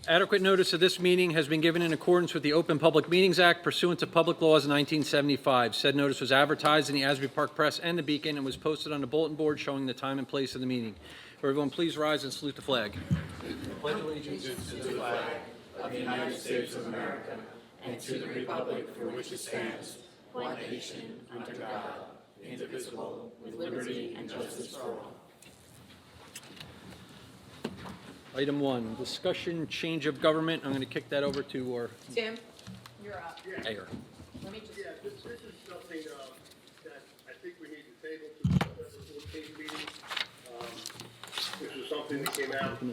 Adequate notice of this meeting has been given in accordance with the Open Public Meetings Act pursuant to public laws in 1975. Said notice was advertised in the Asbury Park Press and the Beacon and was posted on the bulletin board showing the time and place of the meeting. Everyone, please rise and salute the flag. Pledge allegiance to the flag of the United States of America and to the republic for which it stands, one nation, under God, indivisible, with liberty and justice for all. Item 1, discussion change of government. I'm going to kick that over to our Tim, you're up. mayor. Let me just, Yeah, this is something that I think we need to table to the November 14th meeting. This is something that came out, and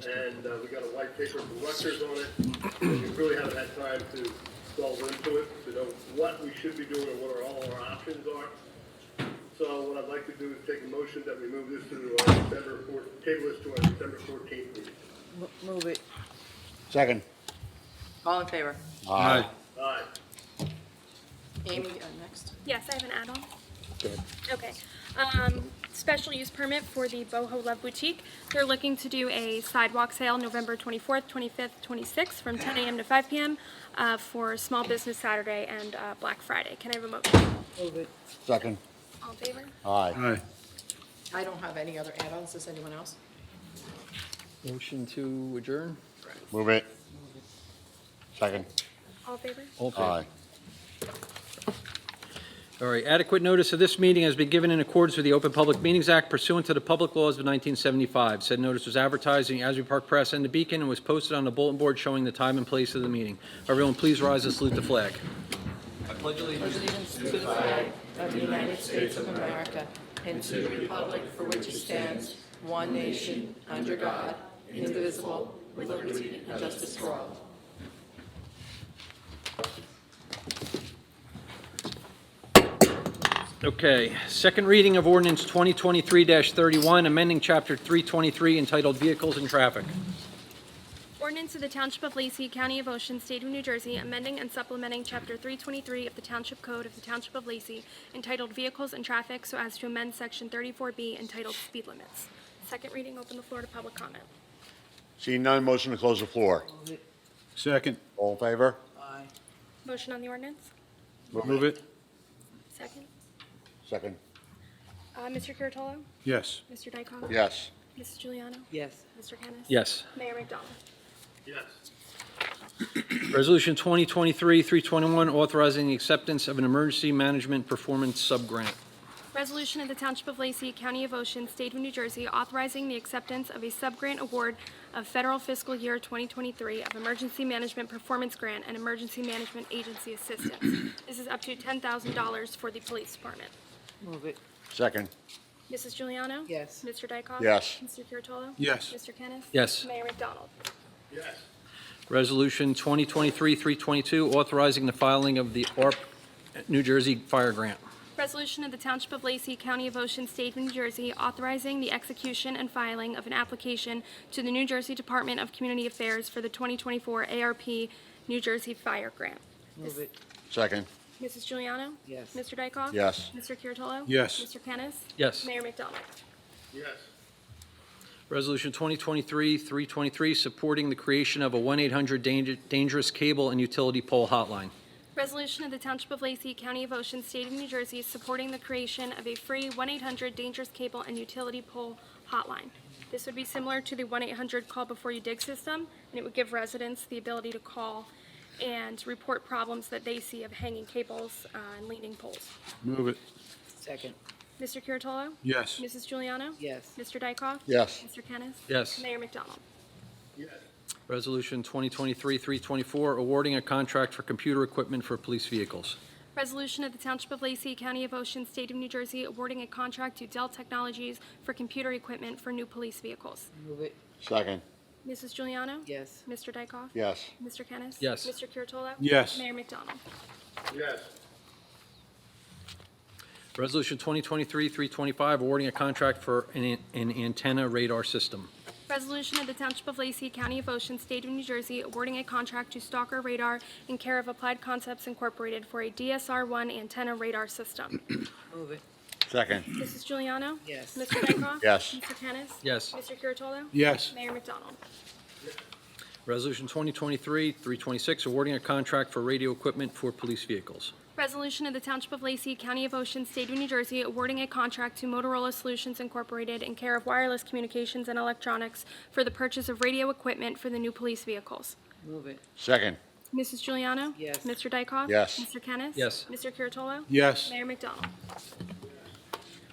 we got a white paper from Rutgers on it. We really haven't had time to delve into it, to know what we should be doing and what all our options are. So what I'd like to do is take a motion that we move this to table this to our December 14th meeting. move it. Second. All in favor? Aye. Aye. Amy, next. Yes, I have an add-on. Good. Okay. Special use permit for the Boho Love Boutique. They're looking to do a sidewalk sale November 24th, 25th, 26th from 10 a.m. to 5 p.m. For Small Business Saturday and Black Friday. Can I have a motion? Move it. Second. All in favor? Aye. I don't have any other add-ons. Does anyone else? Motion to adjourn. Move it. Second. All in favor? All in favor? Aye. All right, adequate notice of this meeting has been given in accordance with the Open Public Meetings Act pursuant to the public laws of 1975. Said notice was advertised in the Asbury Park Press and the Beacon and was posted on the bulletin board showing the time and place of the meeting. Everyone, please rise and salute the flag. I pledge allegiance Allegiance to the flag of the United States of America and to the republic for which it stands, one nation, under God, indivisible, with liberty and justice for all. Okay, second reading of ordinance 2023-31, amending Chapter 323 entitled Vehicles and Traffic. Ordinance of the Township of Lacey, County of Ocean, State of New Jersey, amending and supplementing Chapter 323 of the Township Code of the Township of Lacey entitled Vehicles and Traffic so as to amend Section 34B entitled Speed Limits. Second reading, open the floor to public comment. Seeing none, motion to close the floor. Second. All in favor? Aye. Motion on the ordinance? Move it. Second. Second. Mr. Curatolo? Yes. Mr. Dykoff? Yes. Mrs. Giuliano? Yes. Mr. Kennis? Yes. Mayor McDonald? Yes. Resolution 2023-321, authorizing the acceptance of an emergency management performance subgrant. Resolution of the Township of Lacey, County of Ocean, State of New Jersey, authorizing the acceptance of a subgrant award of federal fiscal year 2023 of Emergency Management Performance Grant and Emergency Management Agency Assistance. This is up to $10,000 for the Police Department. Move it. Second. Mrs. Giuliano? Yes. Mr. Dykoff? Yes. Mr. Curatolo? Yes. Mr. Kennis? Yes. Mayor McDonald? Yes. Resolution 2023-322, authorizing the filing of the ARP New Jersey Fire Grant. Resolution of the Township of Lacey, County of Ocean, State of New Jersey, authorizing the execution and filing of an application to the New Jersey Department of Community Affairs for the 2024 ARP New Jersey Fire Grant. Move it. Second. Mrs. Giuliano? Yes. Mr. Dykoff? Yes. Mr. Curatolo? Yes. Mr. Kennis? Yes. Mayor McDonald? Yes. Resolution 2023-323, supporting the creation of a 1-800 dangerous cable and utility pole hotline. Resolution of the Township of Lacey, County of Ocean, State of New Jersey, supporting the creation of a free 1-800 dangerous cable and utility pole hotline. This would be similar to the 1-800 call before you dig system, and it would give residents the ability to call and report problems that they see of hanging cables and leaning poles. Move it. Second. Mr. Curatolo? Yes. Mrs. Giuliano? Yes. Mr. Dykoff? Yes. Mr. Kennis? Yes. Mayor McDonald? Yes. Resolution 2023-324, awarding a contract for computer equipment for police vehicles. Resolution of the Township of Lacey, County of Ocean, State of New Jersey, awarding a contract to Dell Technologies for computer equipment for new police vehicles. Move it. Second. Mrs. Giuliano? Yes. Mr. Dykoff? Yes. Mr. Kennis? Yes. Mr. Curatolo? Yes. Mayor McDonald? Yes. Resolution 2023-325, awarding a contract for an antenna radar system. Resolution of the Township of Lacey, County of Ocean, State of New Jersey, awarding a contract to Stalker Radar in care of Applied Concepts Incorporated for a DSR-1 antenna radar system. Move it. Second. Mrs. Giuliano? Yes. Mr. Dykoff? Yes. Mr. Kennis? Yes. Mr. Curatolo? Yes. Mayor McDonald? Resolution 2023-326, awarding a contract for radio equipment for police vehicles. Resolution of the Township of Lacey, County of Ocean, State of New Jersey, awarding a contract to Motorola Solutions Incorporated in care of Wireless Communications and Electronics for the purchase of radio equipment for the new police vehicles. Move it. Second. Mrs. Juliano? Yes. Mr. Dykoff? Yes. Mr. Kennis? Yes. Mr. Curatolo? Yes. Mayor McDonald?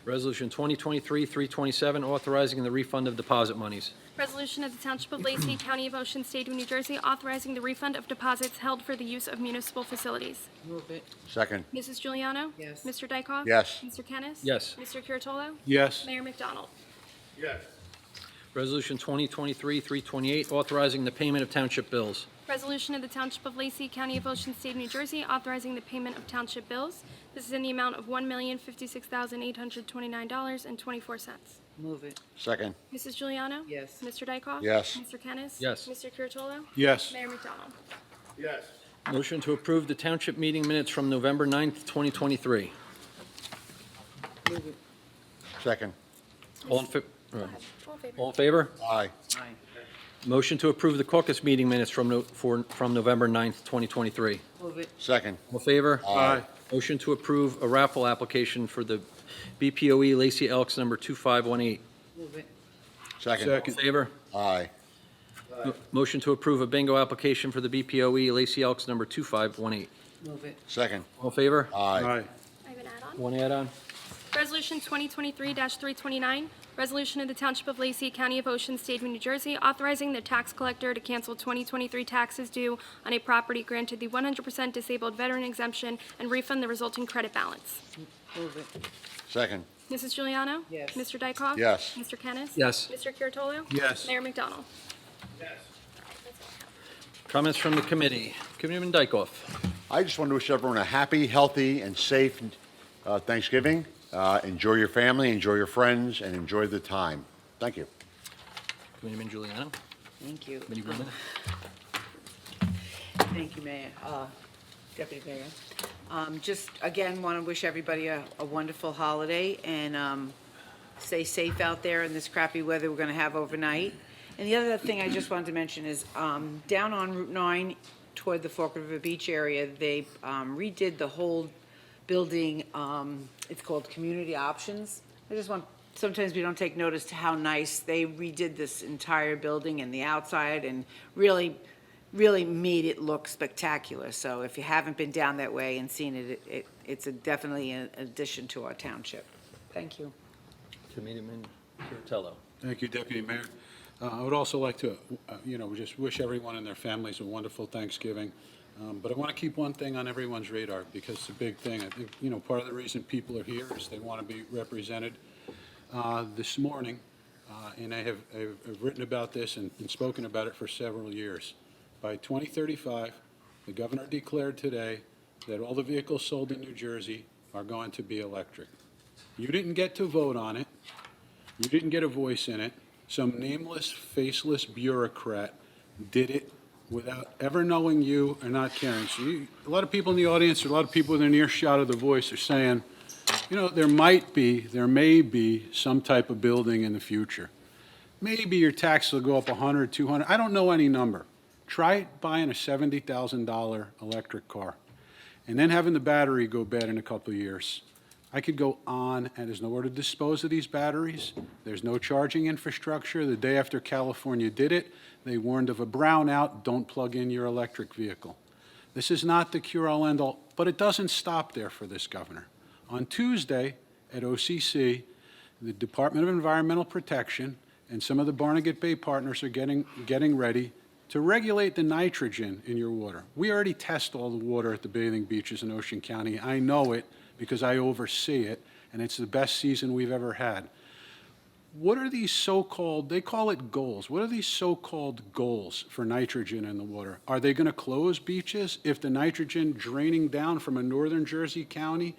Resolution 2023-327, authorizing the refund of deposit monies. Resolution of the Township of Lacey, County of Ocean, State of New Jersey, authorizing the refund of deposits held for the use of municipal facilities. Move it. Second. Mrs. Juliano? Yes. Mr. Dykoff? Yes. Mr. Kennis? Yes. Mr. Curatolo? Yes. Mayor McDonald? Yes. Resolution 2023-328, authorizing the payment of township bills. Resolution of the Township of Lacey, County of Ocean, State of New Jersey, authorizing the payment of township bills. This is in the amount of $1,056,829.24. Move it. Second. Mrs. Juliano? Yes. Mr. Dykoff? Yes. Mr. Kennis? Yes. Mr. Curatolo? Yes. Mayor McDonald? Yes. Motion to approve the township meeting minutes from November 9th, 2023. Move it. Second. All in fa- Go ahead. All in favor? all in favor? Aye. Aye. Motion to approve the caucus meeting minutes from November 9th, 2023. Move it. Second. All in favor? Aye. Motion to approve a raffle application for the BPOE Lacey Elks number 2518. Move it. Second. All in Second. favor? Aye. Motion to approve a bingo application for the BPOE Lacey Elks number 2518. Move it. Second. All in favor? Aye. Aye. I have an add-on. One add-on? Resolution 2023-329, resolution of the Township of Lacey, County of Ocean, State of New Jersey, authorizing the tax collector to cancel 2023 taxes due on a property granted the 100% disabled veteran exemption and refund the resulting credit balance. Move it. Second. Mrs. Juliano? Yes. Mr. Dykoff? Yes. Mr. Kennis? Yes. Mr. Curatolo? Yes. Mayor McDonald? Yes. Comments from the committee. Committeeman Dykoff. I just want to wish everyone a happy, healthy, and safe Thanksgiving. Enjoy your family, enjoy your friends, and enjoy the time. Thank you. Committeeman Juliano. Thank you. Committee Woman. Thank you, Mayor, Deputy Mayor. Just, again, want to wish everybody a wonderful holiday, and stay safe out there in this crappy weather we're going to have overnight. And the other thing I just wanted to mention is, down on Route 9 toward the Fork River Beach area, they redid the whole building, it's called Community Options. Sometimes we don't take notice to how nice they redid this entire building and the outside, and really made it look spectacular. So if you haven't been down that way and seen it, it's definitely an addition to our township. Thank you. Committeeman Curatello. Thank you, Deputy Mayor. I would also like to, just wish everyone and their families a wonderful Thanksgiving. But I want to keep one thing on everyone's radar, because it's a big thing. I think, part of the reason people are here is they want to be represented. This morning, and I have written about this and spoken about it for several years. By 2035, the governor declared today that all the vehicles sold in New Jersey are going to be electric. You didn't get to vote on it. You didn't get a voice in it. Some nameless, faceless bureaucrat did it without ever knowing you or not caring. So a lot of people in the audience, or a lot of people within earshot of the voice are saying, there may be some type of building in the future. Maybe your taxes will go up 100, 200, I don't know any number. Try buying a $70,000 electric car and then having the battery go bad in a couple of years. I could go on, and there's nowhere to dispose of these batteries. There's no charging infrastructure. The day after California did it, they warned of a brownout, don't plug in your electric vehicle. This is not the cure-all, end-all, but it doesn't stop there for this governor. On Tuesday at OCC, the Department of Environmental Protection and some of the Barnegat Bay partners are getting ready to regulate the nitrogen in your water. We already test all the water at the bathing beaches in Ocean County. I know it because I oversee it, and it's the best season we've ever had. What are these so-called, they call it goals, what are these so-called goals for nitrogen in the water? Are they going to close beaches if the nitrogen draining down from a northern Jersey county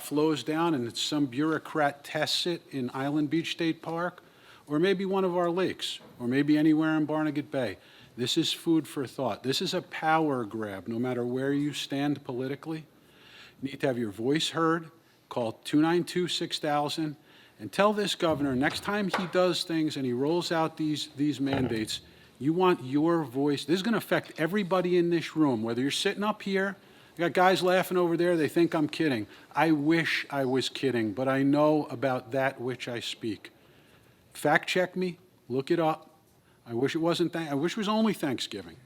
flows down and some bureaucrat tests it in Island Beach State Park? Or maybe one of our lakes, or maybe anywhere in Barnegat Bay. This is food for thought. This is a power grab, no matter where you stand politically. You need to have your voice heard. Call 292-6000 and tell this governor next time he does things and he rolls out these mandates, You want your voice. This is going to affect everybody in this room, whether you're sitting up here. I got guys laughing over there. They think I'm kidding. I wish I was kidding, but I know about that which I speak. Fact check me. Look it up. I wish it wasn't. I wish it was only Thanksgiving.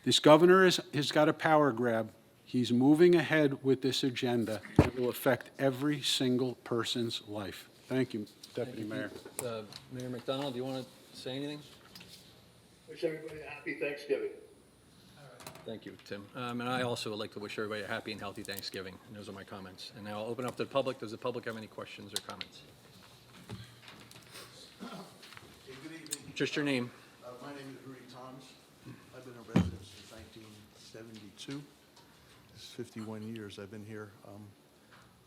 This governor has got a power grab. He's moving ahead with this agenda. It will affect every single person's life. Thank you, Deputy Mayor. Mayor McDonald, do you want to say anything? Wish everybody a happy Thanksgiving. Thank you, Tim. And I also would like to wish everybody a happy and healthy Thanksgiving. And those are my comments. And now I'll open up to the public. Does the public have any questions or comments? Good evening. Just your name. My name is Rudy Toms. I've been a resident since 1972. It's 51 years I've been here.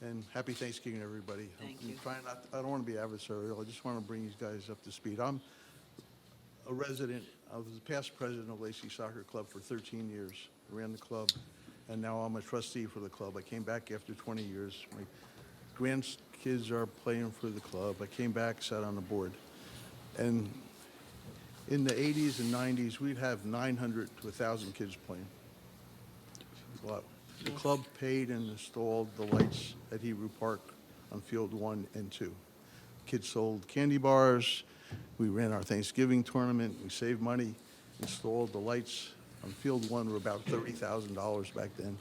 And happy Thanksgiving, everybody. Thank I'm you. trying not, I don't want to be adversarial. I just want to bring you guys up to speed. I'm a resident. I was the past president of Lacey Soccer Club for 13 years. Ran the club, and now I'm a trustee for the club. I came back after 20 years. My grandkids are playing for the club. I came back, sat on the board. And in the 80s and 90s, we'd have 900 to 1,000 kids playing. A lot. The club paid and installed the lights at Hebrew Park on Field 1 and 2. Kids sold candy bars. We ran our Thanksgiving tournament. We saved money, installed the lights on Field 1 were about $30,000 back then.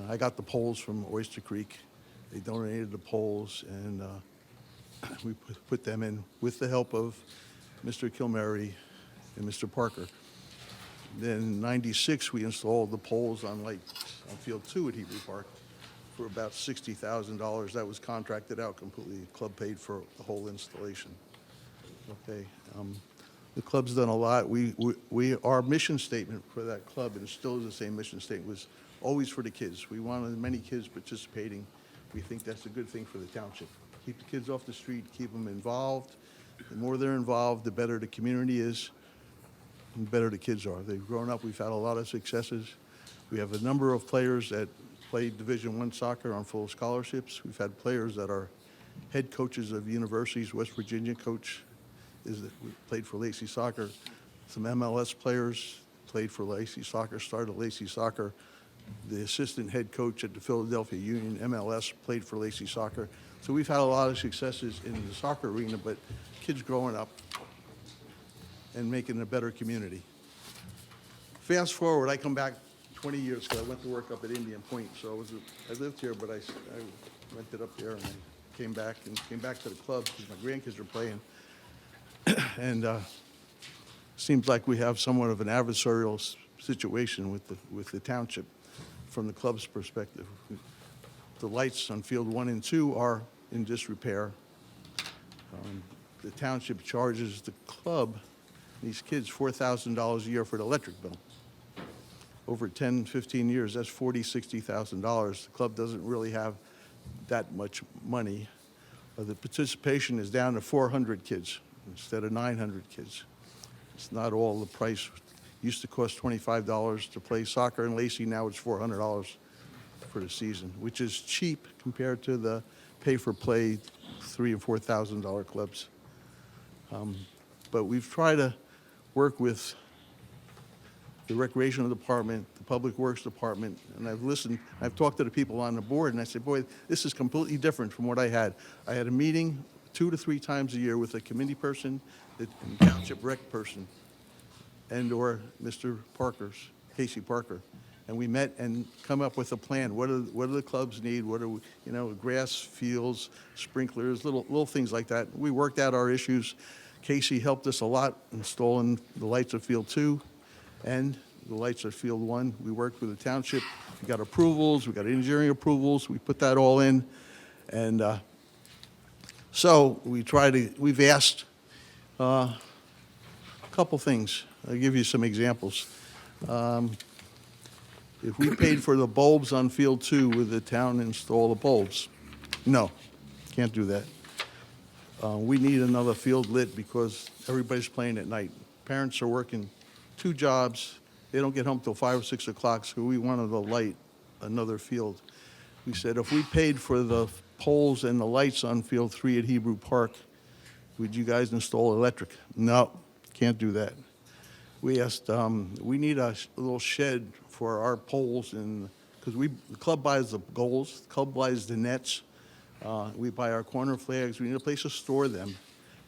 I got the poles from Oyster Creek. They donated the poles, and we put them in with the help of Mr. Kilmary and Mr. Parker. Then in '96, we installed the poles on Field 2 at Hebrew Park for about $60,000. That was contracted out completely. The club paid for the whole installation. Okay. The club's done a lot. Our mission statement for that club, and it still is the same mission statement, was always for the kids. We wanted many kids participating. We think that's a good thing for the township. Keep the kids off the street, keep them involved. The more they're involved, the better the community is, and the better the kids are. They've grown up. We've had a lot of successes. We have a number of players that play Division I soccer on full scholarships. We've had players that are head coaches of universities. West Virginia coach played for Lacey Soccer. Some MLS players played for Lacey Soccer, started Lacey Soccer. The assistant head coach at the Philadelphia Union MLS played for Lacey Soccer. So we've had a lot of successes in the soccer arena, but kids growing up and making a better community. Fast forward, I come back 20 years because I went to work up at Indian Point. So I lived here, but I rented up there, and I came back to the club because my grandkids were playing. And seems like we have somewhat of an adversarial situation with the township from the club's perspective. The lights on Field 1 and 2 are in disrepair. The township charges the club, these kids, $4,000 a year for the electric bill. Over 10, 15 years, that's $40,000, $60,000. The club doesn't really have that much money. The participation is down to 400 kids instead of 900 kids. It's not all the price. Used to cost $25 to play soccer in Lacey. Now it's $400 for the season, which is cheap compared to the pay-for-play $3,000 and $4,000 clubs. But we've tried to work with the recreational department, the public works department, and I've talked to the people on the board, and I said, boy, this is completely different from what I had. I had a meeting 2 to 3 times a year with a committee person, the township rec person, and/or Mr. Casey Parker. And we met and come up with a plan. What do the clubs need? What are grass fields, sprinklers, little things like that. We worked out our issues. Casey helped us a lot installing the lights at Field 2 and the lights at Field 1. We worked with the township. We got approvals. We got engineering approvals. We put that all in. And so we've asked a couple things. I'll give you some examples. If we paid for the bulbs on Field 2, would the town install the bulbs? No, can't do that. We need another field lit because everybody's playing at night. Parents are working 2 jobs. They don't get home till 5 or 6 o'clock, so we wanted to light another field. We said if we paid for the poles and the lights on Field 3 at Hebrew Park, would you guys install electric? No, can't do that. we asked, we need a little shed for our poles and, because the club buys the goals, the club buys the nets, we buy our corner flags, we need a place to store them.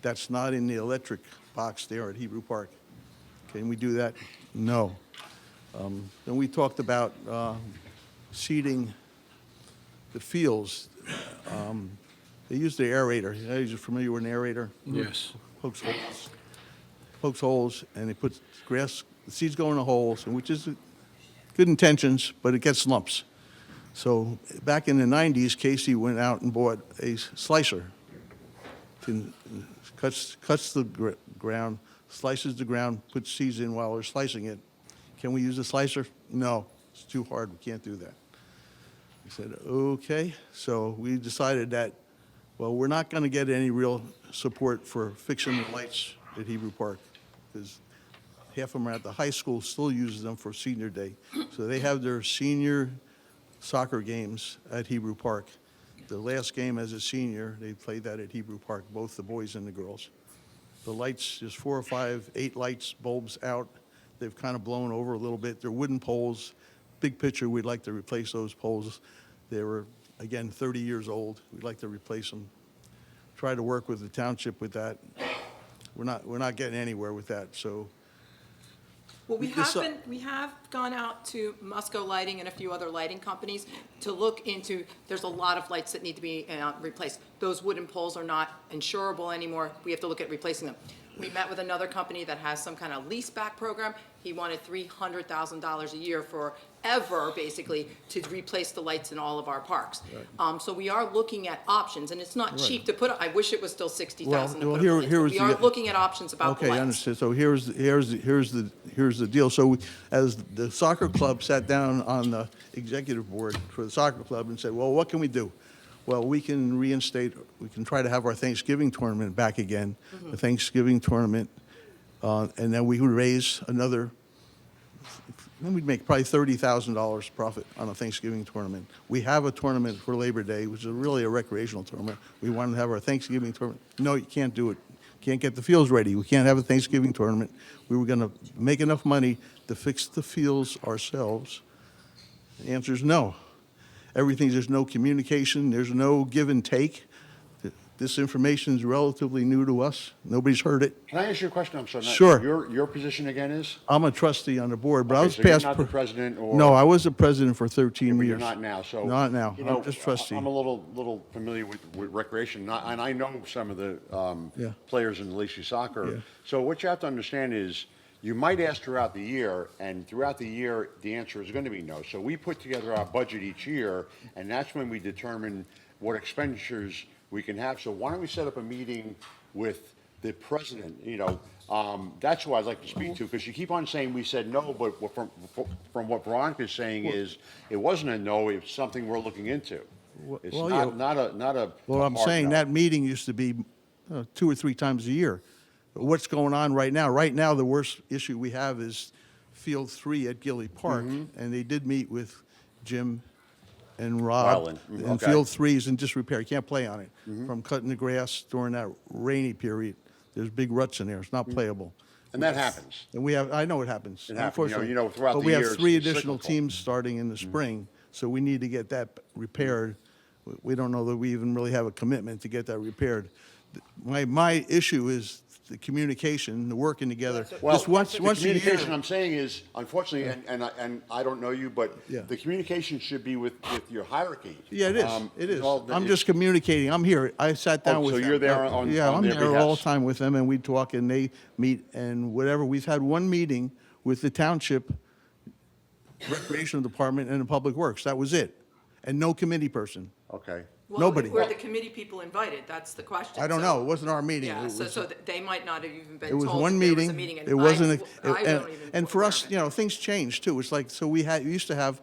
That's not in the electric box there at Hebrew Park. Can we do that? No. Then we talked about seeding the fields. They use the aerator. Are you familiar with an aerator? Yes. Pokes holes, and they put grass, the seeds go in the holes, and which is good intentions, but it gets lumps. So back in the 90s, Casey went out and bought a slicer. Cuts the ground, slices the ground, puts seeds in while they're slicing it. Can we use a slicer? No, it's too hard, we can't do that. I said, okay, so we decided that, well, we're not going to get any real support for fixing the lights at Hebrew Park, because half of them are at the high school, still uses them for senior day. So they have their senior soccer games at Hebrew Park. The last game as a senior, they played that at Hebrew Park, both the boys and the girls. The lights, there's 4 or 5, 8 lights, bulbs out. They've kind of blown over a little bit. They're wooden poles. Big picture, we'd like to replace those poles. They were, again, 30 years old. We'd like to replace them. Try to work with the township with that. We're not getting anywhere with that, so. Well, we This, have gone out to Musco Lighting and a few other lighting companies to look into, there's a lot of lights that need to be replaced. Those wooden poles are not insurable anymore. We have to look at replacing them. We met with another company that has some kind of lease back program. He wanted $300,000 a year forever, basically, to replace the lights in all of our parks. So we are looking at options, and it's not cheap to put, I wish it was still $60,000 to put up the lights, but we are looking at options about the Okay, lights. understood. So here's the deal. So as the soccer club sat down on the executive board for the soccer club and said, well, what can we do? Well, we can try to have our Thanksgiving tournament back again, the Thanksgiving tournament, and then we would raise another, then we'd make probably $30,000 profit on a Thanksgiving tournament. We have a tournament for Labor Day, which is really a recreational tournament. We want to have our Thanksgiving tournament. No, you can't do it. Can't get the fields ready. We can't have a Thanksgiving tournament. We were going to make enough money to fix the fields ourselves. The answer is no. There's no communication, there's no give and take. This information is relatively new to us. Nobody's heard it. Can I ask you a question? I'm sorry. Sure. Your position again is? I'm a trustee on the board, but I Okay, was so you're past. not the president or? No, I was the president for 13 But years. you're not now, so. Not now. You know, I'm just trustee. I'm a little familiar with recreation, and I know some of the Yeah. players in Lacey Soccer. Yeah. So what you have to understand is, you might ask throughout the year, and throughout the year, the answer is going to be no. So we put together our budget each year, and that's when we determine what expenditures we can have. So why don't we set up a meeting with the president, that's who I'd like to speak to, because you keep on saying we said no, but from what Veronica's saying is, it wasn't a no, it's something we're looking into. It's well, yeah. not a. Well, I'm hard saying no. that meeting used to be 2 or 3 times a year. What's going on right now? Right now, the worst issue we have is Field 3 at Gilly Park, Mm-hmm. and they did meet with Jim and Rob. Wyland. And Okay. Field 3 is in disrepair. You can't play on it. Mm-hmm. From cutting the grass during that rainy period, there's big ruts in there. It's not playable. And that happens. And I know it happens. It happens, Unfortunately. throughout But the we year, have it's 3 additional cyclical. teams starting in the spring, so we need to get that repaired. We don't know that we even really have a commitment to get that repaired. My issue is the communication, the working together. Well, Just once the a year. communication I'm saying is, unfortunately, and I don't know you, but Yeah. the communication should be with your hierarchy. Yeah, it is. It is. well, I'm it- just communicating. I'm here. I sat down Oh, with so them. you're there on Yeah, I'm their there all the behest. time with them, and we talk, and they meet, and whatever. We've had one meeting with the township recreational department and the public works. That was it, and no committee person. Okay. Well, Nobody. Were the committee people invited? That's the question. I don't So- know. It wasn't our meeting. Yeah, It so, was- so they might not have even been It told was that one there was a meeting. meeting. And It wasn't, I don't even and for aware us, of it. things change too. It's like, so we used to have,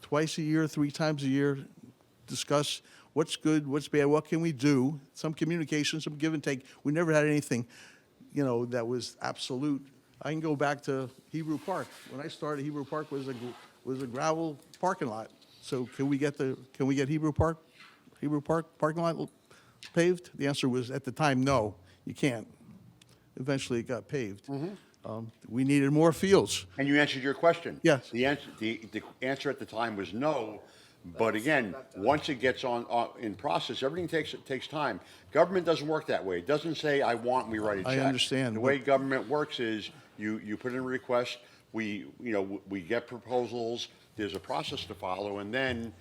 twice a year, 3 times a year, discuss what's good, what's bad, what can we do? Some communication, some give and take. We never had anything, that was absolute. I can go back to Hebrew Park. When I started, Hebrew Park was a gravel parking lot. So can we get Hebrew Park parking lot paved? The answer was, at the time, no, you can't. Eventually, it got paved. We needed more fields. And you answered your question. Yes. The answer at the time was no, but again, once it gets in process, everything takes time. Government doesn't work that way. It doesn't say, I want, and we write a check. I understand, The way government works is, you put in a request, we get proposals, there's a process to follow, and then,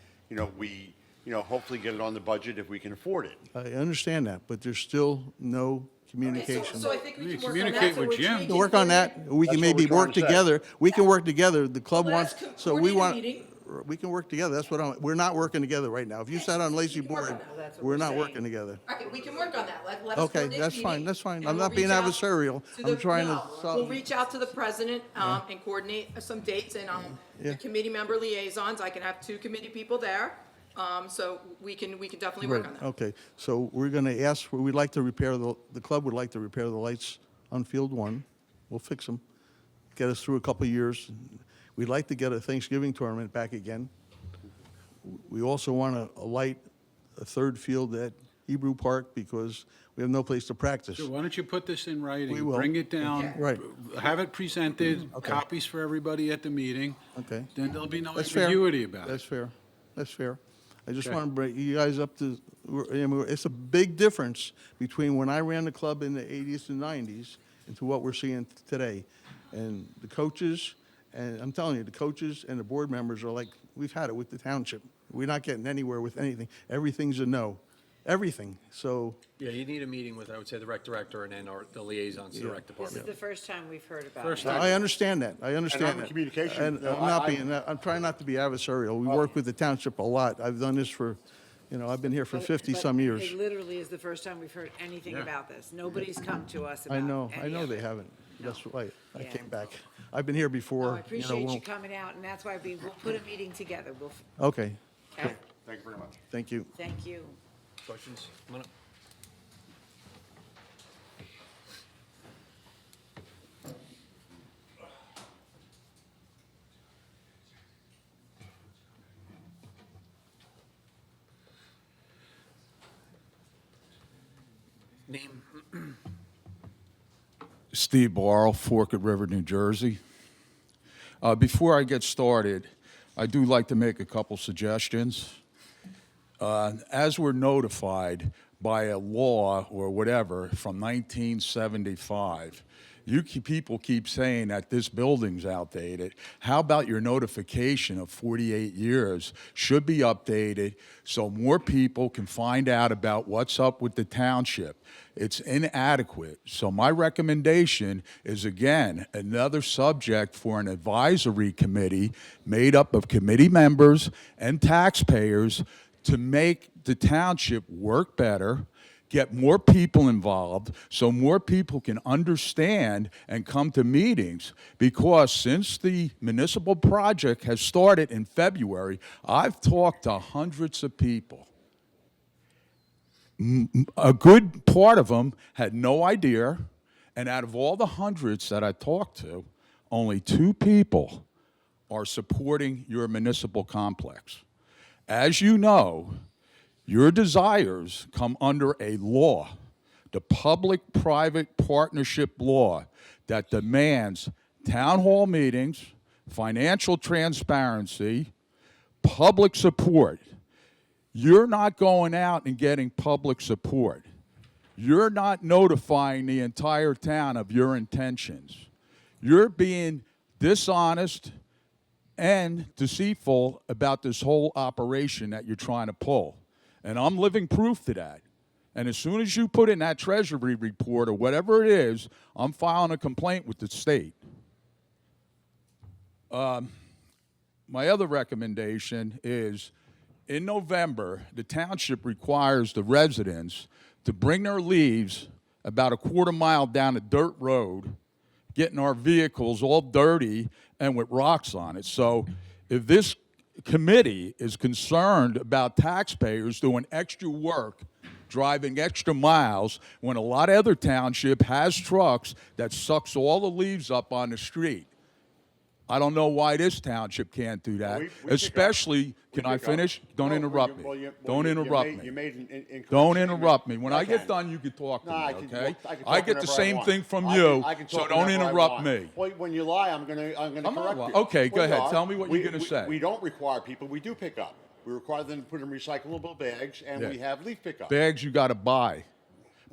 we hopefully get it on the budget if we can afford it. I understand that, but there's still no communication. So I think we You can work on that. communicate So with we're Jim. changing To work on that, we That's can what maybe we're trying work to say. together. We can work together. The club Let's wants, so we coordinate a want, meeting. we can work together. That's what we're not working together right now. If you sat on Lacy we can work Board, on that. That's what we're we're not saying. working together. Okay, we can work on that. Let us Okay, coordinate a that's fine, meeting, that's fine. and I'm we'll not being reach out adversarial. to I'm the- trying to no, solve. We'll reach out to the president, and coordinate some dates, and, the Yeah. committee member liaisons, I can have 2 committee people there. So we can definitely work Right, on that. okay. So we're going to ask, we'd like to repair, the club would like to repair the lights on Field 1. We'll fix them, get us through a couple of years. We'd like to get a Thanksgiving tournament back again. We also want to light a third field at Hebrew Park because we have no place to practice. So why don't you put this in writing? We will. Bring it down. Right. Have it presented, copies for everybody at the meeting. Okay. Then there'll be no That's fair. ambiguity about That's it. fair. That's fair. I just Okay. want to bring you guys up to, it's a big difference between when I ran the club in the 80s and 90s and to what we're seeing today. And the coaches, and I'm telling you, the coaches and the board members are like, we've had it with the township. We're not getting anywhere with anything. Everything's a no. Everything. So, Yeah, you need a meeting with, I would say, the rec director and then the liaisons to the rec This is department. the first time we've heard about First it. time. I understand that. I understand on the that. communication, And no, I'm not I- being, I'm trying not to be adversarial. We work with the township a lot. I've done this for, I've been here for But- 50-some but years. It literally is the first time we've heard anything Yeah. about this. Nobody's come to us about I any know of they it. haven't. That's why I Yeah. came back. I've been here before. Oh, I appreciate you we'll- coming out, and that's why we'll put a meeting together. Okay, Okay? Thank you very much. thank you. Thank you. Questions? Come on up. Name? Steve Barl, Forked River, New Jersey. Before I get started, I do like to make a couple suggestions. As we're notified by a law or whatever from 1975, people keep saying that this building's outdated. How about your notification of 48 years should be updated so more people can find out about what's up with the township? It's inadequate. So my recommendation is, again, another subject for an advisory committee made up of committee members and taxpayers to make the township work better, get more people involved so more people can understand and come to meetings. Because since the municipal project has started in February, I've talked to hundreds of people. A good part of them had no idea, and out of all the hundreds that I talked to, only 2 people are supporting your municipal complex. As you know, your desires come under a law, the public-private partnership law, that demands town hall meetings, financial transparency, public support. You're not going out and getting public support. You're not notifying the entire town of your intentions. You're being dishonest and deceitful about this whole operation that you're trying to pull. And I'm living proof to that. And as soon as you put in that treasury report or whatever it is, I'm filing a complaint with the state. My other recommendation is, in November, the township requires the residents to bring their leaves about a quarter mile down a dirt road, getting our vehicles all dirty and with rocks on it. So if this committee is concerned about taxpayers doing extra work, driving extra miles, when a lot of other township has trucks that sucks all the leaves up on the street, I don't know why this township can't do that, We pick up. especially, We can I pick up. finish? Don't No, interrupt well, me. you- Don't you interrupt made- me. You made an incorrect Don't statement. interrupt me. When I get can. done, you can talk to No, me, I can, okay? I can I talk get the whenever I same want. thing from I you, can so talk don't whenever I interrupt want. me. Well, when you lie, I'm gonna I'm not correct lying. you. Okay, go Well, you ahead. are. Tell me what you're gonna say. We don't require people, we do pick up. We require them to put in recyclable bags, and Yeah. we have leaf pickup. Bags you got to buy.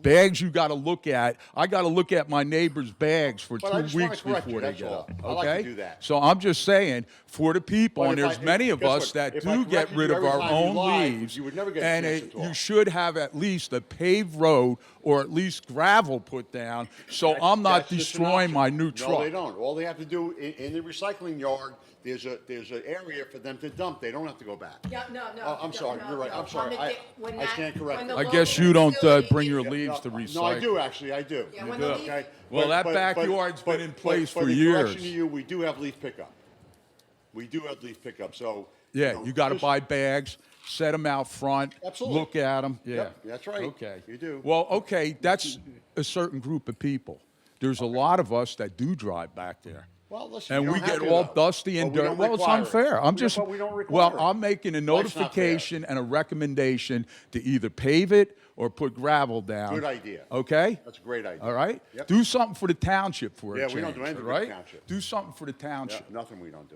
Bags you got to look at. I got to look at my neighbor's bags for But I 2 just wanna weeks correct you, before they that's get all. up. I Okay? like to do that. So I'm just saying, for the people, But and if there's I- many of guess us what? that If I do get corrected rid you of every our time you own lied, leaves, you would never get a and chance to talk. you should have at least a paved road or at least gravel put down, so I'm not That's just an destroying option. my new No, truck. they don't. All they have to do, in the recycling yard, there's an area for them to dump. They don't have to go back. Yeah, no. Oh, I'm no, sorry, no, you're right. no. I'm sorry. When the- when I that- stand corrected. when the I local guess you don't facility bring your is- leaves to recycle. No, I do, actually, I do. Yeah, when the leaf- Okay? Well, that But- backyard's but- been in place but for in years. correction to you, we do have leaf pickup. We do have leaf pickup, so. Yeah, you got to just- buy bags, set them out front, Absolutely. look at them. Yeah, Yep, that's right. Okay, You do. Well, okay, that's a certain group of people. There's a lot of us that do drive back there. Well, listen, And you we don't have get to, all though. dusty and But we dirty. don't Well, it's require it. unfair. I'm just, But we don't well, require it. I'm making a Life's not fair. notification and a recommendation to either pave it or put gravel down. Good idea. Okay? That's a great idea. All right? Yep. Do something for the township for a Yeah, change. we don't do anything all for the right? township. Do something for the Yeah, township. nothing we don't do.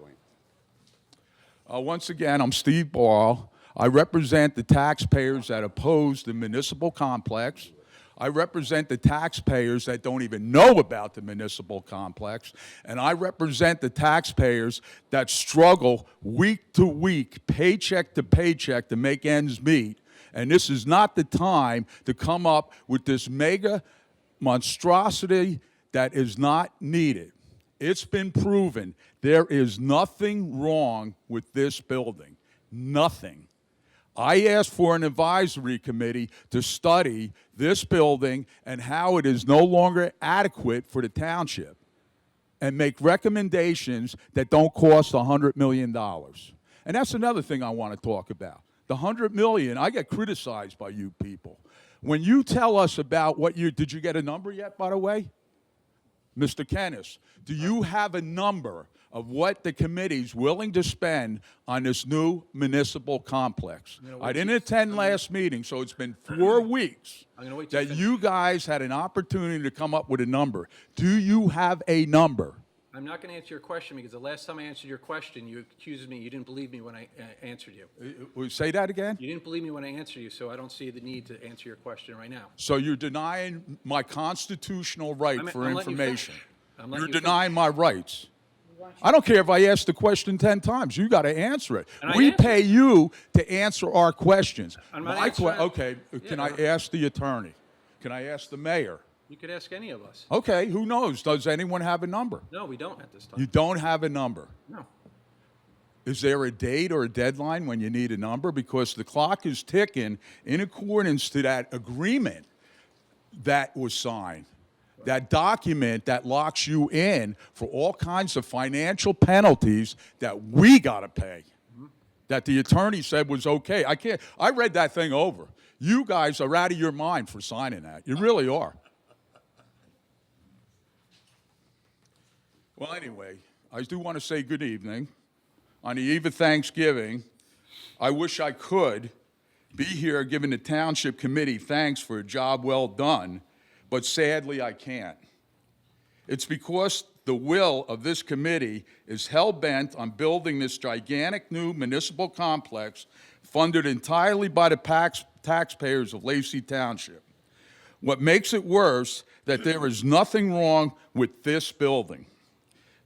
Once again, I'm Steve Ball. I represent the taxpayers that oppose the municipal complex. I represent the taxpayers that don't even know about the municipal complex. And I represent the taxpayers that struggle week to week, paycheck to paycheck to make ends meet. And this is not the time to come up with this mega monstrosity that is not needed. It's been proven there is nothing wrong with this building. Nothing. I asked for an advisory committee to study this building and how it is no longer adequate for the township and make recommendations that don't cost $100 million. And that's another thing I want to talk about. The $100 million, I get criticized by you people. When you tell us about what did you get a number yet, by the way? Mr. Kennis, do you have a number of what the committee's willing to spend on this new municipal complex? I didn't attend last meeting, so it's been 4 weeks I'm gonna wait till you that finish. you guys had an opportunity to come up with a number. Do you have a number? I'm not going to answer your question because the last time I answered your question, you accused me, you didn't believe me when I answered you. Say that again? You didn't believe me when I answered you, so I don't see the need to answer your question right now. So you're denying my constitutional right I'm- for I'm letting you finish. information. I'm letting You're you finish. denying my rights. I don't care if I ask the question 10 times. You got to answer it. And I We answered pay you to answer our questions. I'm not My answering- okay, can I ask the attorney? Can I ask the mayor? You could ask any of us. Okay, who knows? Does anyone have a number? No, we don't at this time. You don't have a number. No. Is there a date or a deadline when you need a number? Because the clock is ticking in accordance to that agreement that was signed. That document that locks you in for all kinds of financial penalties that we got to pay. That the attorney said was okay. I read that thing over. You guys are out of your mind for signing that. You really are. Well, anyway, I do want to say good evening. On the eve of Thanksgiving, I wish I could be here giving the Township Committee thanks for a job well done, but sadly I can't. It's because the will of this committee is hell-bent on building this gigantic new municipal complex funded entirely by the taxpayers of Lacey Township. What makes it worse, that there is nothing wrong with this building.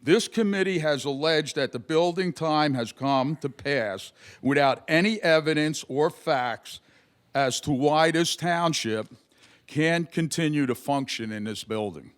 This committee has alleged that the building time has come to pass without any evidence or facts as to why this township can continue to function in this building.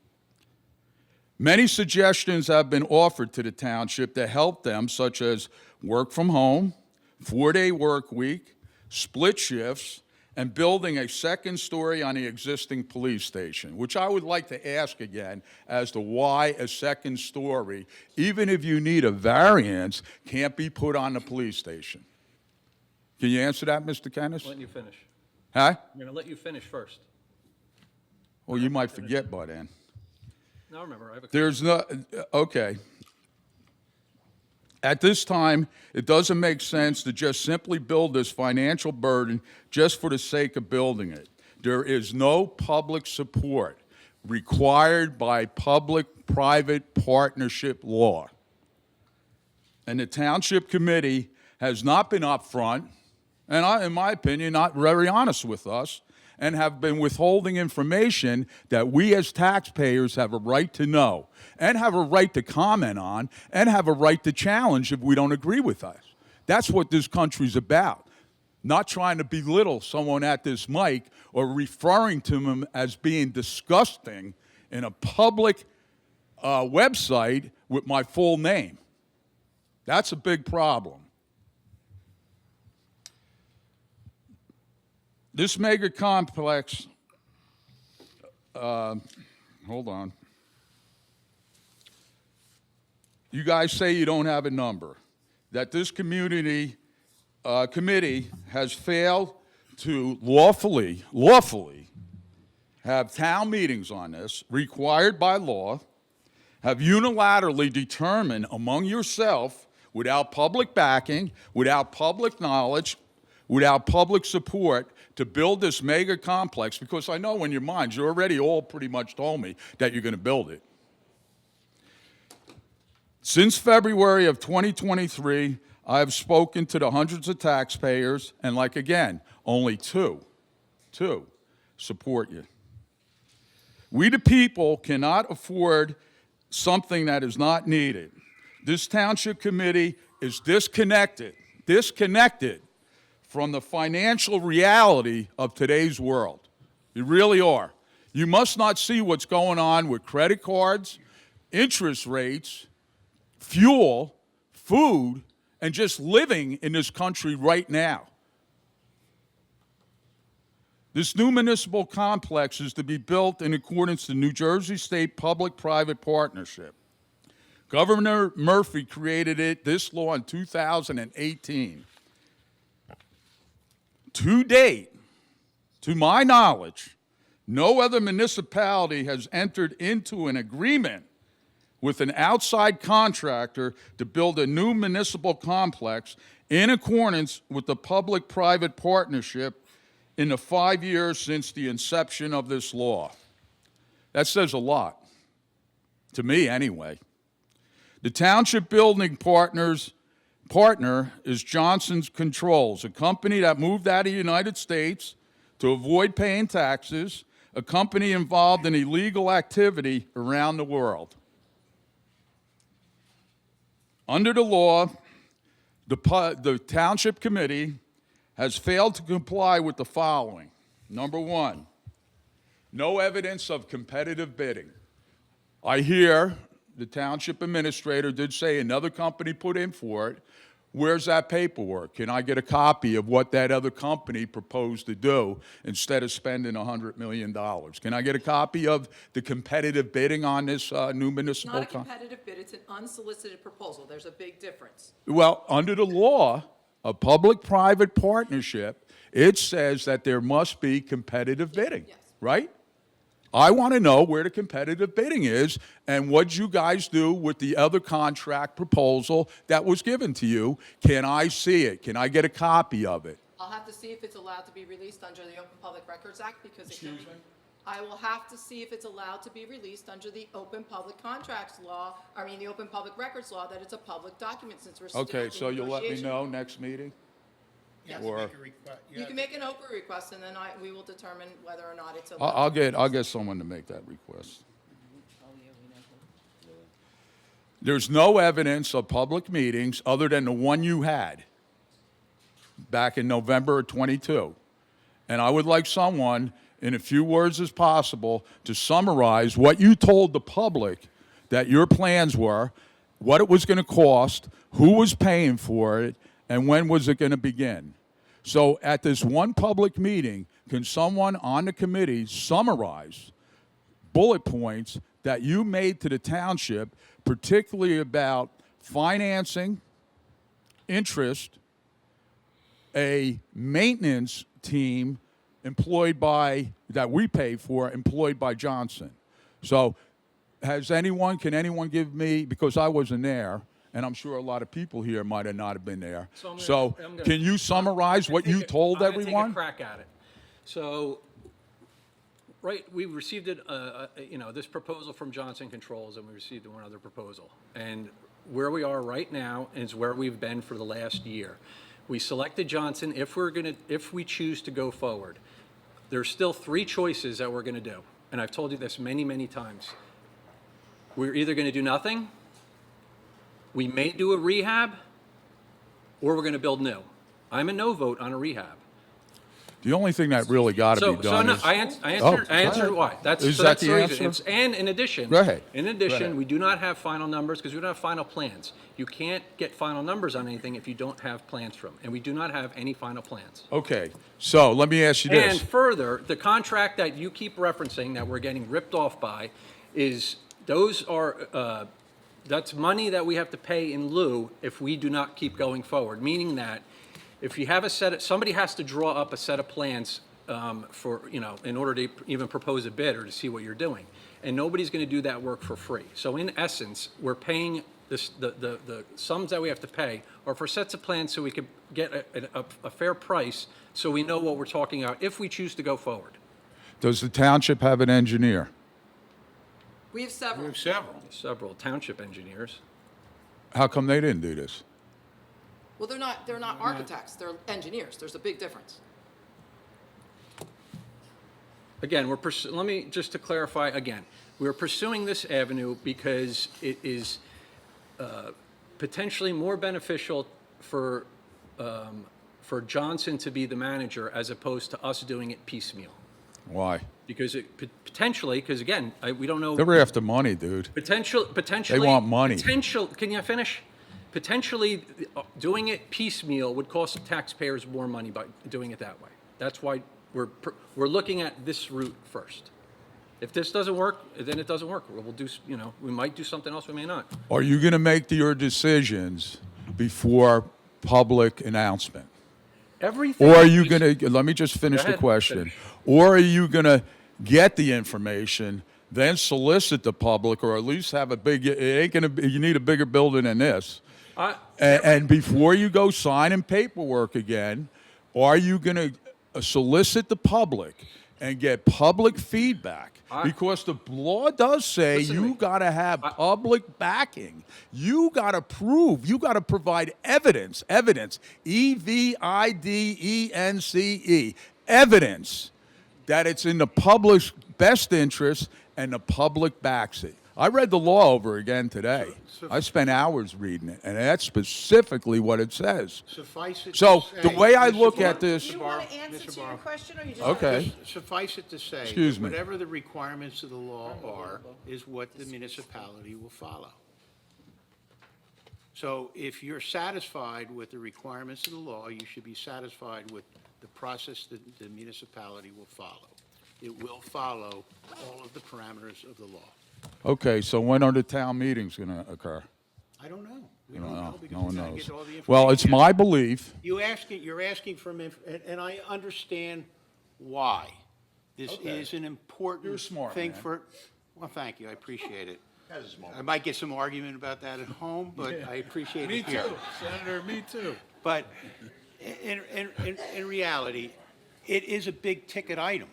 Many suggestions have been offered to the township to help them, such as work from home, 4-day work week, split shifts, and building a second story on the existing police station, which I would like to ask again as to why a second story, even if you need a variance, can't be put on the police station. Can you answer that, Mr. Kennis? I'm letting you finish. Huh? I'm going to let you finish first. Well, you might forget by then. No, remember, I have a... There's no, okay. At this time, it doesn't make sense to just simply build this financial burden just for the sake of building it. There is no public support required by public-private partnership law. And the Township Committee has not been upfront, and in my opinion, not very honest with us, and have been withholding information that we as taxpayers have a right to know, and have a right to comment on, and have a right to challenge if we don't agree with us. That's what this country's about. Not trying to belittle someone at this mic or referring to them as being disgusting in a public website with my full name. That's a big problem. This mega complex, hold on. You guys say you don't have a number, that this committee has failed to lawfully have town meetings on this, required by law, have unilaterally determined among yourself, without public backing, without public knowledge, without public support, to build this mega complex, because I know in your minds, you already all pretty much told me that you're going to build it. Since February of 2023, I have spoken to the hundreds of taxpayers, and like again, only two support you. We the people cannot afford something that is not needed. This Township Committee is disconnected from the financial reality of today's world. You really are. You must not see what's going on with credit cards, interest rates, fuel, food, and just living in this country right now. This new municipal complex is to be built in accordance to New Jersey State Public-Private Partnership. Governor Murphy created this law in 2018. To date, to my knowledge, no other municipality has entered into an agreement with an outside contractor to build a new municipal complex in accordance with the public-private partnership in the 5 years since the inception of this law. That says a lot, to me anyway. The township building partner is Johnson's Controls, a company that moved out of the United States to avoid paying taxes, a company involved in illegal activity around the world. Under the law, the Township Committee has failed to comply with the following. Number one, no evidence of competitive bidding. I hear the Township Administrator did say another company put in for it. Where's that paperwork? Can I get a copy of what that other company proposed to do instead of spending $100 million? Can I get a copy of the competitive bidding on this new municipal? Not a competitive bid, it's an unsolicited proposal. There's a big difference. Well, under the law of public-private partnership, it says that there must be competitive bidding, Yes. right? I want to know where the competitive bidding is and what you guys do with the other contract proposal that was given to you. Can I see it? Can I get a copy of it? I'll have to see if it's allowed to be released under the Open Public Records Act because it can. I will have to see if it's allowed to be released under the Open Public Contracts Law, the Open Public Records Law, that it's a public document since we're still in Okay, so you'll let me negotiation. know next meeting? Or You can make an Oprah request and then we will determine whether or not it's allowed. I'll get someone to make that request. There's no evidence of public meetings other than the one you had back in November of '22. And I would like someone, in as few words as possible, to summarize what you told the public that your plans were, what it was going to cost, who was paying for it, and when was it going to begin? So at this one public meeting, can someone on the committee summarize bullet points that you made to the township, particularly about financing, interest, a maintenance team that we pay for, employed by Johnson? So can anyone give me, because I wasn't there, and I'm sure a lot of people here might have not have been there. I'm So gonna- can you summarize what you told I'm gonna everyone? take a crack at it. So, right, we received it, this proposal from Johnson Controls, and we received one other proposal. And where we are right now is where we've been for the last year. We selected Johnson if we choose to go forward. There's still 3 choices that we're gonna do, and I've told you this many, many times. We're either gonna do nothing, we may do a rehab, or we're gonna build new. I'm a no vote on a rehab. The only thing that really got to be done no, is. I answered go ahead. why. That's Is so that that's the reason. answer? And in addition. Go ahead. In Go addition, ahead. we do not have final numbers because we don't have final plans. You can't get final numbers on anything if you don't have plans from, and we do not have any final plans. Okay, so let me ask you And this. further, the contract that you keep referencing that we're getting ripped off by is, that's money that we have to pay in lieu if we do not keep going forward, meaning that if you have somebody has to draw up a set of plans in order to even propose a bid or to see what you're doing. And nobody's going to do that work for free. So in essence, we're paying the sums that we have to pay are for sets of plans so we can get a fair price so we know what we're talking about if we choose to go forward. Does the township have an engineer? We have several. Several township engineers. How come they didn't do this? Well, they're not architects, they're engineers. There's a big difference. Again, let me, just to clarify again, we're pursuing this avenue because it is potentially more beneficial for Johnson to be the manager as opposed to us doing it piecemeal. Why? Because because again, we don't know. They're after money, dude. Potentially. They want money. Can you finish? Potentially, doing it piecemeal would cost taxpayers more money by doing it that way. That's why we're looking at this route first. If this doesn't work, then it doesn't work. We'll do, we might do something else, we may not. Are you going to make your decisions before public announcement? Everything. Or are you going to, let me just finish Go the ahead, question. finish. Or are you going to get the information, then solicit the public, or at least have you need a bigger building than this. And before you go signing paperwork again, are you going to solicit the public and get public feedback? Because the law does say Listen to me. you got to have public backing. You got to prove, you got to provide evidence, evidence, evidence that it's in the public's best interest and the public backs it. I read the law over again today. I spent hours reading it, and that's specifically what it says. Suffice it So to the say- way I Mr. look Barr- at this, Do you want to answer to your question, or you just? okay, Suffice it to say, Excuse that me. whatever the requirements of the law are, is what the municipality will follow. So if you're satisfied with the requirements of the law, you should be satisfied with the process that the municipality will follow. It will follow all of the parameters of the law. okay, so when are the town meetings going to occur? I don't know. We don't know because No one we gotta knows. get all the information. Well, it's my belief, You're asking for, and I understand why. This is an important You're a smart thing man. for, well, thank you, I appreciate it. I might get some argument about that at home, but I appreciate it here. Senator, me too. But in reality, it is a big-ticket item,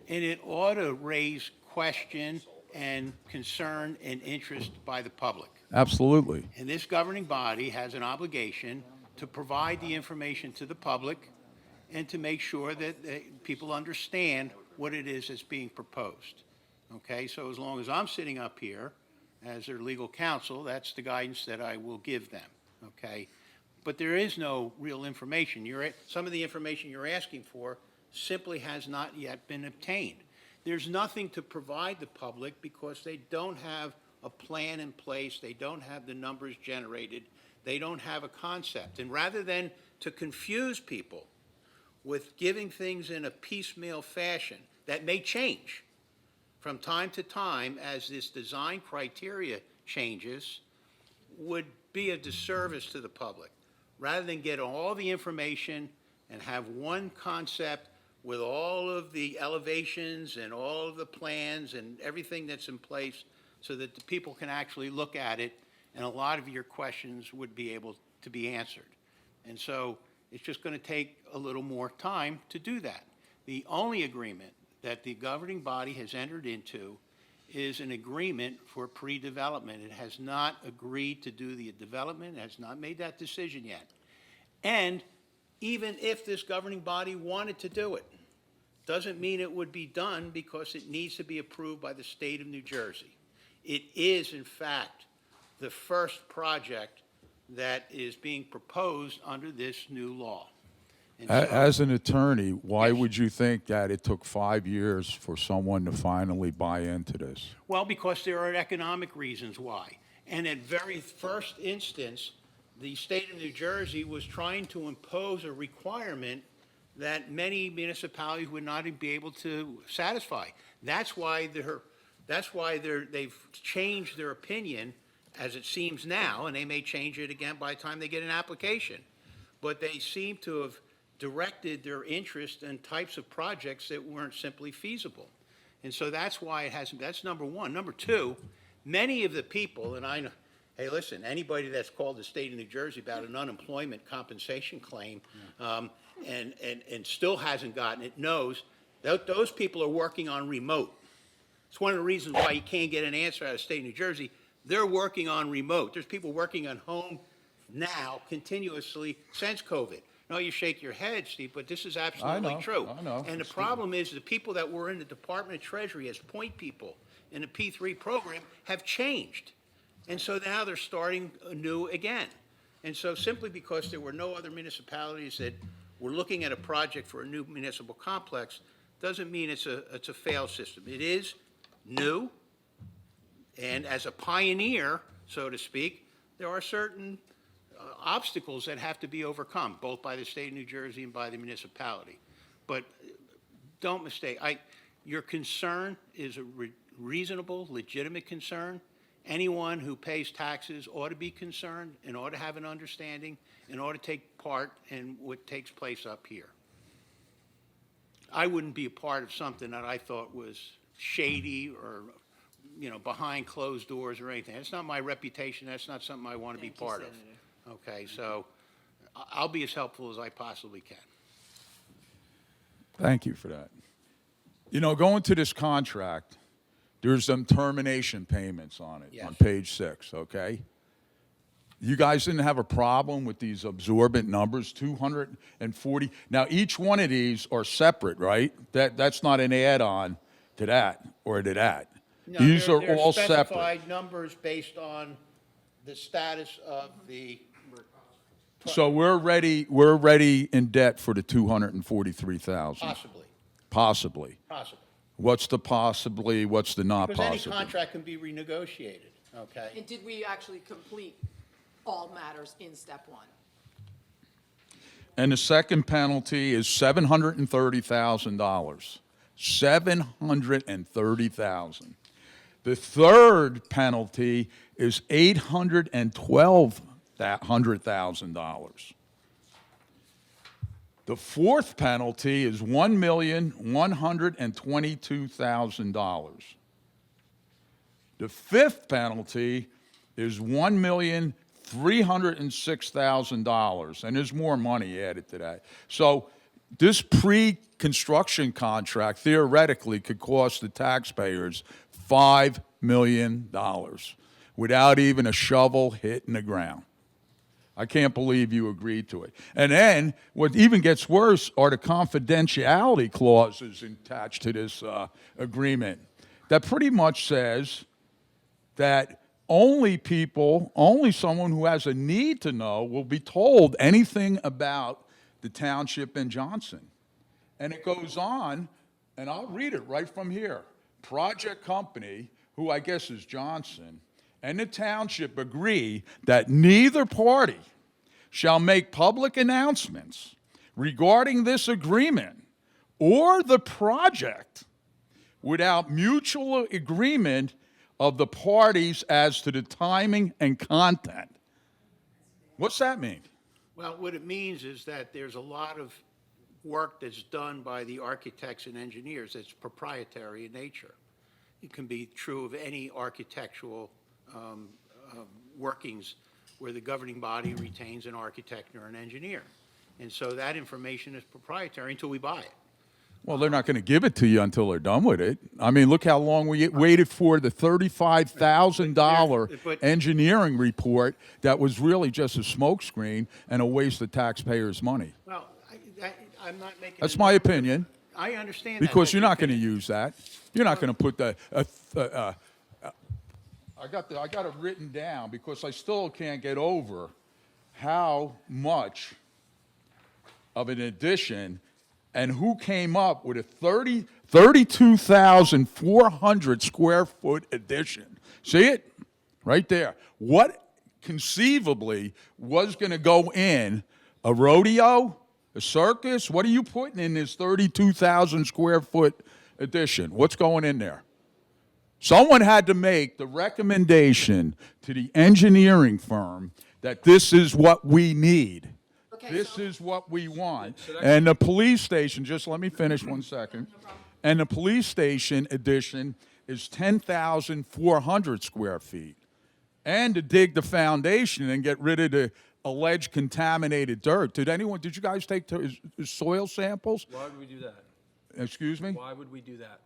and it ought to raise question and concern and interest by the public. absolutely. And this governing body has an obligation to provide the information to the public and to make sure that people understand what it is that's being proposed. Okay, so as long as I'm sitting up here as their legal counsel, that's the guidance that I will give them, okay? But there is no real information. Some of the information you're asking for simply has not yet been obtained. There's nothing to provide the public because they don't have a plan in place, they don't have the numbers generated, they don't have a concept. And rather than to confuse people with giving things in a piecemeal fashion that may change from time to time as this design criteria changes, would be a disservice to the public. Rather than get all the information and have one concept with all of the elevations and all of the plans and everything that's in place so that the people can actually look at it and a lot of your questions would be able to be answered. And so it's just going to take a little more time to do that. The only agreement that the governing body has entered into is an agreement for pre-development. It has not agreed to do the development, has not made that decision yet. And even if this governing body wanted to do it, doesn't mean it would be done because it needs to be approved by the state of New Jersey. It is, in fact, the first project that is being proposed under this new law. And so- As an attorney, why Yes. would you think that it took 5 years for someone to finally buy into this? Well, because there are economic reasons why. And at very first instance, the state of New Jersey was trying to impose a requirement that many municipalities would not be able to satisfy. That's why they've changed their opinion, as it seems now, and they may change it again by the time they get an application. But they seem to have directed their interest in types of projects that weren't simply feasible. And so that's why it hasn't, that's number one. Number two, many of the people, and I know, hey, listen, anybody that's called the state of New Jersey about an unemployment compensation claim, and still hasn't gotten it, knows that those people are working on remote. It's one of the reasons why you can't get an answer out of the state of New Jersey. They're working on remote. There's people working on home now continuously since COVID. No, you shake your head, Steve, but this is absolutely know, true. I know. And the problem is the people that were in the Department of Treasury as point people in the P3 program have changed. And so now they're starting anew again. And so simply because there were no other municipalities that were looking at a project for a new municipal complex doesn't mean it's a failed system. It is new, and as a pioneer, so to speak, there are certain obstacles that have to be overcome, both by the state of New Jersey and by the municipality. But don't mistake, your concern is a reasonable, legitimate concern. Anyone who pays taxes ought to be concerned and ought to have an understanding and ought to take part in what takes place up here. I wouldn't be a part of something that I thought was shady or, behind closed doors or anything. That's not my reputation. That's not something I want to be part of. Okay, so I'll be as helpful as I possibly can. Thank you for that. Going to this contract, there's some termination payments on it, Yes. on page 6, okay? You guys didn't have a problem with these absorbent numbers, 240. Now, each one of these are separate, right? That's not an add-on to that or to that. No, These they're- are they're all separate. specified numbers based on the status of the, So we're ready in debt for the 243,000. possibly, Possibly. possibly. What's the possibly, what's the not Because any possible? contract can be renegotiated, okay? And did we actually complete all matters in step one? And the second penalty is $730,000. $730,000. The third penalty is $812,000. The fourth penalty is $1,122,000. The fifth penalty is $1,306,000, and there's more money added to that. So this pre-construction contract theoretically could cost the taxpayers $5 million without even a shovel hitting the ground. I can't believe you agreed to it. And then what even gets worse are the confidentiality clauses attached to this agreement that pretty much says that only someone who has a need to know will be told anything about the township and Johnson. And it goes on, and I'll read it right from here. Project company, who I guess is Johnson, and the township agree that neither party shall make public announcements regarding this agreement or the project without mutual agreement of the parties as to the timing and content. What's that mean? Well, what it means is that there's a lot of work that's done by the architects and engineers that's proprietary in nature. It can be true of any architectural workings where the governing body retains an architect or an engineer. And so that information is proprietary until we buy it. Well, they're not going to give it to you until they're done with it. I mean, look how long we waited for the $35,000 But- engineering report that was really just a smokescreen and a waste of taxpayers' money. Well, I'm not making. That's my opinion, I understand that. because but you're you not going to can't- use that. You're not going to put I got it written down because I still can't get over how much of an addition and who came up with a 32,400 square foot addition. See it? Right there. What conceivably was going to go in a rodeo, a circus? What are you putting in this 32,000 square foot addition? What's going in there? Someone had to make the recommendation to the engineering firm that this is what we need. Okay, This so- is what we want. And the police station, just let me finish 1 second. And the police station addition is 10,400 square feet. And to dig the foundation and get rid of the alleged contaminated dirt. Did you guys take soil samples? Why would we do that? Excuse me? Why would we do that?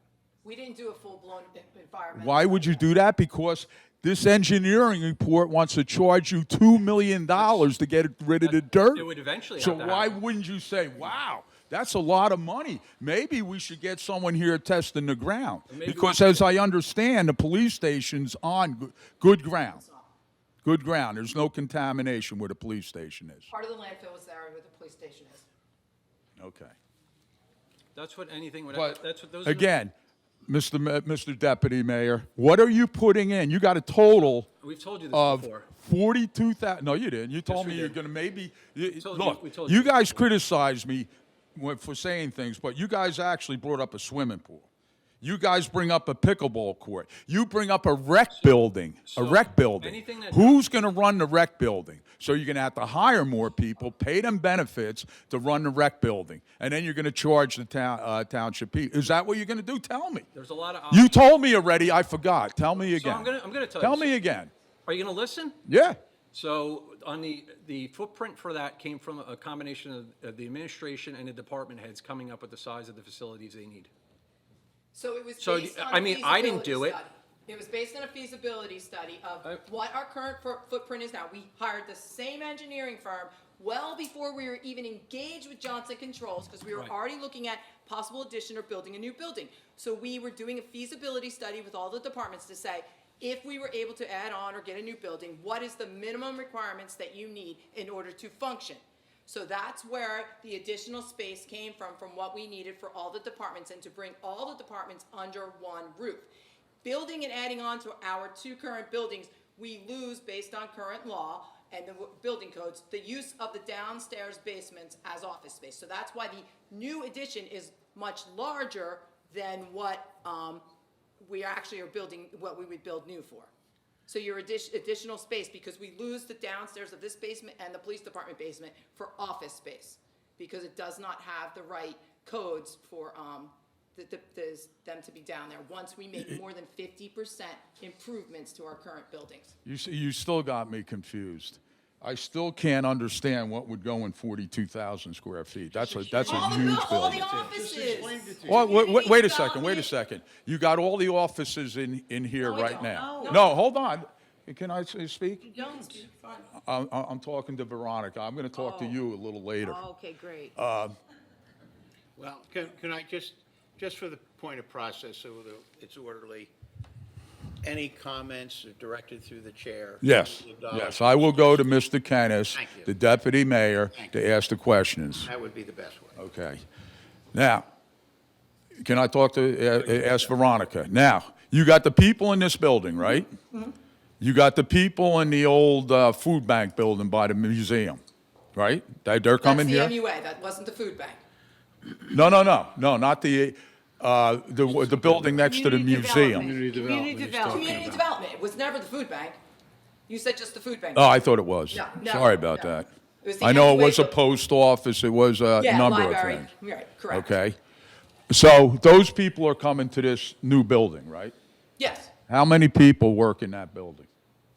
We didn't do a full-blown environmental. Why would you do that? Because this engineering report wants to charge you $2 million to get rid of the dirt. It would eventually So have to why happen. wouldn't you say, wow, that's a lot of money. Maybe we should get someone here testing the ground. Maybe Because we as I understand, the police station's on good ground. Good ground. There's no contamination where the police station is. Part of the landfill is there where the police station is. Okay. That's what anything would, But that's what those are. again, Mr. Deputy Mayor, what are you putting in? You got a total We've told you this of before. 42,000. No, you didn't. You told we me you're did. going to maybe. told you- Look, we told you you. guys criticized me for saying things, but you guys actually brought up a swimming pool. You guys bring up a pickleball court. You bring up a rec building. A so rec building. anything that- Who's going to run the rec building? So you're going to have to hire more people, pay them benefits to run the rec building, and then you're going to charge the township people. Is that what you're going to do? Tell me. There's a lot of You options. told me already. I forgot. Tell me So again. I'm gonna tell you. Tell me again. Are you gonna listen? Yeah. So on the footprint for that came from a combination of the administration and the department heads coming up with the size of the facilities they need. So it was So, based on I a mean, I didn't feasibility do it. study. It was based on a feasibility study of I- what our current footprint is now. We hired the same engineering firm well before we were even engaged with Johnson Controls, because we were Right. already looking at possible addition or building a new building. So we were doing a feasibility study with all the departments to say, if we were able to add on or get a new building, what is the minimum requirements that you need in order to function? So that's where the additional space came from what we needed for all the departments and to bring all the departments under one roof. Building and adding on to our two current buildings, we lose based on current law and the building codes, the use of the downstairs basements as office space. So that's why the new addition is much larger than what, we actually are building, what we would build new for. So your additional space, because we lose the downstairs of this basement and the police department basement for office space, because it does not have the right codes for, them to be down there, once we make more than 50% improvements to our current buildings. You still got me confused. I still can't understand what would go in 42,000 square feet. That's a huge All the building. offices. Well, wait a Community second, wait a development. second. You got all the offices in here No, I right don't. now. No. No, hold on. Can I speak? Don't. Fine. I'm talking to Veronica. I'm going to talk to you a little later. Oh, okay, great. Well, can I just for the point of process, so that it's orderly, any comments directed through the chair? Yes, yes. I will go to Mr. Kennis, Thank you. the deputy mayor, to ask the questions. That would be the best way. Okay. Now, can I talk to, ask Veronica? Now, you got the people in this building, right? You got the people in the old food bank building by the museum, right? They're coming here? That's the MUA, that wasn't the food bank. No, not the building next to the museum. Community development. Community development, it was never the food bank. You said just the food bank. Oh, I thought it was. No, no, Sorry about no. that. It was the I know it MUA was a building. post office, it was a Yeah, number of library. things. Right, correct. Okay? So those people are coming to this new building, right? Yes, How many people work in that building?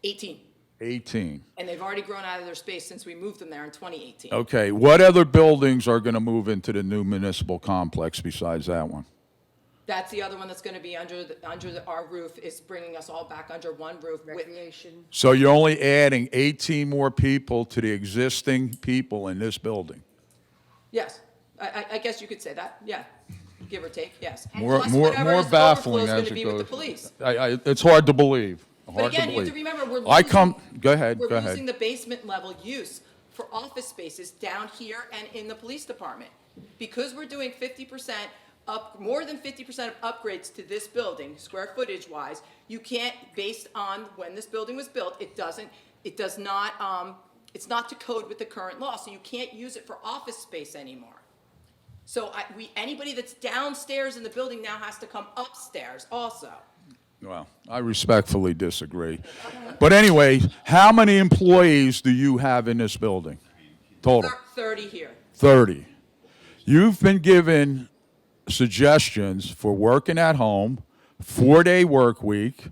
18. 18. And they've already grown out of their space since we moved them there in 2018. Okay, what other buildings are going to move into the new municipal complex besides that one? That's the other one that's gonna be under our roof, is bringing us all back under one roof with, Recreation. So you're only adding 18 more people to the existing people in this building? yes. I guess you could say that, yeah, give or take, yes. More, Plus more, whatever more is baffling overflow is as gonna it be with the goes. police. It's hard to believe. But Hard to again, you have to believe. remember, we're I losing. come, go ahead, We're go ahead. losing the basement level use for office spaces down here and in the police department. Because we're doing 50% up, more than 50% of upgrades to this building, square footage wise, you can't, based on when this building was built, it's not to code with the current law, so you can't use it for office space anymore. So anybody that's downstairs in the building now has to come upstairs also. Well, I respectfully disagree. But anyway, how many employees do you have in this building? Total? 30 here. 30. You've been given suggestions for working at home, 4-day work week,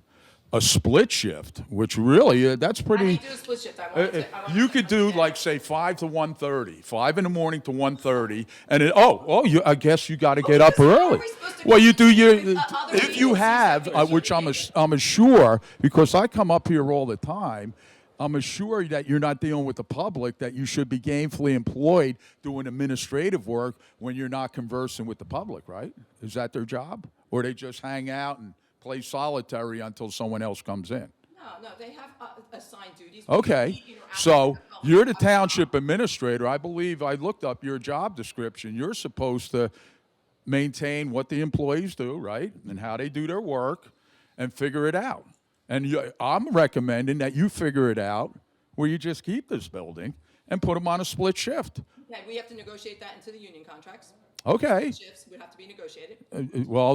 a split shift, which really, that's I pretty. can do a split shift, I want to. You could do like, say, 5 to 1:30, 5 in the morning to 1:30, and it, I guess you got to get up How are early. we supposed to Well, you do your, with other if you agencies have, that we which should I'm assured, because I come up here all the time, I'm assured that you're not dealing with the public, that you should be gainfully employed doing administrative work when you're not conversing with the public, right? Is that their job? Or they just hang out and play solitary until someone else comes in? No, they have assigned duties. Okay, so you're the township administrator. I believe I looked up your job description. You're supposed to maintain what the employees do, right? And how they do their work and figure it out. And I'm recommending that you figure it out where you just keep this building and put them on a split shift. Yeah, we have to negotiate that into the union contracts. Okay. Shifts would have to be negotiated.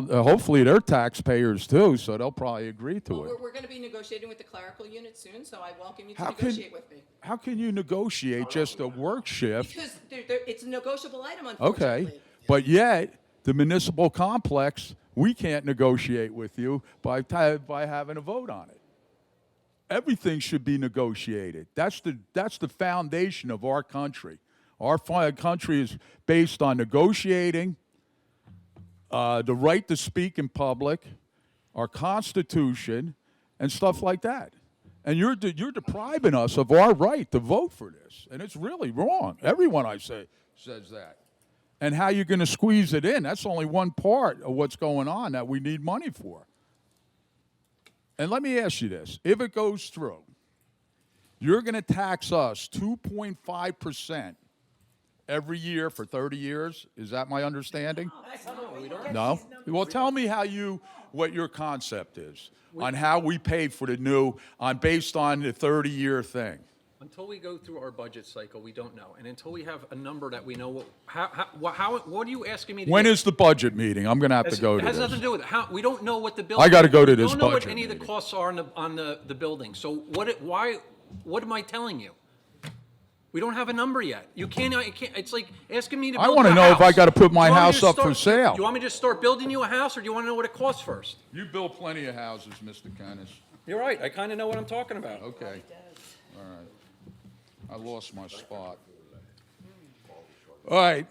Hopefully they're taxpayers too, so they'll probably agree to it. We're going to be negotiating with the clerical unit soon, so I welcome you to How can, negotiate with me. how can you negotiate just a work shift? Because it's a negotiable item, Okay, unfortunately. but yet, the municipal complex, we can't negotiate with you by having a vote on it. Everything should be negotiated. That's the foundation of our country. Our country is based on negotiating, the right to speak in public, our Constitution, and stuff like that. And you're depriving us of our right to vote for this, and it's really wrong. Everyone I say says that. And how you're going to squeeze it in, that's only one part of what's going on that we need money for. And let me ask you this. If it goes through, you're going to tax us 2.5% every year for 30 years? Is that my understanding? No? Well, tell me what your concept is on how we pay for the new, based on the 30-year thing. Until we go through our budget cycle, we don't know. And until we have a number that we know, what are you asking me to do? When is the budget meeting? I'm going to have to go It to has nothing this. to do with it. We don't know what the building. I gotta go to this We don't know what budget any of the meeting. costs are on the building. So what am I telling you? We don't have a number yet. You can't, it's like asking me to I build wanna you a know if I house. gotta put my Do you want me house to up for sale. Do you want me to just start building you a house, or do you want to know what it costs first? You build plenty of houses, Mr. Kennis. You're right. I kind of know what I'm talking about. Okay. All right. I lost my spot. All right.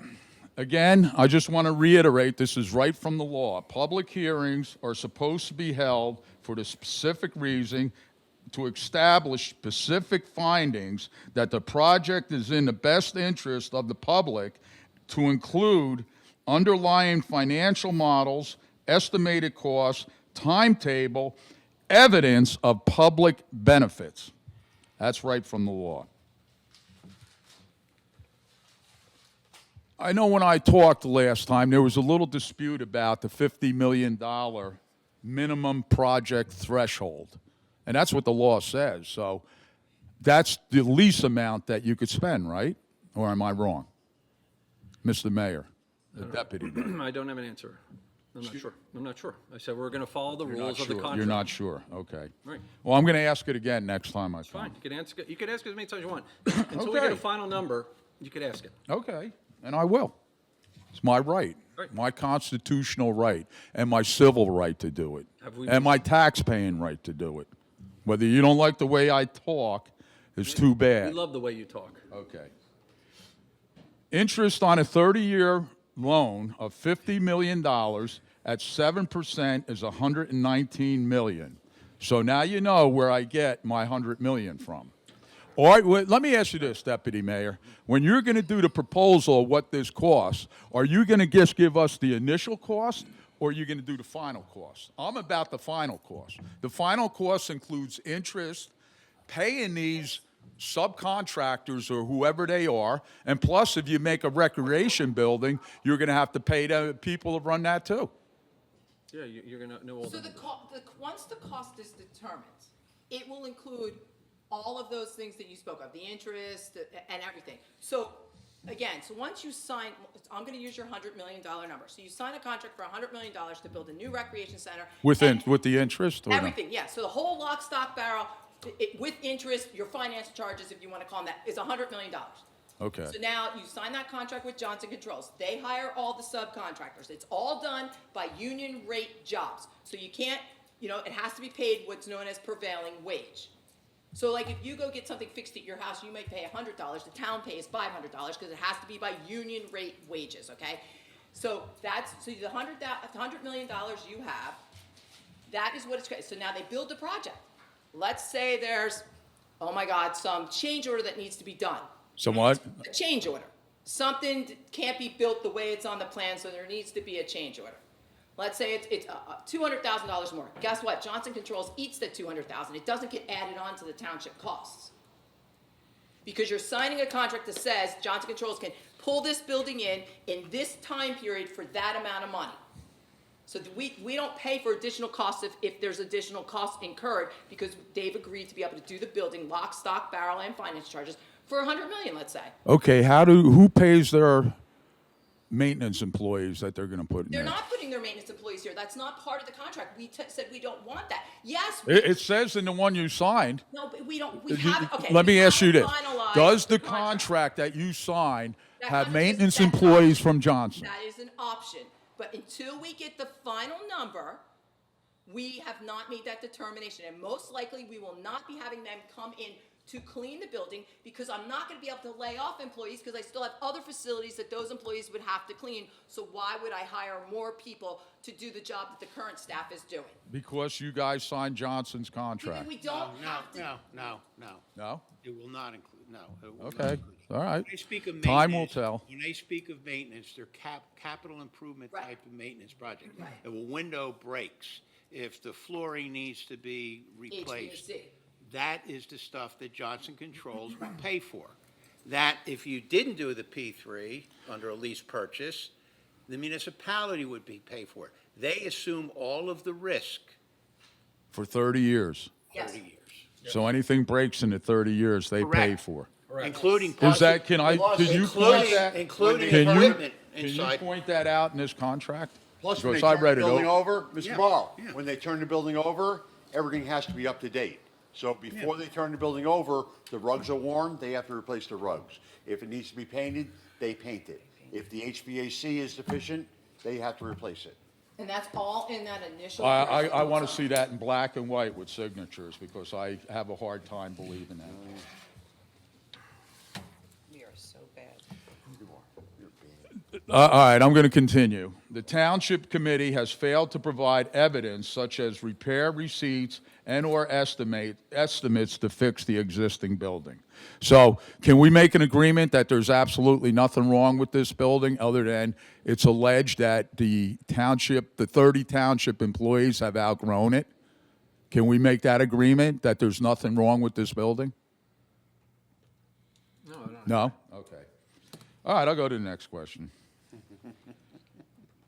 Again, I just want to reiterate, this is right from the law. Public hearings are supposed to be held for the specific reason to establish specific findings that the project is in the best interest of the public, to include underlying financial models, estimated costs, timetable, evidence of public benefits. That's right from the law. I know when I talked last time, there was a little dispute about the $50 million minimum project threshold. And that's what the law says. So that's the least amount that you could spend, right? Or am I wrong? Mr. Mayor, the deputy mayor. I don't have an answer. I'm not sure. I said we're going to follow the You're rules not of the sure. contract. You're not sure. Okay. Right. Well, I'm going to ask it again next time I come. Fine. You can ask as many times as you want. Until we get Okay. a final number, you could ask it. Okay, and I will. It's my right, Right. my constitutional right, and my civil right to do it, Have we- and my tax-paying right to do it. Whether you don't like the way I talk, is too We bad. love the way you talk. Okay. Interest on a 30-year loan of $50 million at 7% is $119 million. So now you know where I get my $100 million from. All right, well, let me ask you this, Deputy Mayor. When you're going to do the proposal of what this costs, are you going to just give us the initial cost, or are you going to do the final cost? I'm about the final cost. The final cost includes interest, paying these subcontractors or whoever they are, and plus, if you make a recreation building, you're going to have to pay the people to run that too. Yeah, you're going to know all So the. once the cost is determined, it will include all of those things that you spoke of, the interest and everything. So, again, so once you sign, I'm gonna use your $100 million number. So you sign a contract for $100 million to build a new recreation center. With and the interest? Or no? everything, yeah. So the whole lock, stock, barrel, with interest, your finance charges, if you wanna call them that, is $100 million. Okay. So now you sign that contract with Johnson Controls. They hire all the subcontractors. It's all done by union rate jobs. So you can't, it has to be paid what's known as prevailing wage. So like if you go get something fixed at your house, you might pay $100. The town pays $500 because it has to be by union rate wages, okay? So the $100 million you have, that is what it's, so now they build the project. Let's say there's, oh my God, some change order that needs to be done. Somewhat? A change order. Something can't be built the way it's on the plan, so there needs to be a change order. Let's say it's $200,000 more. Guess what? Johnson Controls eats the $200,000. It doesn't get added on to the township costs. Because you're signing a contract that says Johnson Controls can pull this building in this time period for that amount of money. So we don't pay for additional costs if there's additional costs incurred because they've agreed to be able to do the building, lock, stock, barrel, and finance charges for $100 million, let's say. Okay, who pays their maintenance employees that they're going to put in They're there? not putting their maintenance employees here. That's not part of the contract. We said we don't want that. Yes. It says in the one you signed. No, but we don't. We have. Okay. Let we me ask you haven't this. finalized Does the contract. contract that you signed That have contract is- maintenance that employees contract- from Johnson? That is an option. But until we get the final number, we have not made that determination. And most likely, we will not be having them come in to clean the building because I'm not going to be able to lay off employees because I still have other facilities that those employees would have to clean. So why would I hire more people to do the job that the current staff is doing? Because you guys signed Johnson's contract. We don't have to. No. No? It will not include, no. it will not Okay, include it. all right. When they speak of Time will maintenance- tell. When they speak of maintenance, they're capital improvement Right. type of maintenance project. Right. If a window breaks, if the flooring needs to be replaced, HVAC. that is the stuff that Johnson Controls will pay for. That if you didn't do the P3 under a lease purchase, the municipality would pay for it. They assume all of the risk, For 30 years. Yes. 30 years. So anything breaks in the 30 years, they pay Correct. for. Including. Is that, could you point Including, that? including Can you, equipment can you inside. point that out in this contract? Plus, when they Because I turn the read it building over. over, Mr. Yeah, Morrow, yeah. when they turn the building over, everything has to be up to date. So before they turn the building over, the rugs are worn, they have to replace the rugs. If it needs to be painted, they paint it. If the HVAC is deficient, they have to replace it. And that's all in that initial. I want to see that in black and white with signatures because I have a hard time believing that. We are so bad. All right, I'm going to continue. The Township Committee has failed to provide evidence such as repair receipts and/or estimates to fix the existing building. So can we make an agreement that there's absolutely nothing wrong with this building other than it's alleged that the 30 township employees have outgrown it? Can we make that agreement that there's nothing wrong with this building? No? Okay. All right, I'll go to the next question.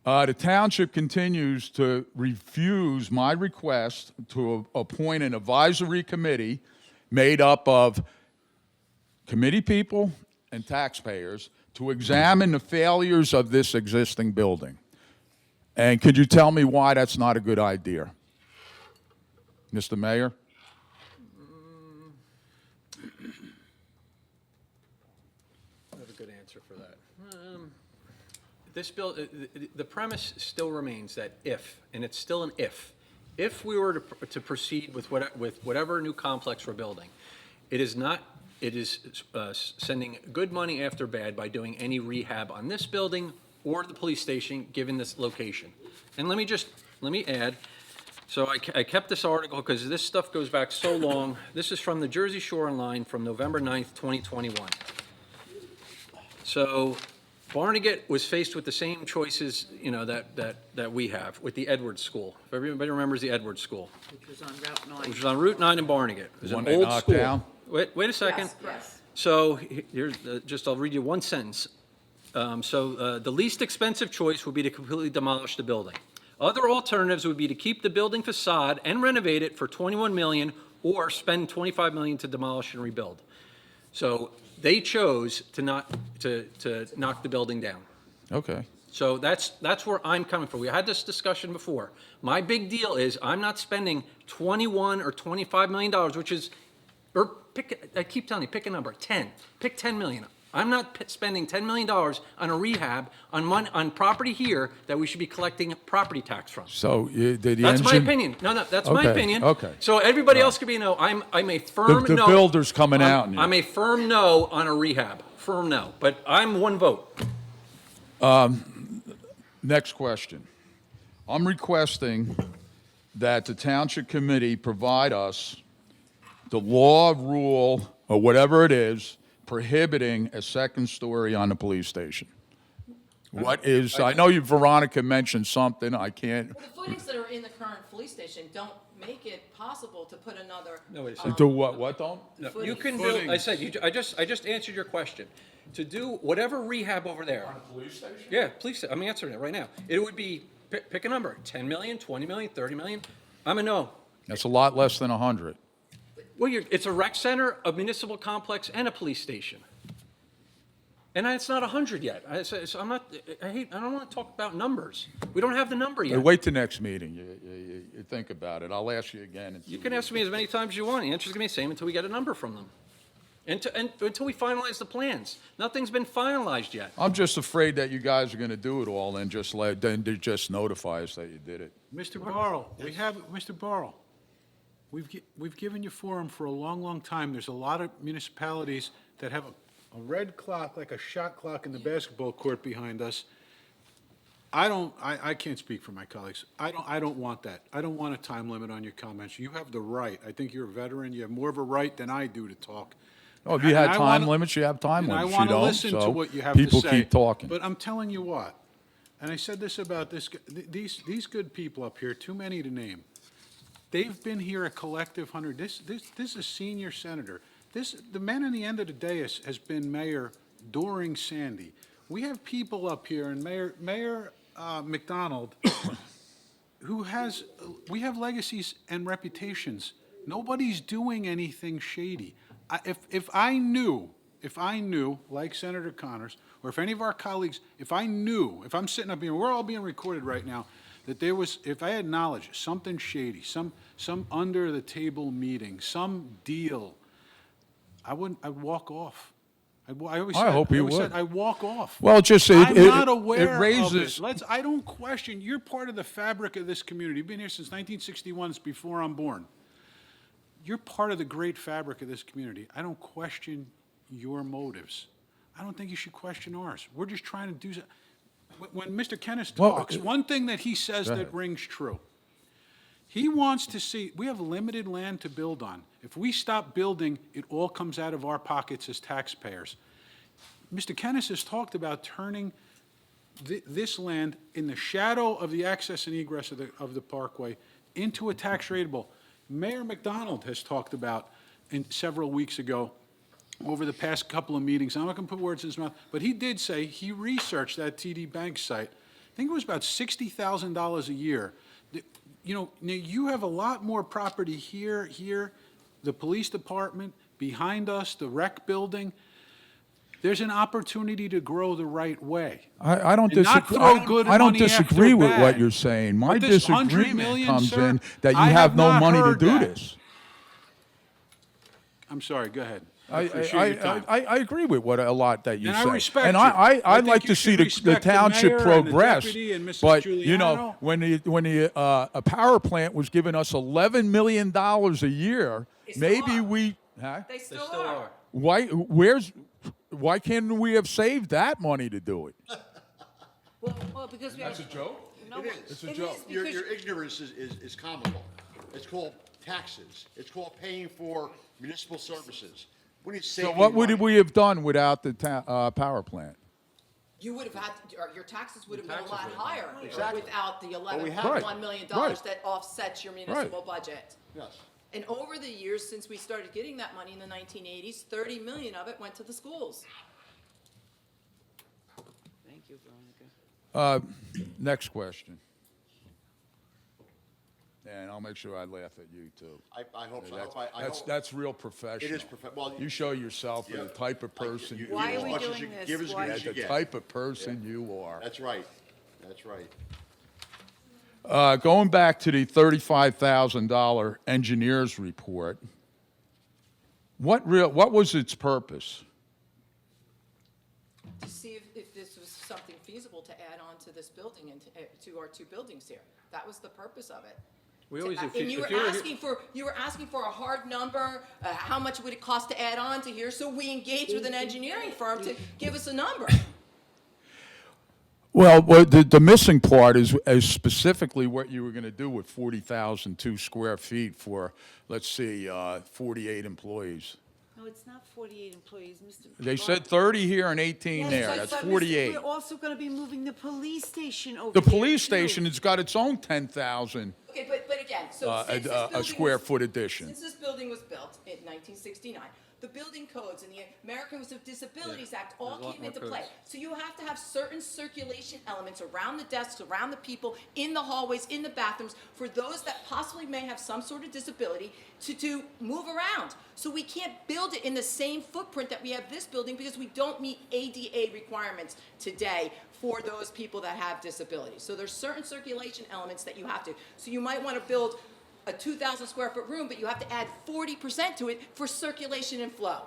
The township continues to refuse my request to appoint an advisory committee made up of committee people and taxpayers to examine the failures of this existing building. And could you tell me why that's not a good idea? Mr. Mayor? I have a good answer for that. The premise still remains that if, and it's still an if if we were to proceed with whatever new complex we're building, it is sending good money after bad by doing any rehab on this building or the police station, given this location. And let me add, so I kept this article because this stuff goes back so long. This is from the Jersey Shore Online from November 9th, 2021. So Barnegat was faced with the same choices, that we have with the Edwards School. If everybody remembers the Edwards School, Which was on Route 9. which was on Route 9 in Barnegat. It was One an they old knocked school. down? Wait a second. Yes. So here's, I'll read you one sentence. The least expensive choice would be to completely demolish the building. Other alternatives would be to keep the building facade and renovate it for $21 million or spend $25 million to demolish and rebuild. So they chose to knock the building down. Okay. So that's where I'm coming from. We had this discussion before. My big deal is I'm not spending $21 or $25 million, which is, I keep telling you, pick a number, 10. Pick 10 million. I'm not spending $10 million on a rehab on property here that we should be collecting property tax from. So did the That's my engine? opinion. No, that's my Okay, opinion. okay. So everybody else could be no. I'm a firm The no. builder's coming out and you- I'm a firm no on a rehab. Firm no. But I'm one vote. Next question. I'm requesting that the Township Committee provide us the law, rule, or whatever it is, prohibiting a second story on the police station. What is, I know Veronica mentioned something, I can't, The footings that are in the current police station don't make it possible to put another. No, wait a second. do what don't? No, you can build, I said, I just answered your question. To do whatever rehab over there. On a police station? Yeah, police, I'm answering it right now. It would be, pick a number, 10 million, 20 million, 30 million. I'm a no. That's a lot less than 100. Well, it's a rec center, a municipal complex, and a police station. And it's not 100 yet. So I'm not, I don't want to talk about numbers. We don't have the number Hey, yet. wait till next meeting, you think about it, I'll ask you again. in 2 You can weeks. ask me as many times as you want. The answer's going to be the same until we get a number from them. Until we finalize the plans. Nothing's been finalized yet. I'm just afraid that you guys are gonna do it all and then they just notify us that you did it. Mr. Barrow, Mr. Barrow, we've given you forum for a long, long time. There's a lot of municipalities that have a red clock, like a shot clock in the basketball court behind us. I can't speak for my colleagues. I don't want that. I don't want a time limit on your comments. You have the right. I think you're a veteran. You have more of a right than I do to talk. Oh, if you And had I time wanna- limits, you have time and limits, I you want to don't, listen to so what you have to say. people keep talking. But I'm telling you what, and I said this about these good people up here, too many to name. They've been here a collective 100. This is a senior senator. The man in the end of the day has been mayor during Sandy. We have people up here, and Mayor McDonald, we have legacies and reputations. Nobody's doing anything shady. If I knew, like Senator Connors, or if any of our colleagues, if I'm sitting up here, we're all being recorded right now, that if I had knowledge, something shady, some under-the-table meeting, some deal, I'd walk off. I hope you would. I'd walk off. Well, I'm not aware it raises, of it. I don't question, you're part of the fabric of this community. You've been here since 1961, it's before I'm born. You're part of the great fabric of this community. I don't question your motives. I don't think you should question ours. We're just trying to do, when Mr. Kennis Well, talks, one thing that he says Go that ahead. rings true. He wants to see, we have limited land to build on. If we stop building, it all comes out of our pockets as taxpayers. Mr. Kennis has talked about turning this land in the shadow of the access and egress of the parkway into a tax rateable. Mayor McDonald has talked about several weeks ago, over the past couple of meetings, I'm not going to put words in his mouth, but he did say he researched that TD Bank site. I think it was about $60,000 a year. You know, now you have a lot more property here, the police department, behind us, the rec building. There's an opportunity to grow the right way. I don't And not disagree, throw good I don't money after disagree with bad. what you're saying. My But this $100 disagreement million, comes sir, in that you I have no not money to heard do that. this. I'm sorry, go ahead. appreciate your time. I agree with what a lot that you And say. I respect And you. I I'd think like you to see should the respect the township mayor and the progress. deputy and Mrs. But, you know, Giuliano. when a power plant was giving us $11 million a year, They still maybe are. we, huh? They still are. Why can't we have saved that money to do it? Well, because we have. joke? No, It is. It's a it joke. is Your because- ignorance is comical. It's called taxes. It's called paying for municipal services. We need to save So what would money. we have done without the power plant? You would have had, or your taxes would have been a lot Taxes would have higher Exactly. without the we have- $11.1 million Right. that offsets your municipal budget. Yes. And over the years, since we started getting that money in the 1980s, 30 million of it went to the schools. Thank you, Veronica. Next question. And I'll make sure I laugh at you, too. I hope so. That's, I that's, hope- that's real professional. Well, You show yourself as the type of person you Why give are as we much as doing you- this? Give as Why- good as the you get. type of person you are. That's right. That's right. Going back to the $35,000 engineers report, what was its purpose? To see if this was something feasible to add on to this building and to our two buildings here. That was the purpose of it. We always, And you were asking for a hard number, how much would it cost to add on to here? So we engaged with an engineering firm to give us a number. Well, the missing part is specifically what you were going to do with 40,002 square feet for, let's see, 48 employees. No, it's not 48 employees, Mr. They said 30 here and 18 there. Yes, That's but Mr. 48. We're also going to be moving the police station over The there, police too. station has got its own 10,000 Okay, but again, so since this a building square was- foot addition. Since this building was built in 1969, the building codes and the Americans with Disabilities Act all There's a lot came more into play. codes. So you have to have certain circulation elements around the desks, around the people, in the hallways, in the bathrooms, for those that possibly may have some sort of disability to move around. So we can't build it in the same footprint that we have this building because we don't meet ADA requirements today for those people that have disabilities. So there's certain circulation elements that you have to. So you might want to build a 2,000 square foot room, but you have to add 40% to it for circulation and flow.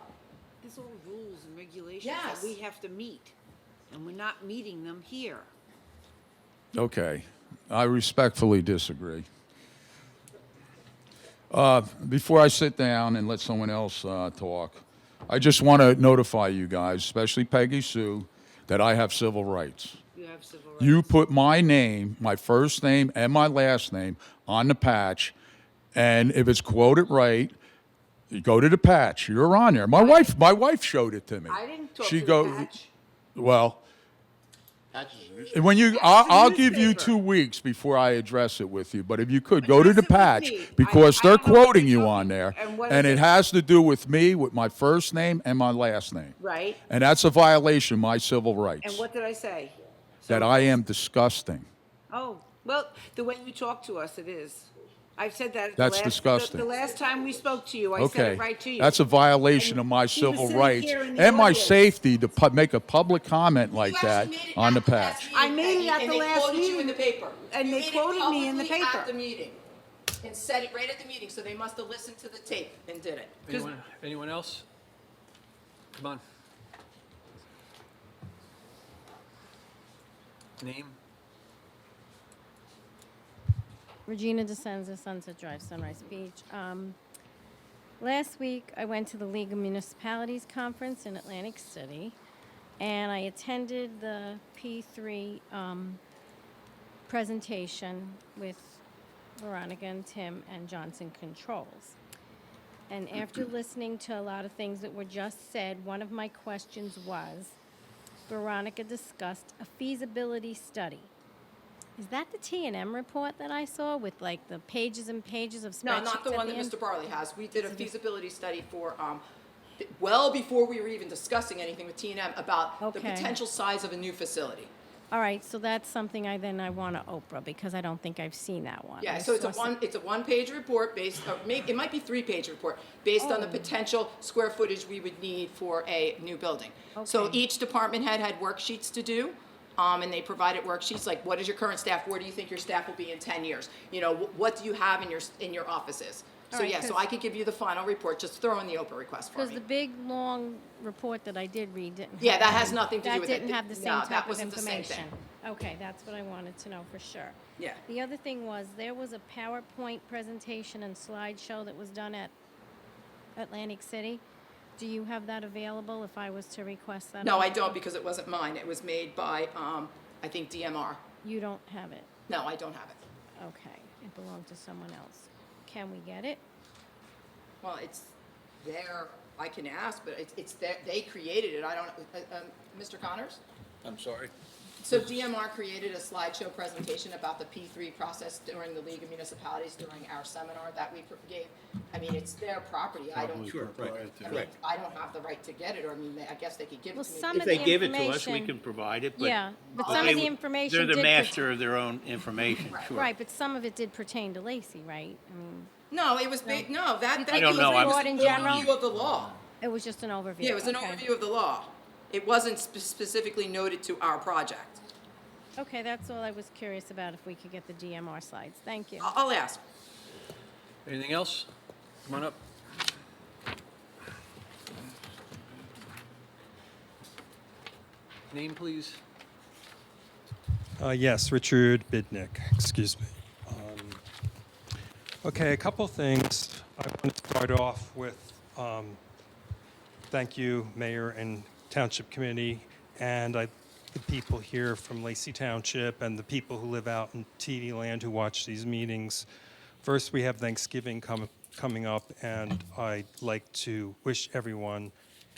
There's all rules and regulations Yes. that we have to meet, and we're not meeting them here. Okay, I respectfully disagree. Before I sit down and let someone else talk, I just want to notify you guys, especially Peggy Sue, that I have civil rights. You have civil rights. You put my name, my first name and my last name on the patch, and if it's quoted right, you go to the patch. You're on there. My wife showed it to me. I didn't talk She to go, the patch. well, Patches and newspapers. when you, That's I'll the give you newspaper. 2 weeks before I address it with you. But if you could go to the Address it with patch me. because I they're don't know what quoting you're you talking- on there, and what and is it it? has to do with me, with my first name and my last name, Right? and that's a violation of my civil rights. And what did I say? That I am disgusting. Oh, well, the way you talk to us, it is. I've said that. That's disgusting. The last time we spoke to you, I said Okay, it right to you. that's a violation And of my he was civil sitting rights here in the and my audience. safety to make a public comment like You that actually made it on the at last patch. meeting, I made it Peggy, at and the they last quoted you in the meeting. paper. And You they made it quoted me in the publicly paper. at the meeting and said it right at the meeting, so they must have listened to the tape and did it. Anyone else? Come on. Name? Regina DeSenza, Sunset Drive, Sunrise Beach. Last week, I went to the League of Municipalities Conference in Atlantic City, and I attended the P3 presentation with Veronica and Tim and Johnson Controls. And after listening to a lot of things that were just said, one of my questions was, Veronica discussed a feasibility study. Is that the T&M report that I saw with like the pages and pages of spreadsheets? No, not the at one that end? Mr. Barley has. We did a feasibility study for, well before we were even discussing anything with T&M about the Okay. potential size of a new facility. All right, so that's something I want to Oprah because I don't think I've seen that one. Yeah, I so it's a saw some- it's a one-page report based, or maybe, it might be 3-page report, based on the Oh. potential square footage we would need for a new building. So Okay. each department head had worksheets to do, and they provided worksheets, like, what is your current staff? Where do you think your staff will be in 10 years? You know, what do you have in your offices? So, right, yeah, so 'cause- I could give you the final report, just throw in the Oprah request for Because me. the big, long report that I did read didn't. Yeah, have that any- has nothing to do with it. That didn't have the No, same that type of wasn't the same information. thing. Okay, that's what I wanted to know for sure. Yeah. The other thing was, there was a PowerPoint presentation and slideshow that was done at Atlantic City. Do you have that available if I was to request that? No, I don't, because it wasn't mine. It was made by, I think DMR. You don't have it? No, I don't have it. Okay, it belonged to someone else. Can we get it? Well, it's there, I can ask, but it's there, they created it, I don't, Mr. Connors? I'm sorry. So DMR created a slideshow presentation about the P3 process during the League of Municipalities during our seminar that we gave. I mean, it's their property, I don't, Sure, right. I mean, I don't have the right to get it, or I mean, I guess they could give it Well, to me. some If of they the give it to us, we information- can provide it, but. Yeah, but but some they of the would- information They're the did master of their own information, sure. Right, but some of it did pertain to Lacey, right? I mean, No, it was, no, that I don't know, I'm- was Broad in an general? overview of the law. it was just an overview. Yeah, it was an Okay. overview of the law. It wasn't specifically noted to our project. Okay, that's all I was curious about, if we could get the DMR slides. Thank you. I'll ask. Anything else? Come on up. Name, please. Yes, Richard Bidnick, excuse me. Okay, a couple things. I want to start off with, thank you, Mayor and Township Committee, and the people here from Lacey Township and the people who live out in TV land who watch these meetings. First, we have Thanksgiving coming up, and I'd like to wish everyone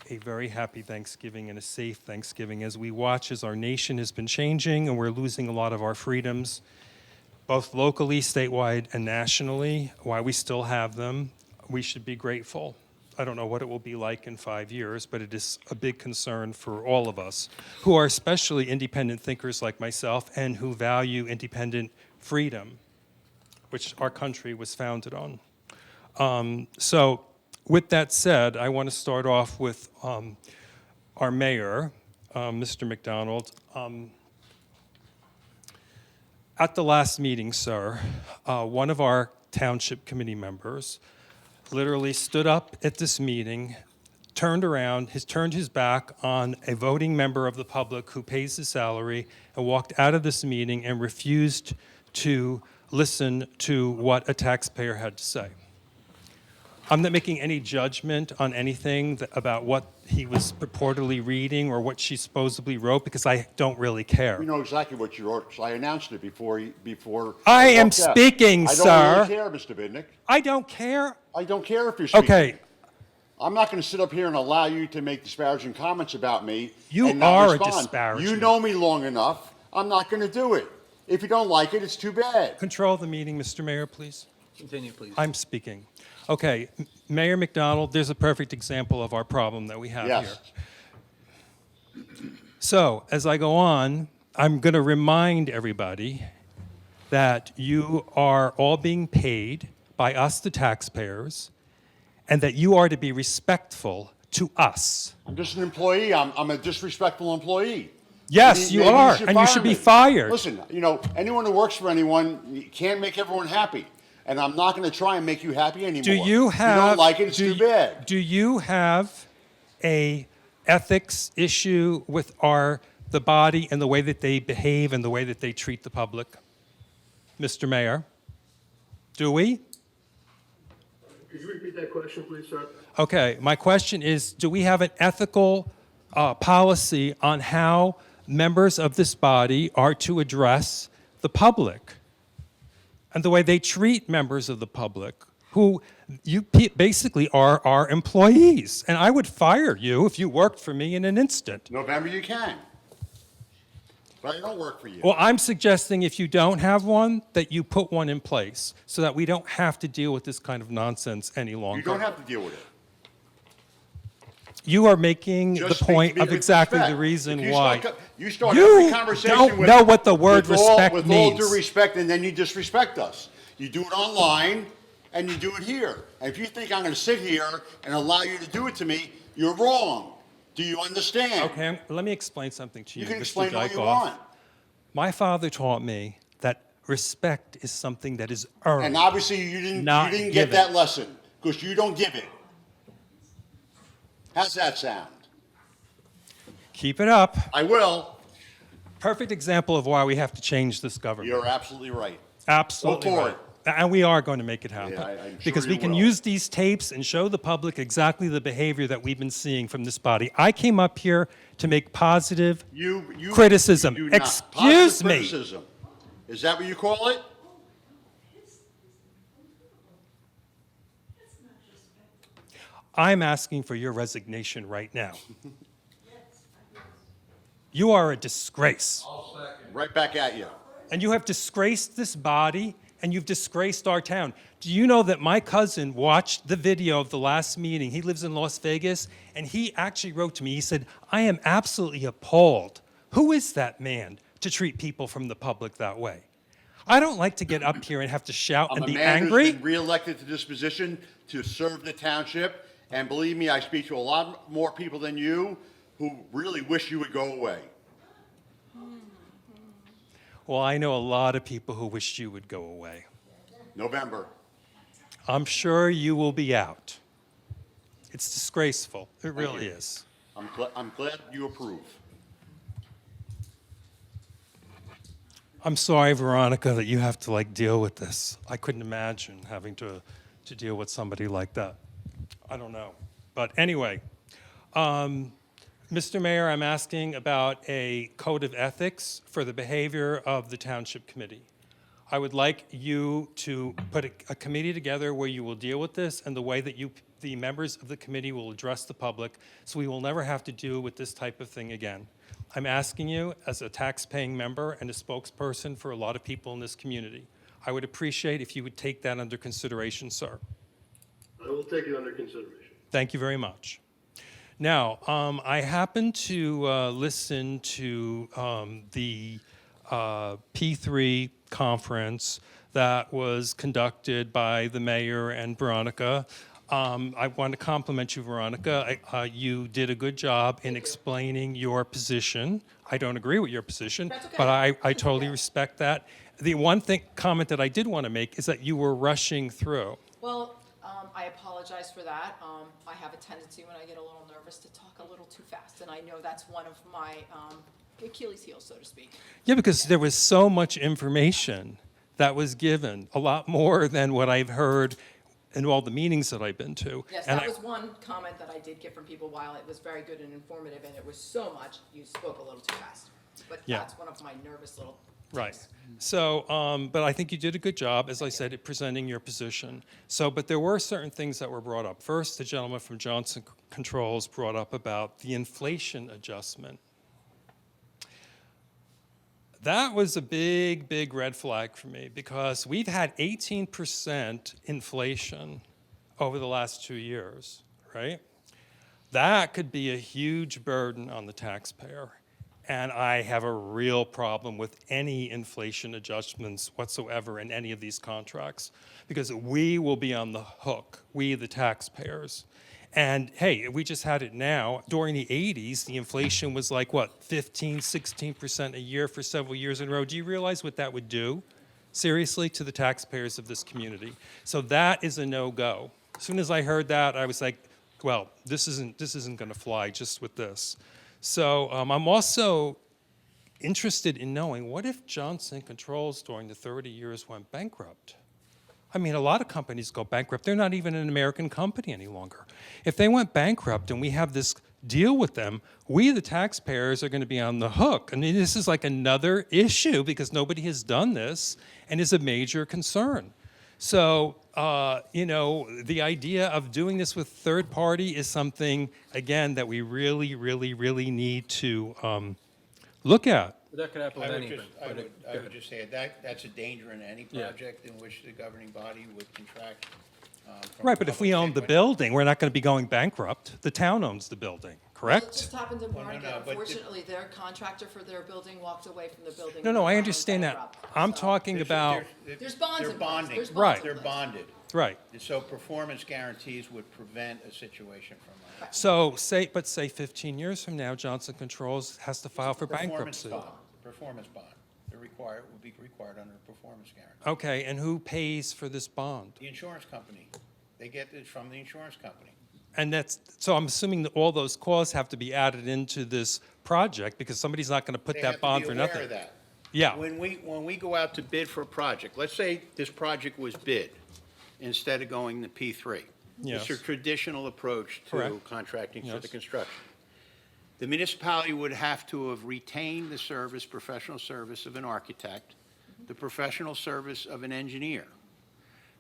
a very happy Thanksgiving and a safe Thanksgiving as we watch as our nation has been changing and we're losing a lot of our freedoms, both locally, statewide, and nationally. While we still have them, we should be grateful. I don't know what it will be like in 5 years, but it is a big concern for all of us who are especially independent thinkers like myself and who value independent freedom, which our country was founded on. So with that said, I want to start off with our mayor, Mr. McDonald. At the last meeting, sir, one of our township committee members literally stood up at this meeting, turned around, turned his back on a voting member of the public who pays his salary, and walked out of this meeting and refused to listen to what a taxpayer had to say. I'm not making any judgment on anything about what he was purportedly reading or what she supposedly wrote, because I don't really care. We know exactly what you wrote, because I announced it before. I you am walked out. speaking, I sir. don't really care, Mr. Bidnick. I don't care. I don't care if you're speaking. Okay, I'm not going to sit up here and allow you to make disparaging comments about me. You and not are a respond. disparagement. You know me long enough. I'm not going to do it. If you don't like it, it's too bad. control the meeting, Mr. Mayor, please. Continue, please. I'm speaking. Okay, Mayor McDonald, there's a perfect example of our problem that we have here. Yes. So, as I go on, I'm going to remind everybody that you are all being paid by us, the taxpayers, and that you are to be respectful to us. I'm just an employee. I'm a disrespectful employee. Yes, you Maybe are, should and you fire should be me. fired. Listen, anyone who works for anyone can't make everyone happy. And I'm not going to try and make you happy anymore. Do you have? If you don't like it, it's too bad. Do you have a ethics issue with the body and the way that they behave and the way that they treat the public, Mr. Mayor? Do we? Could you repeat that question, please, sir? Okay, my question is, do we have an ethical policy on how members of this body are to address the public and the way they treat members of the public who basically are our employees? And I would fire you if you worked for me in an instant. November you can. But I don't work for you. Well, I'm suggesting if you don't have one, that you put one in place so that we don't have to deal with this kind of nonsense any longer. You don't have to deal with it. You are making Just the speak to point me of with exactly respect. the reason If you why. You start You every conversation don't with, know what the word with all- respect with means. all due respect, and then you disrespect us. You do it online, and you do it here. And if you think I'm going to sit here and allow you to do it to me, you're wrong. Do you understand? Okay, let me explain something to you, You can Mr. explain all you Dykoff. want. My father taught me that respect is something that is earned. And obviously, you Not didn't given. get that lesson, because you don't give it. How's that sound? Keep it up. I will. Perfect example of why we have to change this government. You're absolutely right. Absolutely Go for right. And we are going to make it happen. Yeah, I'm sure because you we can will. use these tapes and show the public exactly the behavior that we've been seeing from this body. I came up here to make positive You criticism. you do not. Excuse Positive me. criticism. Is that what you call it? I'm asking for your resignation right now. You are a disgrace. Right back at you. And you have disgraced this body, and you've disgraced our town. Do you know that my cousin watched the video of the last meeting? He lives in Las Vegas, and he actually wrote to me. He said, I am absolutely appalled. Who is that man to treat people from the public that way? I don't like to get up here and have to shout I'm and a be man angry. who's been reelected to this position to serve the township, and believe me, I speak to a lot more people than you who really wish you would go away. Well, I know a lot of people who wish you would go away. November. I'm sure you will be out. It's disgraceful. It really you. is. I'm glad you approve. I'm sorry, Veronica, that you have to deal with this. I couldn't imagine having to deal with somebody like that. I don't know. But anyway, Mr. Mayor, I'm asking about a code of ethics for the behavior of the Township Committee. I would like you to put a committee together where you will deal with this and the way that the members of the committee will address the public, so we will never have to deal with this type of thing again. I'm asking you, as a tax-paying member and a spokesperson for a lot of people in this community, I would appreciate if you would take that under consideration, sir. I will take it under consideration. Thank you very much. Now, I happened to listen to the P3 conference that was conducted by the mayor and Veronica. I want to compliment you, Veronica. You did a good job in explaining your position. I don't agree with your position, That's okay. but I totally respect that. The one comment that I did want to make is that you were rushing through. Well, I apologize for that. I have a tendency when I get a little nervous to talk a little too fast, and I know that's one of my Achilles heels, so to speak. Yeah, because there was so much information that was given, a lot more than what I've heard in all the meetings that I've been to. Yes, And that was one comment that I did get from people. While it was very good and informative, and it was so much, you spoke a little too fast. But Yeah. that's one of my nervous little Right. tics. So, but I think you did a good job, as I said, at presenting your position. So, but there were certain things that were brought up. First, the gentleman from Johnson Controls brought up about the inflation adjustment. That was a big, big red flag for me because we've had 18% inflation over the last 2 years, right? That could be a huge burden on the taxpayer. And I have a real problem with any inflation adjustments whatsoever in any of these contracts because we will be on the hook, we the taxpayers. And hey, we just had it now. During the 80s, the inflation was like, what, 15, 16% a year for several years in a row. Do you realize what that would do, seriously, to the taxpayers of this community? So that is a no-go. As soon as I heard that, I was like, well, this isn't going to fly just with this. So I'm also interested in knowing, what if Johnson Controls during the 30 years went bankrupt? I mean, a lot of companies go bankrupt. They're not even an American company any longer. If they went bankrupt and we have this deal with them, we, the taxpayers, are going to be on the hook. I mean, this is like another issue because nobody has done this and is a major concern. So, the idea of doing this with third party is something, again, that we really, really, really need to look at. That could happen with anything. I would just say that's a danger in any project in which the governing body would contract. From Right, the but if we public own the standpoint. building, we're not going to be going bankrupt. The town owns the building, Well, it correct? just happened in Barnegat. no, but- Unfortunately, their contractor for their building walked away from the building. No, and no, I went understand that. bankrupt. I'm So, talking about, There's bonds They're in place. bonding. There's bonds Right. in They're place. bonded. right. And so performance guarantees would prevent a situation from that. So say 15 years from now, Johnson Controls has to file for Performance bankruptcy. bond, performance bond. They're would be required under the performance guarantee. Okay, and who pays for this bond? The insurance company, they get it from the insurance company. And so I'm assuming that all those costs have to be added into this project because somebody's not going to put They that have to bond be for aware nothing. of that. Yeah, When we go out to bid for a project, let's say this project was bid instead of going to P3. Yes. It's a traditional approach to Correct. contracting for the Yes. construction. The municipality would have to have retained the service, professional service of an architect, the professional service of an engineer.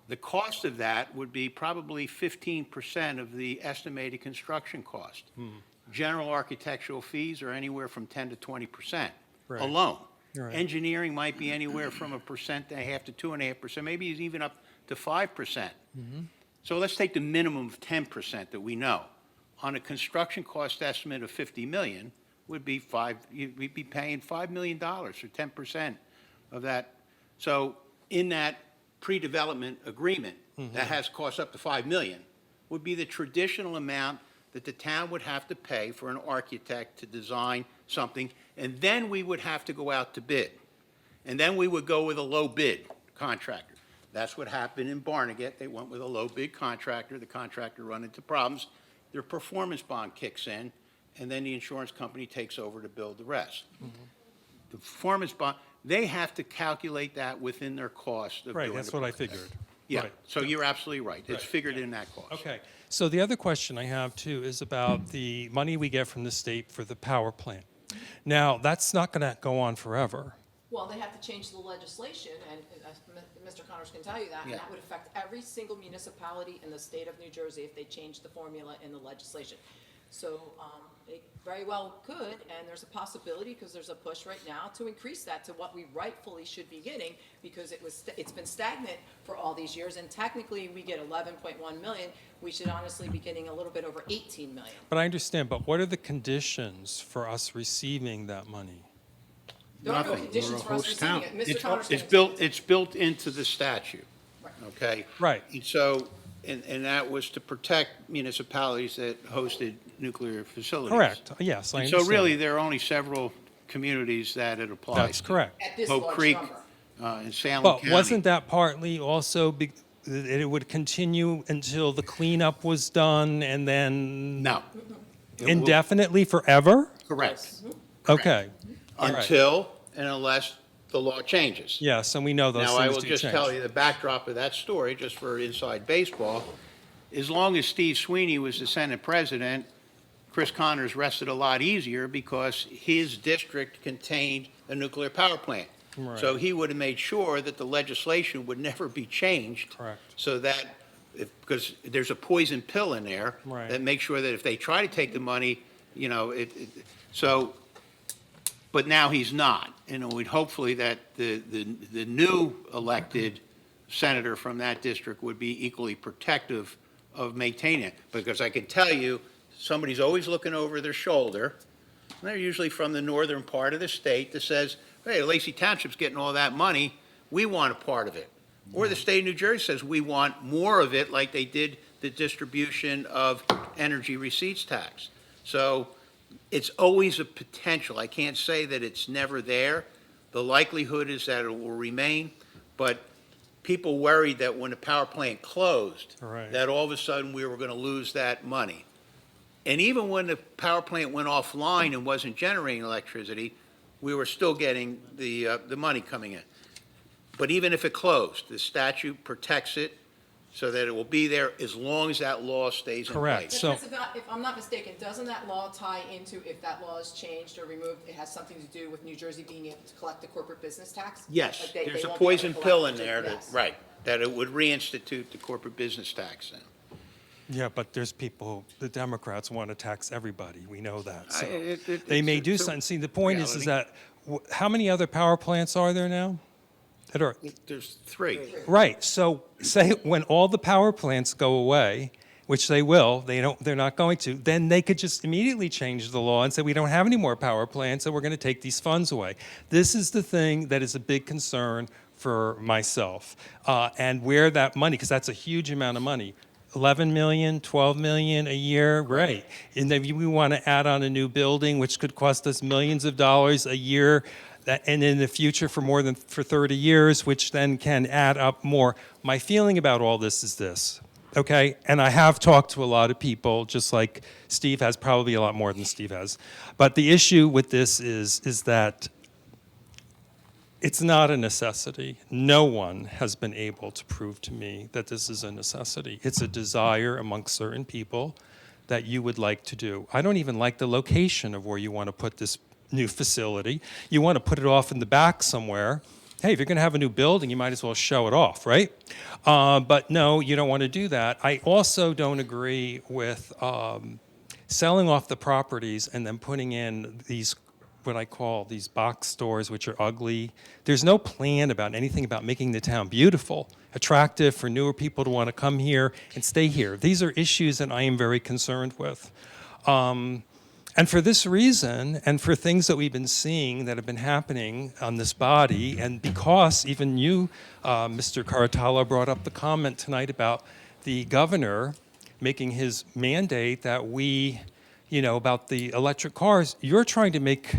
The cost of that would be probably 15% of the estimated construction cost. General architectural fees are anywhere from 10 to 20% Right. alone. Right. Engineering might be anywhere from 1.5% to 2.5%, maybe it's even up to 5%. So let's take the minimum of 10% that we know. On a construction cost estimate of 50 million, we'd be we'd be paying $5 million or 10% of that. So in that pre-development agreement that has cost up to 5 million, would be the traditional amount that the town would have to pay for an architect to design something, and then we would have to go out to bid. And then we would go with a low bid contractor. That's what happened in Barnegat. They went with a low bid contractor. The contractor run into problems. Their performance bond kicks in, and then the insurance company takes over to build the rest. The performance bond, they have to calculate that within their cost of right, doing that's the what I project. figured. Yeah, Right. so you're absolutely right. It's Right, figured in that cost. Okay, so the other question I have too is about the money we get from the state for the power plant. Now, that's not going to go on forever. Well, they have to change the legislation, and Mr. Connors can tell you that, and Yeah. that would affect every single municipality in the state of New Jersey if they change the formula in the legislation. So it very well could, and there's a possibility, because there's a push right now, to increase that to what we rightfully should be getting, because it's been stagnant for all these years, and technically, we get 11.1 million. We should honestly be getting a little bit over 18 million. But I understand, but what are the conditions for us receiving that money? There are no Nothing. conditions for us receiving it. Mr. Connors It's can- built into the statute, Right. okay? Right. And so, and that was to protect municipalities that hosted nuclear facilities. Correct, yes, I And understand. so really, there are only several communities that it applies to. That's correct. At this Hope large Creek, number. and Salem But County. wasn't that partly also that it would continue until the cleanup was done and then No. It will- indefinitely forever? Correct. Okay, all right. Until and unless the law changes. Yes, and we know those Now, I things will do just tell change. you the backdrop of that story, just for inside baseball. As long as Steve Sweeney was the Senate president, Chris Connors rested a lot easier because his district contained a nuclear power plant. Right. So he would have made sure that the legislation would never be changed. Correct. So that, because there's a poison pill in there. Right. That makes sure that if they try to take the money, so, but now he's not. And we'd hopefully that the new elected senator from that district would be equally protective of maintaining it. Because I can tell you, somebody's always looking over their shoulder. And they're usually from the northern part of the state that says, hey, Lacey Township's getting all that money, we want a part of it. Or the state of New Jersey says, we want more of it, like they did the distribution of energy receipts tax. So it's always a potential. I can't say that it's never there. The likelihood is that it will remain, but people worried that when the power plant closed, Right. that all of a sudden we were going to lose that money. And even when the power plant went offline and wasn't generating electricity, we were still getting the money coming in. But even if it closed, the statute protects it so that it will be there as long as that law stays in Correct. place. So- If I'm not mistaken, doesn't that law tie into, if that law is changed or removed, it has something to do with New Jersey being able to collect the corporate business tax? Yes, Like they there's a won't be able to poison collect pill it, in there that, yes. right, that it would reinstitute the corporate business tax then. Yeah, but there's people, the Democrats want to tax everybody, we know that. So it- they may do it's a something. See, the point is reality. that, how many other power plants are there now? That are, There's three. right, so say when all the power plants go away, which they will, they're not going to, then they could just immediately change the law and say, we don't have any more power plants, and we're going to take these funds away. This is the thing that is a big concern for myself. And where that money, because that's a huge amount of money, 11 million, 12 million a year, right. And then we want to add on a new building, which could cost us millions of dollars a year. and in the future for 30 years, which then can add up more. My feeling about all this is this, okay? And I have talked to a lot of people, just like Steve has, probably a lot more than Steve has. But the issue with this is that it's not a necessity. No one has been able to prove to me that this is a necessity. It's a desire amongst certain people that you would like to do. I don't even like the location of where you want to put this new facility. You want to put it off in the back somewhere. Hey, if you're going to have a new building, you might as well show it off, right? But no, you don't want to do that. I also don't agree with selling off the properties and then putting in these, what I call these box stores, which are ugly. There's no plan about anything about making the town beautiful, attractive for newer people to want to come here and stay here. These are issues that I am very concerned with. And for this reason, and for things that we've been seeing that have been happening on this body, and because even you, Mr. Cartala, brought up the comment tonight about the governor making his mandate that we, about the electric cars, you're trying to make,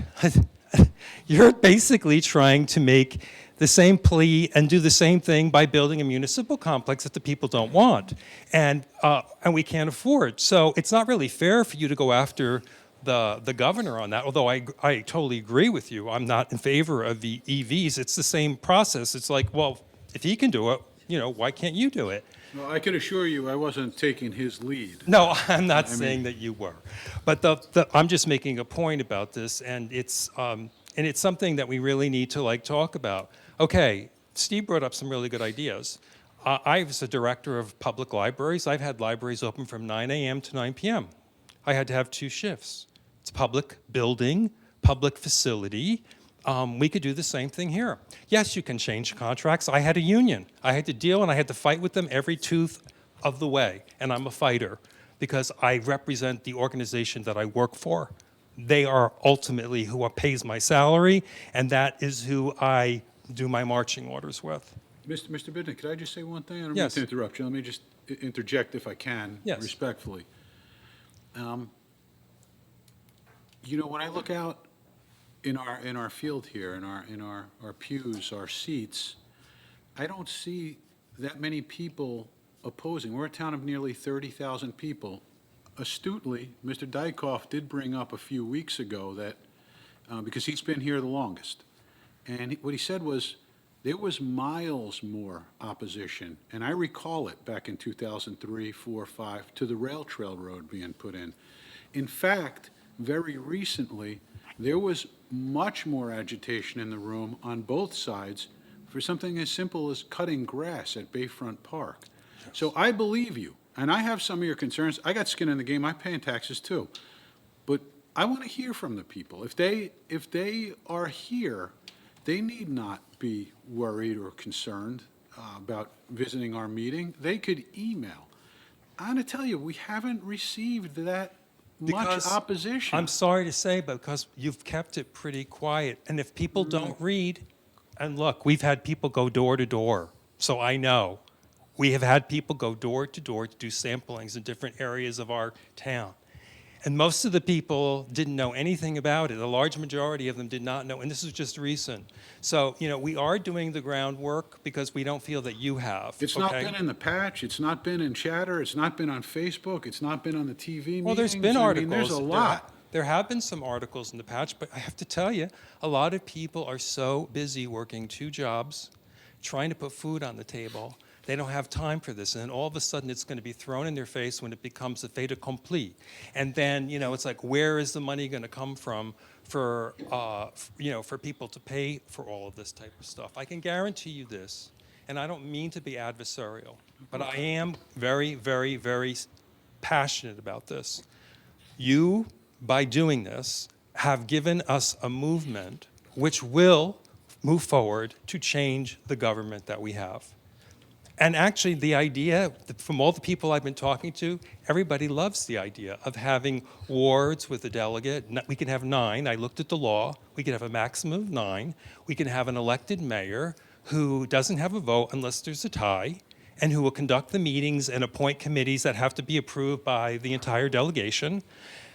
you're basically trying to make the same plea and do the same thing by building a municipal complex that the people don't want, and we can't afford. So it's not really fair for you to go after the governor on that, although I totally agree with you. I'm not in favor of the EVs. It's the same process. It's like, well, if he can do it, why can't you do it? Well, I can assure you I wasn't taking his lead. No, I'm not saying that you were. But I'm just making a point about this, and it's something that we really need to talk about. Okay, Steve brought up some really good ideas. I was a director of public libraries. I've had libraries open from 9 a.m. to 9 p.m. I had to have 2 shifts. It's public building, public facility. We could do the same thing here. Yes, you can change contracts. I had a union. I had to deal and I had to fight with them every tooth of the way. And I'm a fighter because I represent the organization that I work for. They are ultimately who pays my salary, and that is who I do my marching orders with. Mr. Bidnick, could I just say one thing? I don't Yes. mean to interrupt you. Let me just interject if I can, Yes. respectfully. When I look out in our field here, in our pews, our seats, I don't see that many people opposing. We're a town of nearly 30,000 people. Astutely, Mr. Dykoff did bring up a few weeks ago that, because he's been here the longest, and what he said was there was miles more opposition, and I recall it back in 2003, 4, 5, to the rail trail road being put in. In fact, very recently, there was much more agitation in the room on both sides for something as simple as cutting grass at Bayfront Park. So I believe you, and I have some of your concerns. I got skin in the game. I'm paying taxes too. But I want to hear from the people. If they are here, they need not be worried or concerned about visiting our meeting. They could email. I'm going to tell you, we haven't received that much opposition. I'm sorry to say, but because you've kept it pretty quiet. And if people don't read, and look, we've had people go door to door, so I know. We have had people go door to door to do samplings in different areas of our town. And most of the people didn't know anything about it. A large majority of them did not know, and this is just recent. So, we are doing the groundwork because we don't feel that you have. It's not been in the patch, it's not been in chatter, it's not been on Facebook, it's not been on the TV meetings. Well, there's been articles. There's a lot. There have been some articles in the patch, but I have to tell you, a lot of people are so busy working 2 jobs, trying to put food on the table. They don't have time for this, and then all of a sudden it's going to be thrown in their face when it becomes a fait accompli. And then, it's like, where is the money going to come from for people to pay for all of this type of stuff? I can guarantee you this, and I don't mean to be adversarial, but I am very, very, very passionate about this. You, by doing this, have given us a movement which will move forward to change the government that we have. And actually, the idea, from all the people I've been talking to, everybody loves the idea of having wards with a delegate. We can have 9. I looked at the law. We can have a maximum of 9. We can have an elected mayor who doesn't have a vote unless there's a tie, and who will conduct the meetings and appoint committees that have to be approved by the entire delegation.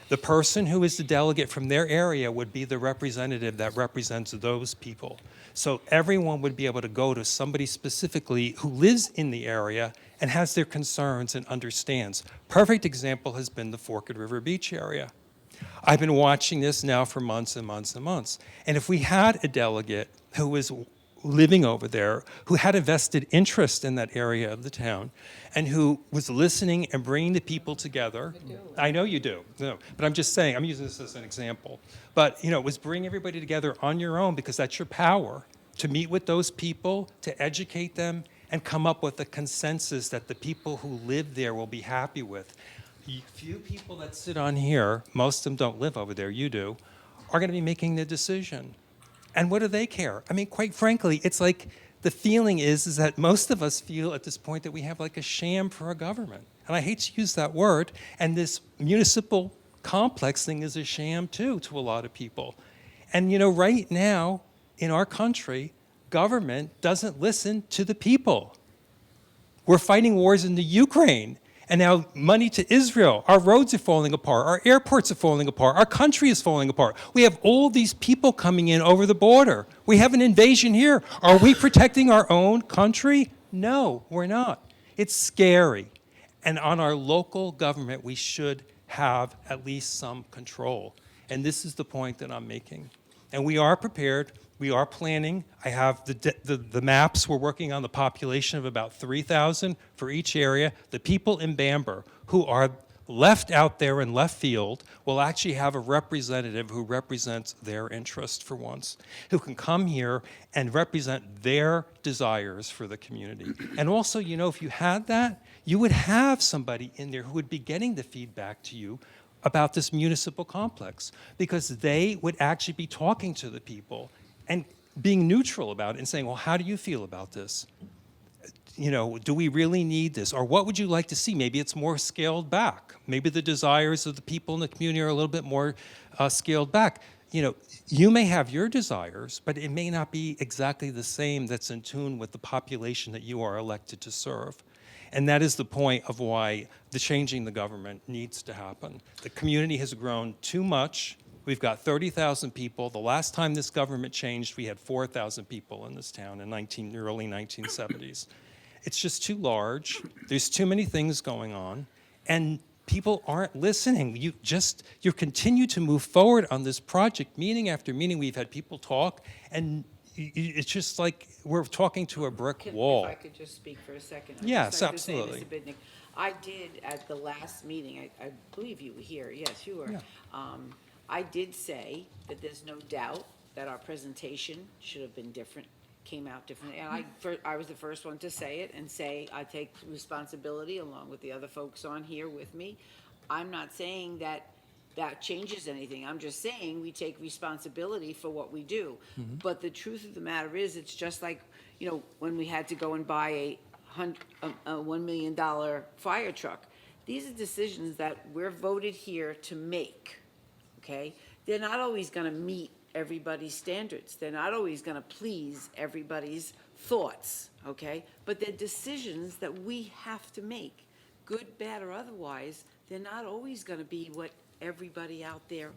The person who is the delegate from their area would be the representative that represents those people. So everyone would be able to go to somebody specifically who lives in the area and has their concerns and understands. Perfect example has been the Forked River Beach area. I've been watching this now for months and months and months. And if we had a delegate who was living over there, who had a vested interest in that area of the town, and who was listening and bringing the people together. I know you do. No, but I'm just saying, I'm using this as an example. But, it was bring everybody together on your own, because that's your power, to meet with those people, to educate them, and come up with a consensus that the people who live there will be happy with. Few people that sit on here, most of them don't live over there, you do, are going to be making the decision. And what do they care? I mean, quite frankly, it's like the feeling is that most of us feel at this point that we have like a sham for a government. And I hate to use that word. And this municipal complex thing is a sham too to a lot of people. And right now in our country, government doesn't listen to the people. We're fighting wars in the Ukraine. And now money to Israel. Our roads are falling apart. Our airports are falling apart. Our country is falling apart. We have all these people coming in over the border. We have an invasion here. Are we protecting our own country? No, we're not. It's scary. And on our local government, we should have at least some control. And this is the point that I'm making. And we are prepared. We are planning. I have the maps. We're working on the population of about 3,000 for each area. The people in Bamber who are left out there in left field will actually have a representative who represents their interest for once, who can come here and represent their desires for the community. And also, if you had that, you would have somebody in there who would be getting the feedback to you about this municipal complex, because they would actually be talking to the people and being neutral about it and saying, well, how do you feel about this? Do we really need this? Or what would you like to see? Maybe it's more scaled back. Maybe the desires of the people in the community are a little bit more scaled back. You may have your desires, but it may not be exactly the same that's in tune with the population that you are elected to serve. And that is the point of why the changing the government needs to happen. The community has grown too much. We've got 30,000 people. The last time this government changed, we had 4,000 people in this town in the early 1970s. It's just too large. There's too many things going on, and people aren't listening. You continue to move forward on this project, meeting after meeting. We've had people talk, and it's just like we're talking to a brick wall. If I could just speak for a second. Yes, I'd just like to say, absolutely. Mr. Bidnick, I did at the last meeting, I believe you were here, yes, you were. Yeah. I did say that there's no doubt that our presentation should have been different, came out differently. And I was the first one to say it and say I take responsibility along with the other folks on here with me. I'm not saying that changes anything. I'm just saying we take responsibility for what we do. Mm-hmm. But the truth of the matter is, it's just like, when we had to go and buy a $1 million fire truck. These are decisions that we're voted here to make, okay? They're not always going to meet everybody's standards. They're not always going to please everybody's thoughts, okay? But they're decisions that we have to make, good, bad, or otherwise. They're not always going to be what everybody out there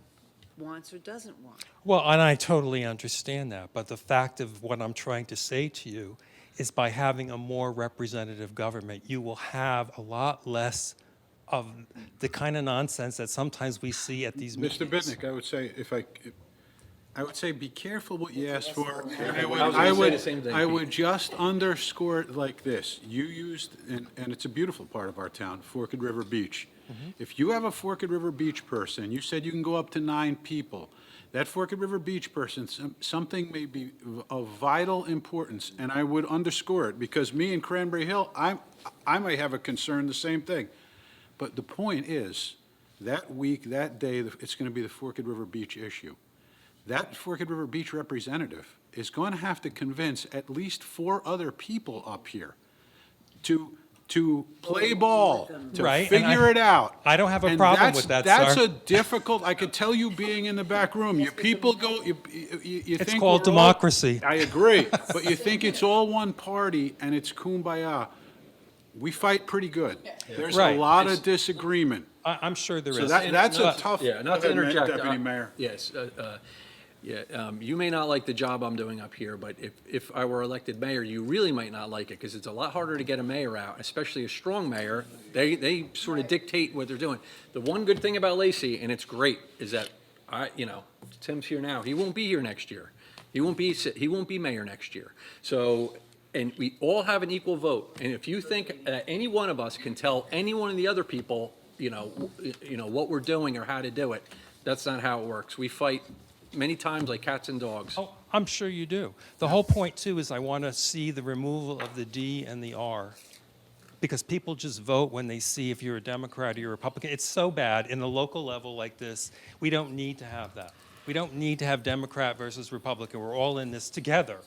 wants or doesn't want. Well, and I totally understand that, but the fact of what I'm trying to say to you is by having a more representative government, you will have a lot less of the kind of nonsense that sometimes we see at these meetings. Mr. Bitnick, I would say, I would say be careful what you ask for. And I was gonna say the same thing. I would just underscore it like this. You used, and it's a beautiful part of our town, Forked River Beach. If you have a Forked River Beach person, you said you can go up to 9 people. That Forked River Beach person, something may be of vital importance, and I would underscore it, because me and Cranberry Hill, I might have a concern, the same thing. But the point is, that week, that day, it's going to be the Forked River Beach issue. That Forked River Beach representative is going to have to convince at least 4 other people up here to play ball, to Right, and figure it out. I don't have a And problem with that, That's sir. a difficult, I could tell you being in the back room, you people go, you It's think called we're all- democracy. I agree, but you think it's all one party and it's kumbaya. We fight pretty good. There's a Right. lot of disagreement. I'm sure there So is. that's a But- tough. Yeah, not to Go ahead, interject. Deputy Mayor. Yes, you may not like the job I'm doing up here, but if I were elected mayor, you really might not like it, because it's a lot harder to get a mayor out, especially a strong mayor. They sort of dictate what they're doing. The one good thing about Lacey, and it's great, is that Tim's here now, he won't be here next year. He won't be mayor next year. So, and we all have an equal vote, and if you think that any one of us can tell any one of the other people, what we're doing or how to do it, that's not how it works. We fight many times like cats and dogs. Oh, I'm sure you do. The whole point, too, is I want to see the removal of the D and the R. Because people just vote when they see if you're a Democrat or you're a Republican. It's so bad in the local level like this. We don't need to have that. We don't need to have Democrat versus Republican. We're all in this together.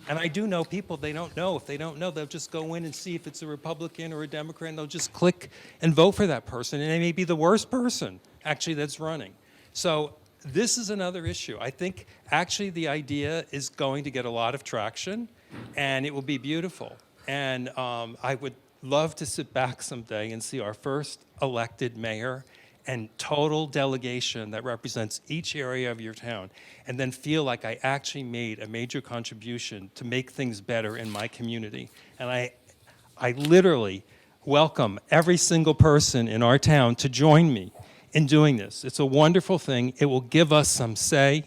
And I do know people, they don't know. If they don't know, they'll just go in and see if it's a Republican or a Democrat, and they'll just click and vote for that person. And they may be the worst person, actually, that's running. So this is another issue. I think actually the idea is going to get a lot of traction, and it will be beautiful. And I would love to sit back someday and see our first elected mayor and total delegation that represents each area of your town, and then feel like I actually made a major contribution to make things better in my community. And I literally welcome every single person in our town to join me in doing this. It's a wonderful thing. It will give us some say,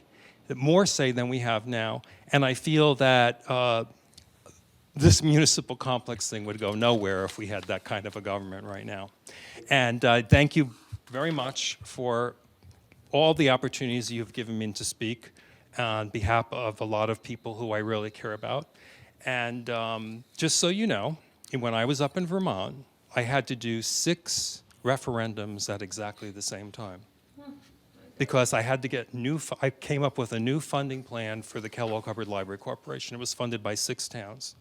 more say than we have now, and I feel that this municipal complex thing would go nowhere if we had that kind of a government right now. And thank you very much for all the opportunities you've given me to speak on behalf of a lot of people who I really care about. And just so you know, when I was up in Vermont, I had to do 6 referendums at exactly the same time. Because I had to get I came up with a new funding plan for the Kellogg Hubbard Library Corporation. It was funded by 6 towns.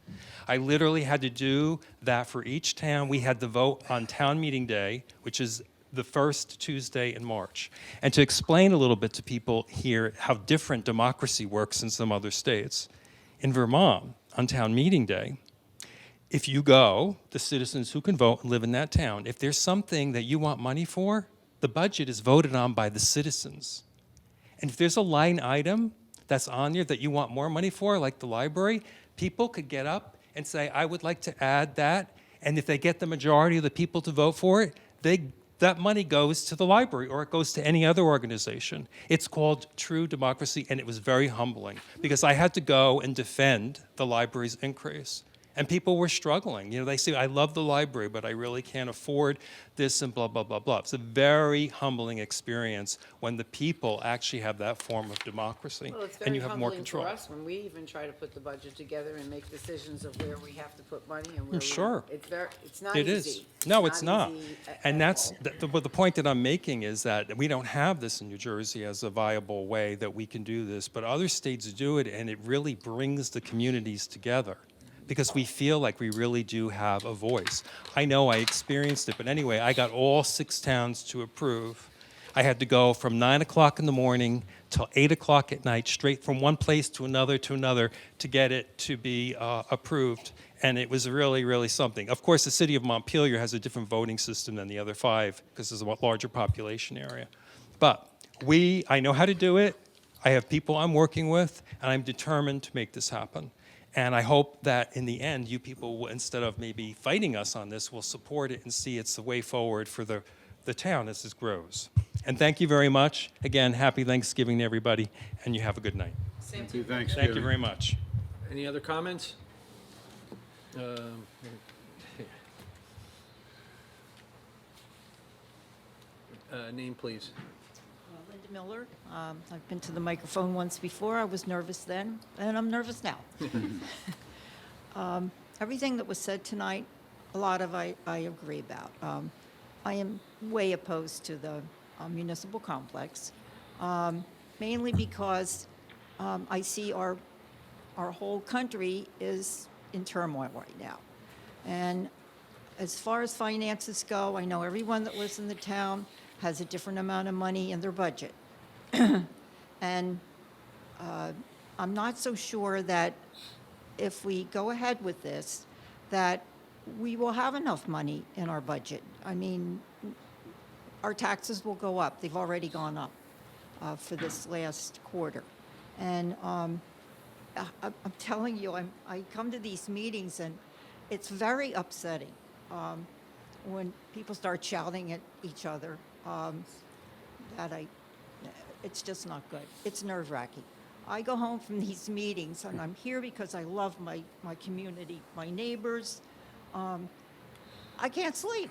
I literally had to do that for each town. We had the vote on town meeting day, which is the first Tuesday in March. And to explain a little bit to people here how different democracy works in some other states, in Vermont, on town meeting day, if you go, the citizens who can vote and live in that town, if there's something that you want money for, the budget is voted on by the citizens. And if there's a line item that's on there that you want more money for, like the library, people could get up and say, I would like to add that. And if they get the majority of the people to vote for it, that money goes to the library or it goes to any other organization. It's called true democracy, and it was very humbling because I had to go and defend the library's increase. And people were struggling. They say, I love the library, but I really can't afford this and blah, blah, blah, blah. It's a very humbling experience when the people actually have that form of democracy. Well, it's and very you have more humbling control. for us when we even try to put the budget together and make decisions of where we have to put money and where Sure. it's not It easy. is. No, it's not. easy And at that's, all. but the point that I'm making is that we don't have this in New Jersey as a viable way that we can do this, but other states do it, and it really brings the communities together because we feel like we really do have a voice. I know I experienced it, but anyway, I got all 6 towns to approve. I had to go from 9 o'clock in the morning till 8 o'clock at night, straight from one place to another to get it to be approved. And it was really, really something. Of course, the city of Montpelier has a different voting system than the other 5 because there's a larger population area. But I know how to do it. I have people I'm working with, and I'm determined to make this happen. And I hope that in the end, you people, will, instead of maybe fighting us on this, will support it and see it's the way forward for the town as this grows. And thank you very much. Again, happy Thanksgiving to everybody, and you have a good night. Happy Thanksgiving. Thank you very much. Any other comments? Name, please. Linda Miller. I've been to the microphone once before. I was nervous then, and I'm nervous now. Everything that was said tonight, a lot of I agree about. I am way opposed to the municipal complex, mainly because I see our whole country is in turmoil right now. And as far as finances go, I know everyone that lives in the town has a different amount of money in their budget. And I'm not so sure that if we go ahead with this, that we will have enough money in our budget. I mean, our taxes will go up. They've already gone up for this last quarter. And I'm telling you, I come to these meetings and it's very upsetting when people start shouting at each other. It's just not good. It's nerve-wracking. I go home from these meetings and I'm here because I love my community, my neighbors. I can't sleep.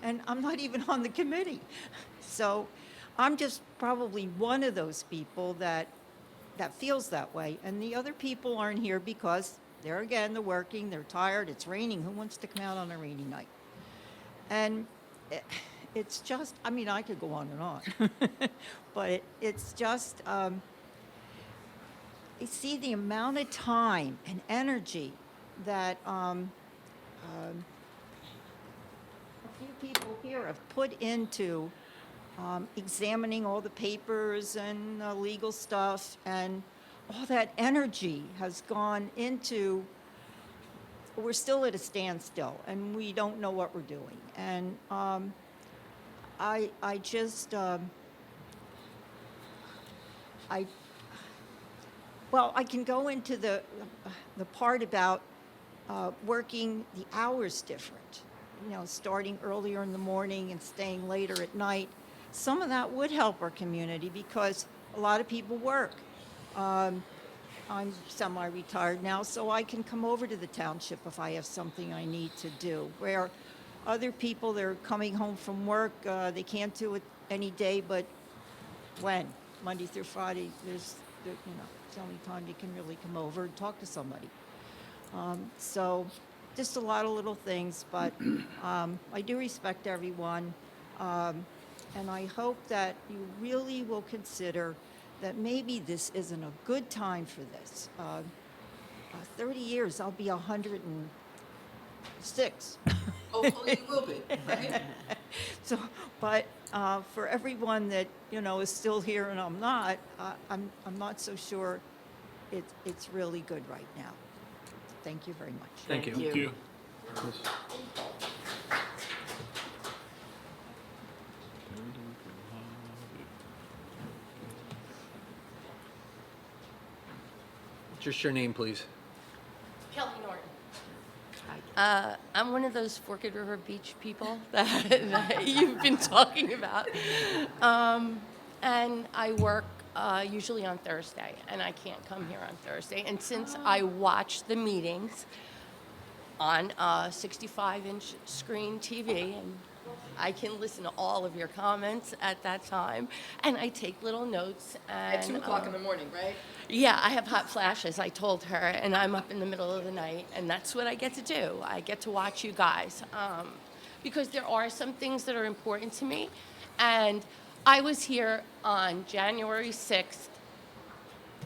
And I'm not even on the committee. So I'm just probably one of those people that feels that way. And the other people aren't here because they're working, they're tired, it's raining. Who wants to come out on a rainy night? And it's just, I mean, I could go on and on. But it's just, you see the amount of time and energy that a few people here have put into examining all the papers and legal stuff, and all that energy has gone into, we're still at a standstill and we don't know what we're doing. And I just, I can go into the part about working the hours different, starting earlier in the morning and staying later at night. Some of that would help our community because a lot of people work. I'm semi-retired now, so I can come over to the township if I have something I need to do. Where other people, they're coming home from work, they can't do it any day, but when? Monday through Friday, it's the only time you can really come over and talk to somebody. So just a lot of little things, but I do respect everyone. And I hope that you really will consider that maybe this isn't a good time for this. 30 years, I'll be 106. Hopefully you will be, right? So, but for everyone that, is still here and I'm not, I'm not so sure it's really good right now. Thank you very much. Thank you. Thank you. Just your name, please. Kelly Norton. I'm one of those Forked River Beach people that you've been talking about. And I work usually on Thursday, and I can't come here on Thursday. And since I watch the meetings on a 65-inch screen TV, and I can listen to all of your comments at that time, and I take little notes. And, At 2 o'clock in the morning, right? Yeah, I have hot flashes, I told her, and I'm up in the middle of the night, and that's what I get to do. I get to watch you guys, because there are some things that are important to me. And I was here on January 6th,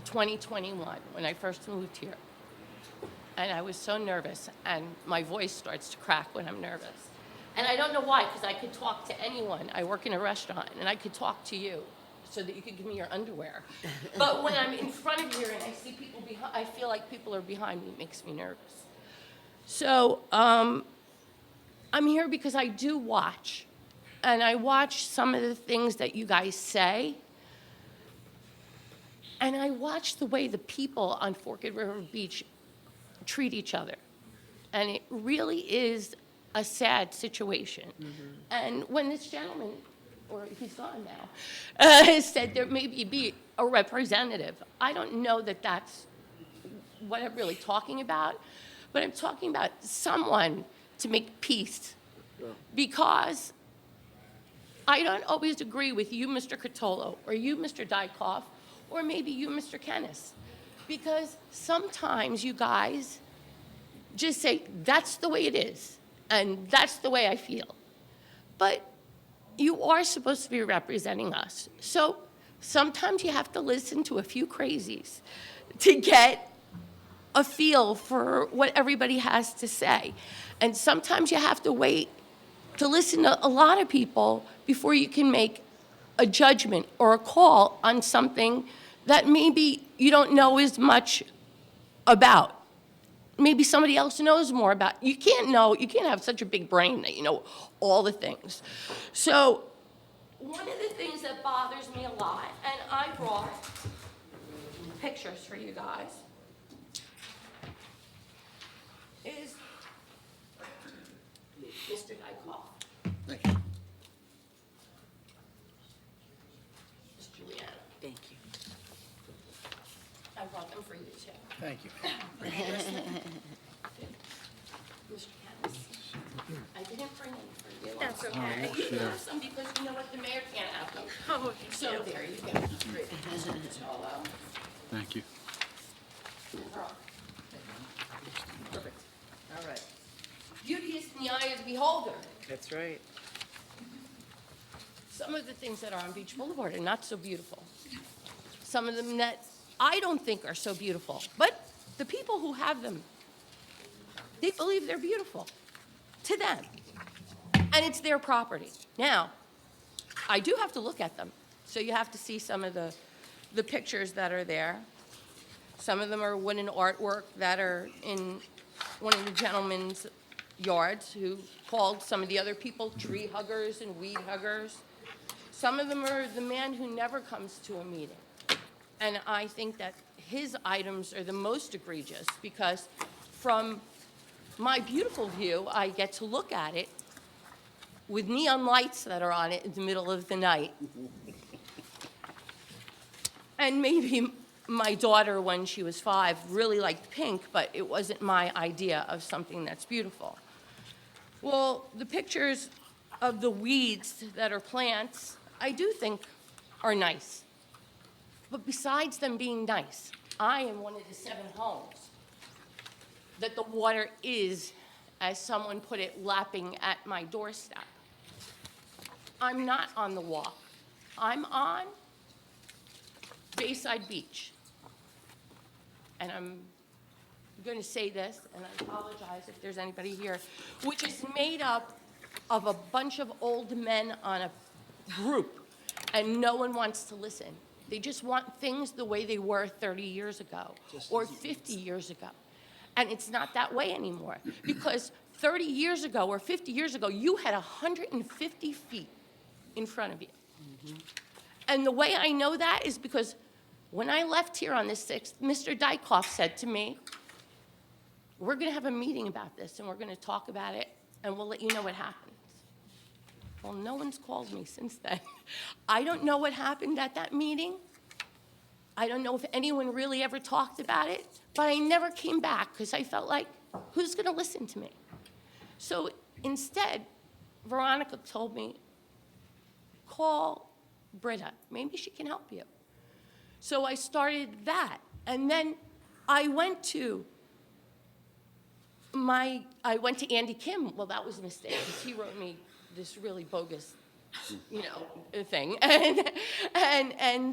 2021, when I first moved here. And I was so nervous, and my voice starts to crack when I'm nervous. And I don't know why, because I could talk to anyone. I work in a restaurant, and I could talk to you so that you could give me your underwear. But when I'm in front of you and I see people behind, I feel like people are behind me. It makes me nervous. So I'm here because I do watch. And I watch some of the things that you guys say. And I watch the way the people on Forked River Beach treat each other. And it really is a sad situation. And when this gentleman, or he's gone now, said there maybe be a representative, I don't know that that's what I'm really talking about, but I'm talking about someone to make peace. Because I don't always agree with you, Mr. Catolo, or you, Mr. Dykoff, or maybe you, Mr. Kennis. Because sometimes you guys just say, that's the way it is, and that's the way I feel. But you are supposed to be representing us. So sometimes you have to listen to a few crazies to get a feel for what everybody has to say. And sometimes you have to wait to listen to a lot of people before you can make a judgment or a call on something that maybe you don't know as much about. maybe somebody else knows more about. You can't have such a big brain that you know all the things. So one of the things that bothers me a lot, and I brought pictures for you guys, is Mr. Dykoff. Thank you. Miss Juliana. Thank you. I brought them for you too. Thank you. Mr. Kennis. I didn't bring them for you. That's okay. You can have some because you know what, the mayor can't have them. Oh, So there you go. Great. So, Thank you. perfect. All right. Beauty is in the eye of the beholder. That's right. Some of the things that are on Beach Boulevard are not so beautiful. Some of them that I don't think are so beautiful. But the people who have them, they believe they're beautiful to them. And it's their property. Now, I do have to look at them. So you have to see some of the pictures that are there. Some of them are wooden artwork that are in one of the gentlemen's yards who called some of the other people tree huggers and weed huggers. Some of them are the man who never comes to a meeting. And I think that his items are the most egregious because from my beautiful view, I get to look at it with neon lights that are on it in the middle of the night. And maybe my daughter, when she was 5, really liked pink, but it wasn't my idea of something that's beautiful. Well, the pictures of the weeds that are plants, I do think are nice. But besides them being nice, I am one of the 7 homes that the water is, as someone put it, lapping at my doorstep. I'm not on the walk. I'm on Bayside Beach. And I'm going to say this, and I apologize if there's anybody here, which is made up of a bunch of old men on a group, and no one wants to listen. They just want things the way they were 30 years ago or 50 years ago. And it's not that way anymore, because 30 years ago or 50 years ago, you had 150 feet in front of you. And the way I know that is because when I left here on the 6th, Mr. Dykoff said to me, we're going to have a meeting about this, and we're going to talk about it, and we'll let you know what happens. Well, no one's called me since then. I don't know what happened at that meeting. I don't know if anyone really ever talked about it, but I never came back because I felt like, who's going to listen to me? So instead, Veronica told me, call Britta. Maybe she can help you. So I started that. And then I went to Andy Kim. Well, that was a mistake because he wrote me this really bogus, thing. And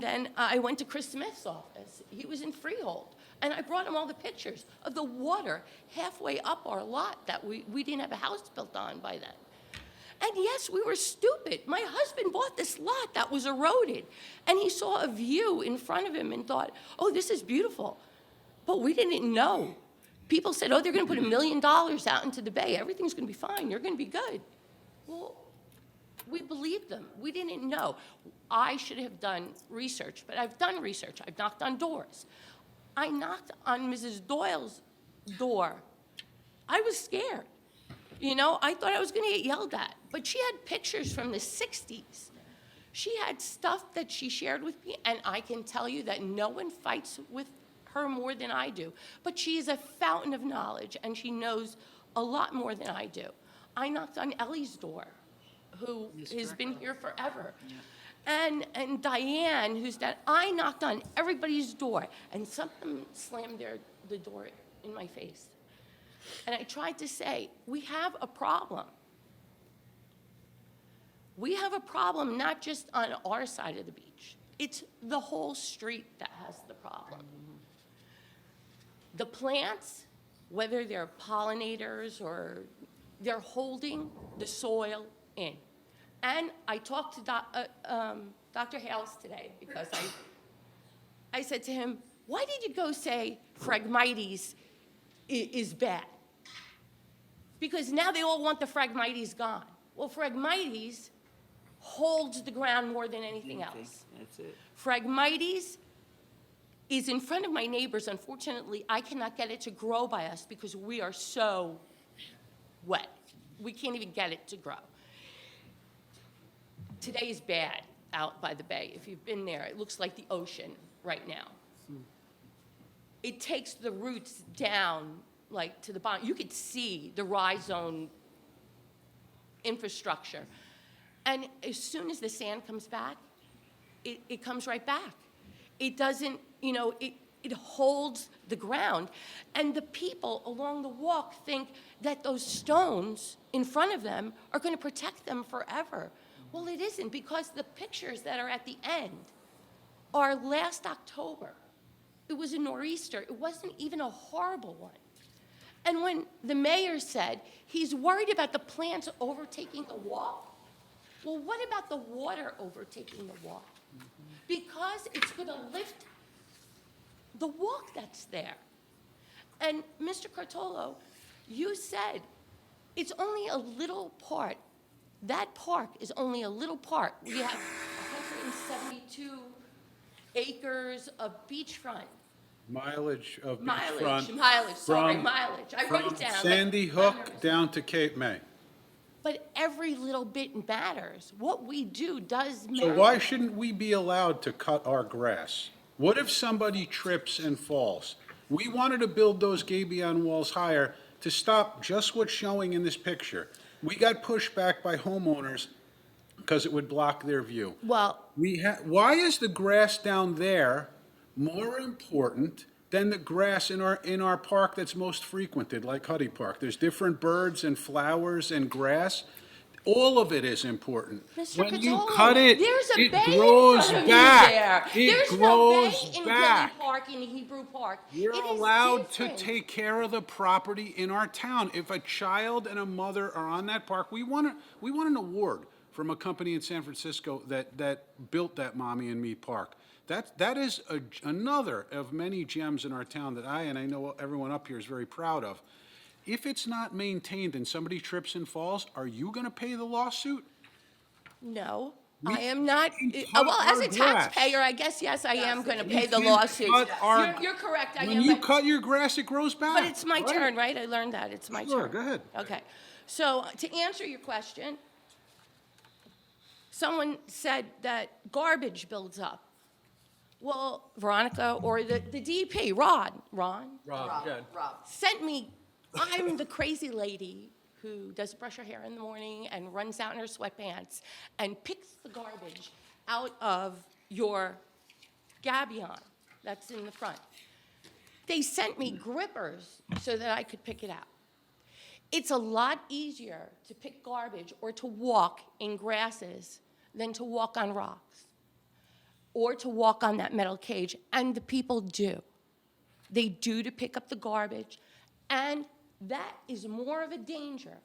then I went to Chris Smith's office. He was in Freehold. And I brought him all the pictures of the water halfway up our lot that we didn't have a house built on by then. And yes, we were stupid. My husband bought this lot that was eroded, and he saw a view in front of him and thought, oh, this is beautiful. But we didn't know. People said, oh, they're going to put $1 million out into the bay. Everything's going to be fine. You're going to be good. Well, we believed them. We didn't know. I should have done research, but I've done research. I've knocked on doors. I knocked on Mrs. Doyle's door. I was scared. I thought I was going to get yelled at. But she had pictures from the 60s. She had stuff that she shared with me, and I can tell you that no one fights with her more than I do. But she is a fountain of knowledge, and she knows a lot more than I do. I knocked on Ellie's door, who has been here forever. And Diane, who's that, I knocked on everybody's door, and something slammed the door in my face. And I tried to say, we have a problem. We have a problem not just on our side of the beach. It's the whole street that has the problem. The plants, whether they're pollinators or they're holding the soil in. And I talked to Dr. Hales today because I said to him, why did you go say Phragmites is bad. Because now they all want the Phragmites gone. Well, Phragmites holds the ground more than anything else. That's it. Phragmites is in front of my neighbors. Unfortunately, I cannot get it to grow by us because we are so wet. We can't even get it to grow. Today is bad out by the bay. If you've been there, it looks like the ocean right now. It takes the roots down, like, to the bottom. You could see the rhizome infrastructure. And as soon as the sand comes back, it comes right back. It doesn't, it holds the ground. And the people along the walk think that those stones in front of them are going to protect them forever. Well, it isn't, because the pictures that are at the end are last October. It was a nor'easter. It wasn't even a horrible one. And when the mayor said he's worried about the plants overtaking the walk, well, what about the water overtaking the walk? Because it's going to lift the walk that's there. And Mr. Cartolo, you said it's only a little part. That park is only a little part. We have 172 acres of beachfront. Mileage of Mileage, beachfront. mileage. I wrote it down. From Sandy Hook down to Cape May. But every little bit matters. What we do does matter. So why shouldn't we be allowed to cut our grass? What if somebody trips and falls? We wanted to build those gabion walls higher to stop just what's showing in this picture. We got pushed back by homeowners because it would block their view. Well, Why is the grass down there more important than the grass in our park that's most frequented, like Huddy Park? There's different birds and flowers and grass. All of it is important. Mr. When you Cotolo, cut it, there's a it bay grows in front of back. you there. It There's grows no bay in back. Gilly Park, in Hebrew Park. You're It is allowed to different. take care of the property in our town. If a child and a mother are on that park, we want an award from a company in San Francisco that built that Mommy and Me Park. That is another of many gems in our town that I know everyone up here is very proud of. If it's not maintained and somebody trips and falls, are you going to pay the lawsuit? No, We I am not. cut Well, as our a grass. taxpayer, I guess, yes, I am going to pay the can lawsuit. cut our- You're correct, I When am. you but- cut your grass, it grows back. But it's my Right. turn, right? I learned that. It's my turn. Sure, go ahead. Okay. So to answer your question, someone said that garbage builds up. Well, Veronica, or the DP, Ron, Rob, yeah. sent me, I'm the crazy lady who doesn't brush her hair in the morning and runs out in her sweatpants and picks the garbage out of your gabion that's in the front. They sent me grippers so that I could pick it out. It's a lot easier to pick garbage or to walk in grasses than to walk on rocks or to walk on that metal cage, and the people do. They do to pick up the garbage, and that is more of a danger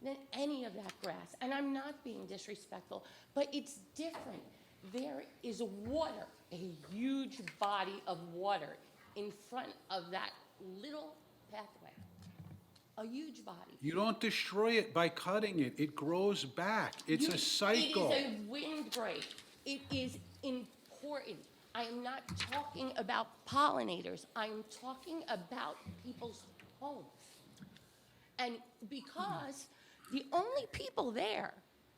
than any of that grass. And I'm not being disrespectful, but it's different. There is water, a huge body of water in front of that little pathway. A huge body. You don't destroy it by cutting it. It grows back. It's a cycle. It is a windbreak. It is important. I am not talking about pollinators. I am talking about people's homes. And because the only people there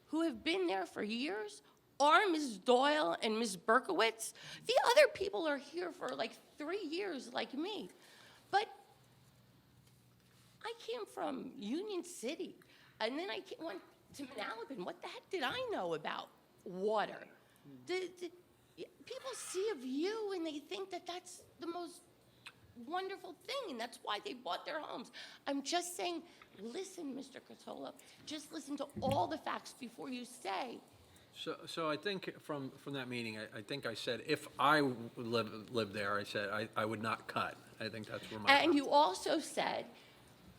who have been there for years are Ms. Doyle and Ms. Berkowitz. The other people are here for like 3 years like me. But I came from Union City, and then I went to Manalapan. What the heck did I know about water? People see a view, and they think that that's the most wonderful thing, and that's why they bought their homes. I'm just saying, listen, Mr. Cotolo, just listen to all the facts before you say. So I think from that meeting, I think I said, if I lived there, I said I would not cut. I think that's where my. And you also said,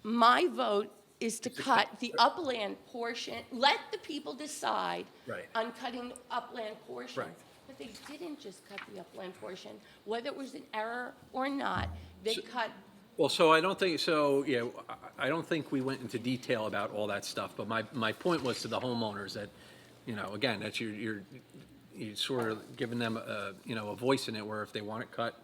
my vote is to cut the upland portion, let the people decide Right. on cutting the upland portion. Right. But they didn't just cut the upland portion. Whether it was an error or not, they cut Well, so I don't think, so, yeah, I don't think we went into detail about all that stuff, but my point was to the homeowners that, you know, again, that you're sort of giving them a, you know, a voice in it where if they want it cut.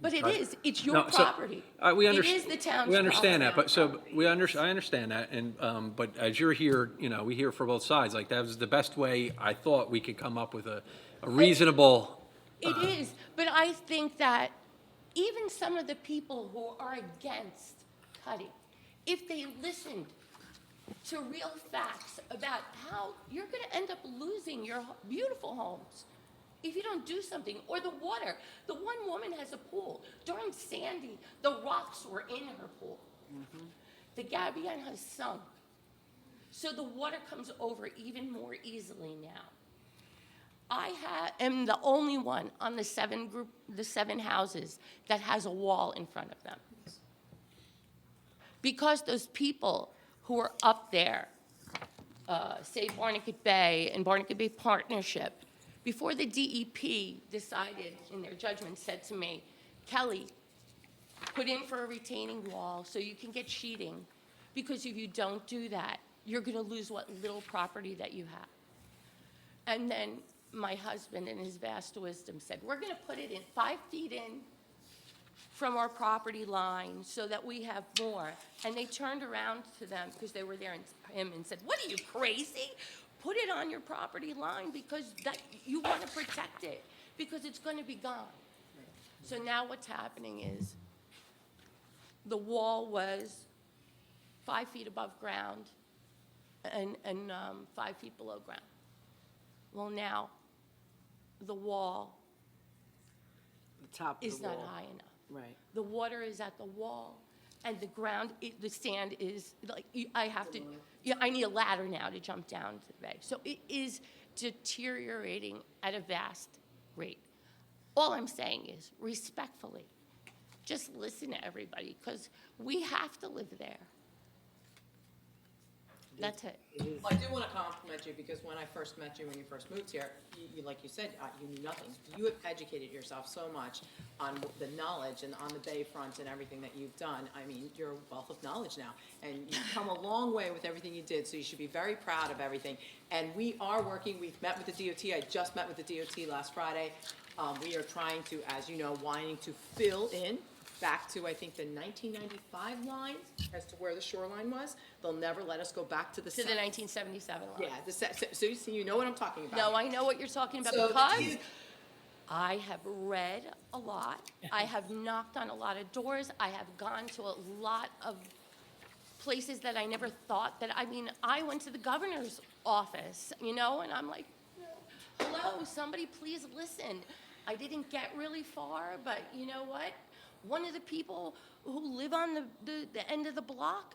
But it cut- is, it's your No, so, property. we It understand. is the town's We understand that, property. but so, I understand that, and, but as you're here, you know, we hear for both sides, like, that was the best way I thought we could come up with a reasonable. It is, but I think that even some of the people who are against cutting, if they listened to real facts about how you're going to end up losing your beautiful homes if you don't do something, or the water. The one woman has a pool. During Sandy, the rocks were in her pool. The Gabion has sunk. So the water comes over even more easily now. I am the only one on the seven houses that has a wall in front of them. Because those people who are up there, say Barnegat Bay and Barnegat Bay Partnership, before the DEP decided in their judgment, said to me, Kelly, put in for a retaining wall so you can get sheeting, because if you don't do that, you're going to lose what little property that you have. And then my husband, in his vast wisdom, said, we're going to put it in 5 feet in from our property line so that we have more. And they turned around to them, because they were there, and said, what are you, crazy? Put it on your property line because that you want to protect it, because it's going to be gone. So now what's happening is the wall was 5 feet above ground and 5 feet below ground. Well, now the wall The top of is the not wall. high enough. Right. The water is at the wall, and the ground, the sand is, like, I have to, yeah, I need a ladder now to jump down to the bay. So it is deteriorating at a vast rate. All I'm saying is, respectfully, just listen to everybody, because we have to live there. That's it. Well, I do want to compliment you, because when I first met you, when you first moved here, like you said, you knew nothing. You have educated yourself so much on the knowledge and on the bayfront and everything that you've done. I mean, you're a wealth of knowledge now, and you've come a long way with everything you did, so you should be very proud of everything. And we are working, we've met with the DOT, I just met with the DOT last Friday. We are trying to, as you know, wanting to fill in back to, I think, the 1995 line as to where the shoreline was. They'll never let us go back to the. To the 1977 line. Yeah, so you see, you know what I'm talking about. No, I know what you're talking about, So the because DOT I have read a lot. I have knocked on a lot of doors. I have gone to a lot of places that I never thought that, I mean, I went to the governor's office, you know, and I'm like, hello, somebody please listen. I didn't get really far, but you know what? One of the people who live on the end of the block,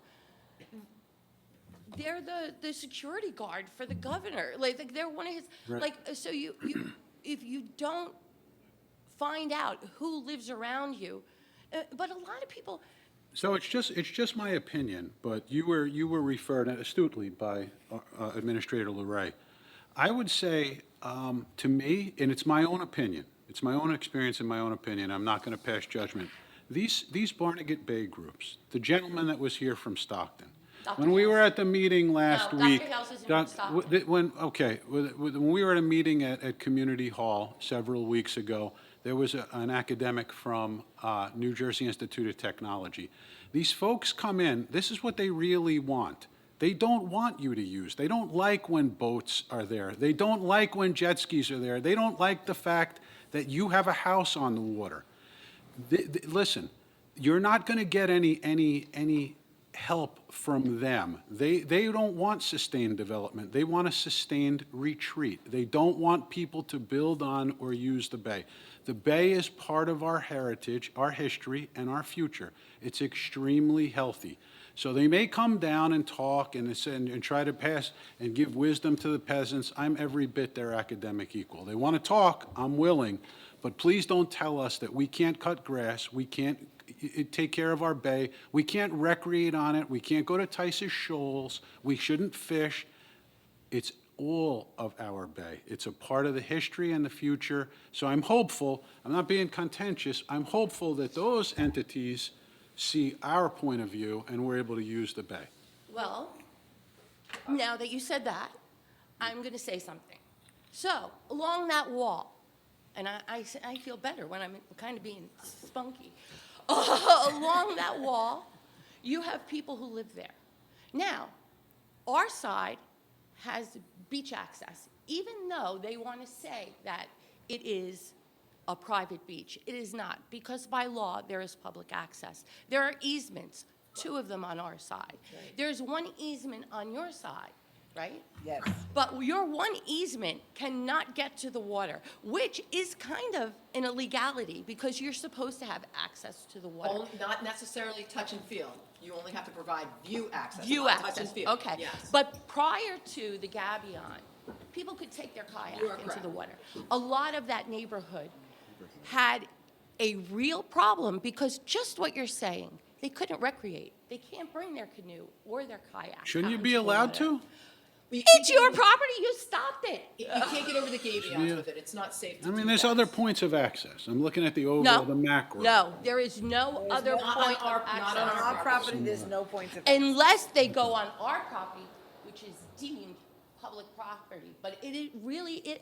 they're the security guard for the governor. Like they're one of his, Right. like, so you if you don't find out who lives around you, but a lot of people, So it's just my opinion, but you were referred astutely by Administrator Larray. I would say, to me, and it's my own opinion, it's my own experience and my own opinion, I'm not going to pass judgment. These Barnegat Bay groups, the gentleman that was here from Stockton, when we were at the meeting last Dr. week. House isn't from Stockton. When we were at a meeting at Community Hall several weeks ago, there was an academic from New Jersey Institute of Technology. These folks come in, this is what they really want. They don't want you to use. They don't like when boats are there. They don't like when jet skis are there. They don't like the fact that you have a house on the water. Listen, you're not going to get any help from them. They don't want sustained development. They want a sustained retreat. They don't want people to build on or use the bay. The bay is part of our heritage, our history, and our future. It's extremely healthy. So they may come down and talk and try to pass and give wisdom to the peasants. I'm every bit their academic equal. They want to talk, I'm willing, but please don't tell us that we can't cut grass, we can't take care of our bay, we can't recreate on it, we can't go to Tice's Shoals, we shouldn't fish. It's all of our bay. It's a part of the history and the future. So I'm hopeful, I'm not being contentious, I'm hopeful that those entities see our point of view and we're able to use the bay. Well, now that you said that, I'm going to say something. So, along that wall, and I feel better when I'm kind of being spunky. Along that wall, you have people who live there. Now, our side has beach access, even though they want to say that it is a private beach. It is not, because by law, there is public access. There are easements, 2 of them on our side. There's 1 easement on your side, right? Yes. But your 1 easement cannot get to the water, which is kind of an illegality, because you're supposed to have access to the water. Not necessarily touch and feel. You only have to provide view access. View not touch and access, feel. okay. Yes. But prior to the Gabion, people could take their kayak You are into correct. the water. A lot of that neighborhood had a real problem because just what you're saying, they couldn't recreate. They can't bring their canoe or their kayak. Shouldn't you out be into the allowed water. to? It's your property, you stopped it. You can't get over the gabions with it. It's not safe to I do mean, there's that. other points of access. I'm looking at the oval, No, the macro. no, there is no other not on point our- of not access. on On our property, there's no points of. Unless they go on our property, which is deemed public property, but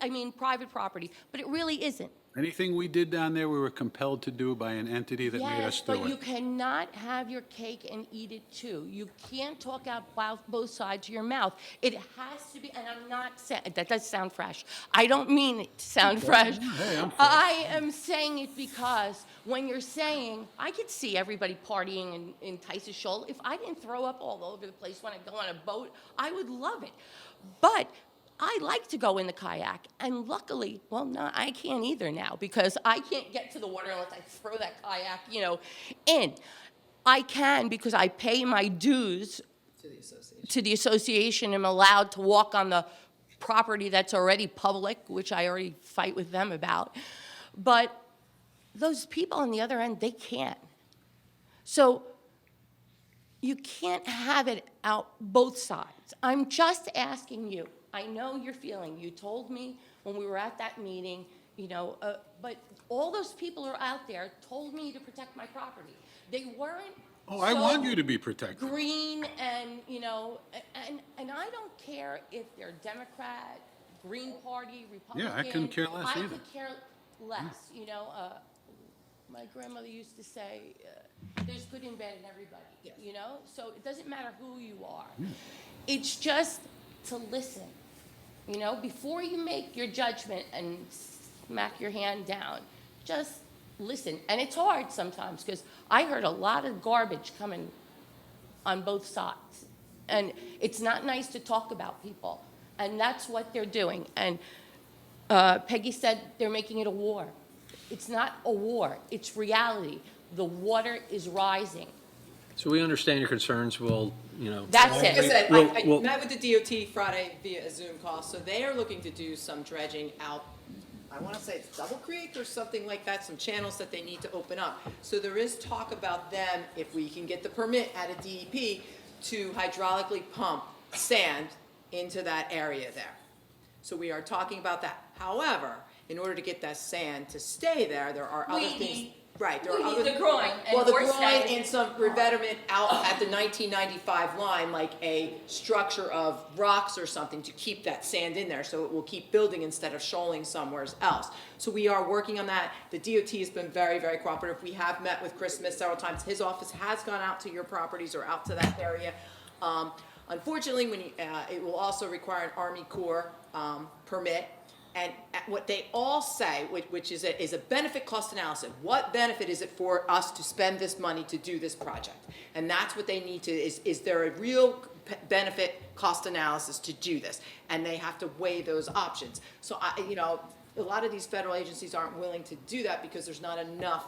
I mean, private property, but it really isn't. Anything we did down there, we were compelled to do by an entity that made us Yes, do but you it. cannot have your cake and eat it too. You can't talk out both sides of your mouth. It has to be, and I'm not saying, that does sound fresh. I don't mean it to sound fresh. Hey, I'm fresh. I am saying it because when you're saying, I could see everybody partying in Tysus Shoal. If I didn't throw up all over the place when I go on a boat, I would love it. But I like to go in the kayak, and luckily, well, no, I can't either now because I can't get to the water unless I throw that kayak, in. I can because I pay my dues to the association. I'm allowed to walk on the property that's already public, which I already fight with them about. But those people on the other end, they can't. So you can't have it out both sides. I'm just asking you. I know your feeling. You told me when we were at that meeting, but all those people who are out there told me to protect my property. They weren't Oh, I want you to be protected. green and, and I don't care if they're Democrat, Green Party, Republican. Yeah, I couldn't care less I either. could care less, my grandmother used to say, there's good and bad in everybody, So it doesn't matter who you are. It's just to listen, before you make your judgment and smack your hand down, just listen. And it's hard sometimes because I heard a lot of garbage coming on both sides. And it's not nice to talk about people. And that's what they're doing. And Peggy said they're making it a war. It's not a war. It's reality. The water is rising. So we understand your concerns. We'll, That's Like I it. said, Well, I well- met with the DOT Friday via a Zoom call, so they are looking to do some dredging out, I want to say it's Double Creek or something like that, some channels that they need to open up. So there is talk about them, if we can get the permit at a DEP, to hydraulically pump sand into that area there. So we are talking about that. However, in order to get that sand to stay there, there are other We things. need- Right, there are we other. need the groin and Well, the horse groin sand. and some revetment out at the 1995 line, like a structure of rocks or something to keep that sand in there, so it will keep building instead of shoaling somewhere else. So we are working on that. The DOT has been very, very cooperative. We have met with Chris Smith several times. His office has gone out to your properties or out to that area. Unfortunately, it will also require an Army Corps permit. And what they all say, which is a benefit cost analysis. What benefit is it for us to spend this money to do this project? And that's what they need to, is there a real benefit cost analysis to do this? And they have to weigh those options. So, a lot of these federal agencies aren't willing to do that because there's not enough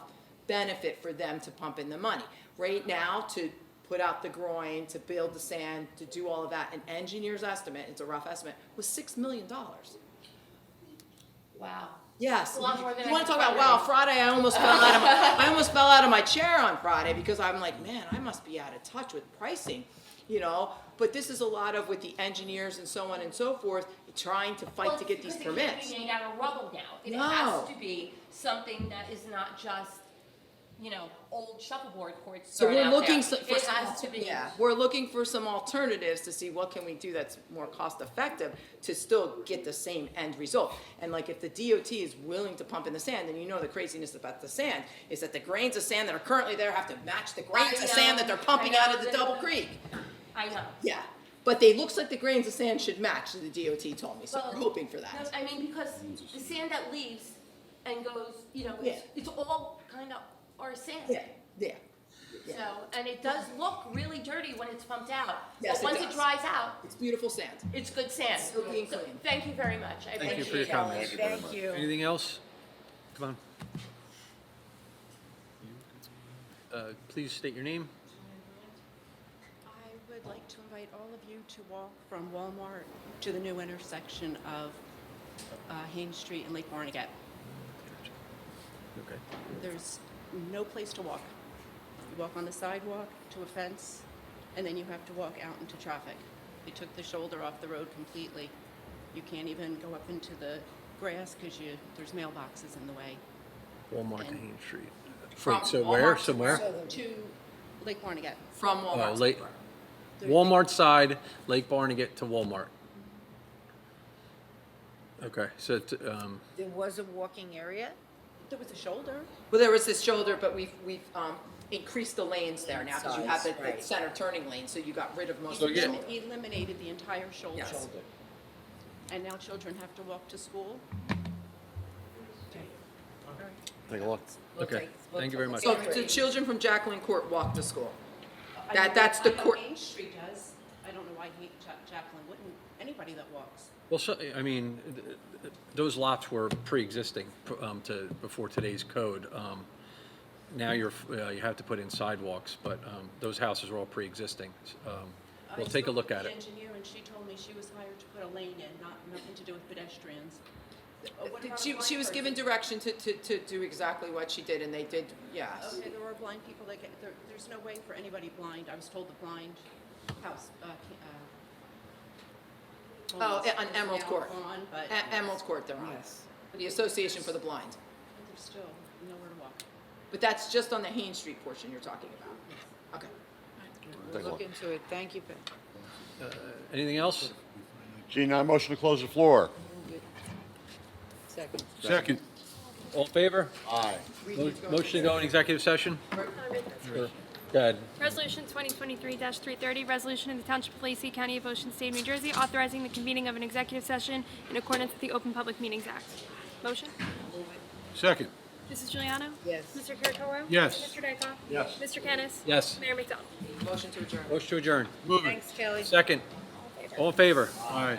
benefit for them to pump in the money. Right now, to put out the groin, to build the sand, to do all of that, an engineer's estimate, it's a rough estimate, was $6 million. Wow. Yes. A lot more than You I want to can talk about, find wow, right. Friday, I almost fell out of my chair on Friday because I'm like, man, I must be out of touch with pricing, But this is a lot of with the engineers and so on and so forth, trying to fight to get these Because permits. it can't be made out of rubble now. It No. has to be something that is not just old shuffleboard courts So thrown we're out looking there. for It some, has to be. yeah, we're looking for some alternatives to see what can we do that's more cost effective to still get the same end result. And like if the DOT is willing to pump in the sand, then you know the craziness about the sand is that the grains of sand that are currently there have to match the grains I of sand that know, they're pumping I out know, of the Double Creek. I know. Yeah, but they looks like the grains of sand should match, the DOT told me, so Well, we're hoping for No, that. I mean, because the sand that leaves and goes, Yeah. it's all kind of our sand. Yeah, yeah. So, and it does look really dirty when it's pumped out. Yes, But it once it does. dries out, It's beautiful sand. it's good sand. Silky and So, clean. thank you very much. I Thank you for appreciate your it. comments. Thank you. Anything else? Come on. Please state your name. I would like to invite all of you to walk from Walmart to the new intersection of Haynes Street and Lake Barnegat. Okay. There's no place to walk. You walk on the sidewalk to a fence, and then you have to walk out into traffic. They took the shoulder off the road completely. You can't even go up into the grass because there's mailboxes in the way. Walmart to And- Haines Street. From So where, Walmart to somewhere? To Lake Barnegat. From Walmart. Oh, Walmart side, Lake Barnegat to Walmart. Okay, so, There was a walking area? There was a shoulder. Well, there was this shoulder, but we've increased the lanes there now, because you have the Right. center turning lane, so you got rid of most So of the yeah. shoulder. He eliminated the entire shoulder. Yes. And now children have to walk to school. Take a look. okay, thank you very much. So the children from Jacqueline Court walk to school. I know- That's the I know court. Main Street does. I don't know why Jacqueline wouldn't. Anybody that walks. Well, so, I mean, those lots were pre-existing before today's code. Now you have to put in sidewalks, but those houses are all pre-existing. We'll take a look at I it. spoke to the engineer, and she told me she was hired to put a lane in, nothing to do with pedestrians. What about a She blind was given person? direction to do exactly what she did, and they did, yes. Okay, there are blind people that get, there's no way for anybody blind. I was told the blind house, Oh, homeless on is Emerald now Court. gone, but Emerald Court they're on. The Association for the Blind. there's still nowhere to walk. But that's just on the Haines Street portion you're talking about. Okay. We'll look into it. Thank you, Ben. Anything else? Seeing none, motion to close the floor. Second. Second. All in favor? Aye. Motion to go in executive session? Go ahead. Resolution 2023-330, resolution of the Township of Lacey, County of Ocean, State of New Jersey, authorizing the convening of an executive session in accordance with the Open Public Meetings Act. Motion? Second. Mrs. Juliano? Yes. Mr. Curatolo? Yes. Mr. Dykoff? Yes. Mr. Kennis? Yes. Mayor McDonald? Motion to adjourn. Motion to adjourn. Move it. Thanks, Kelly. Second. All in favor? Aye.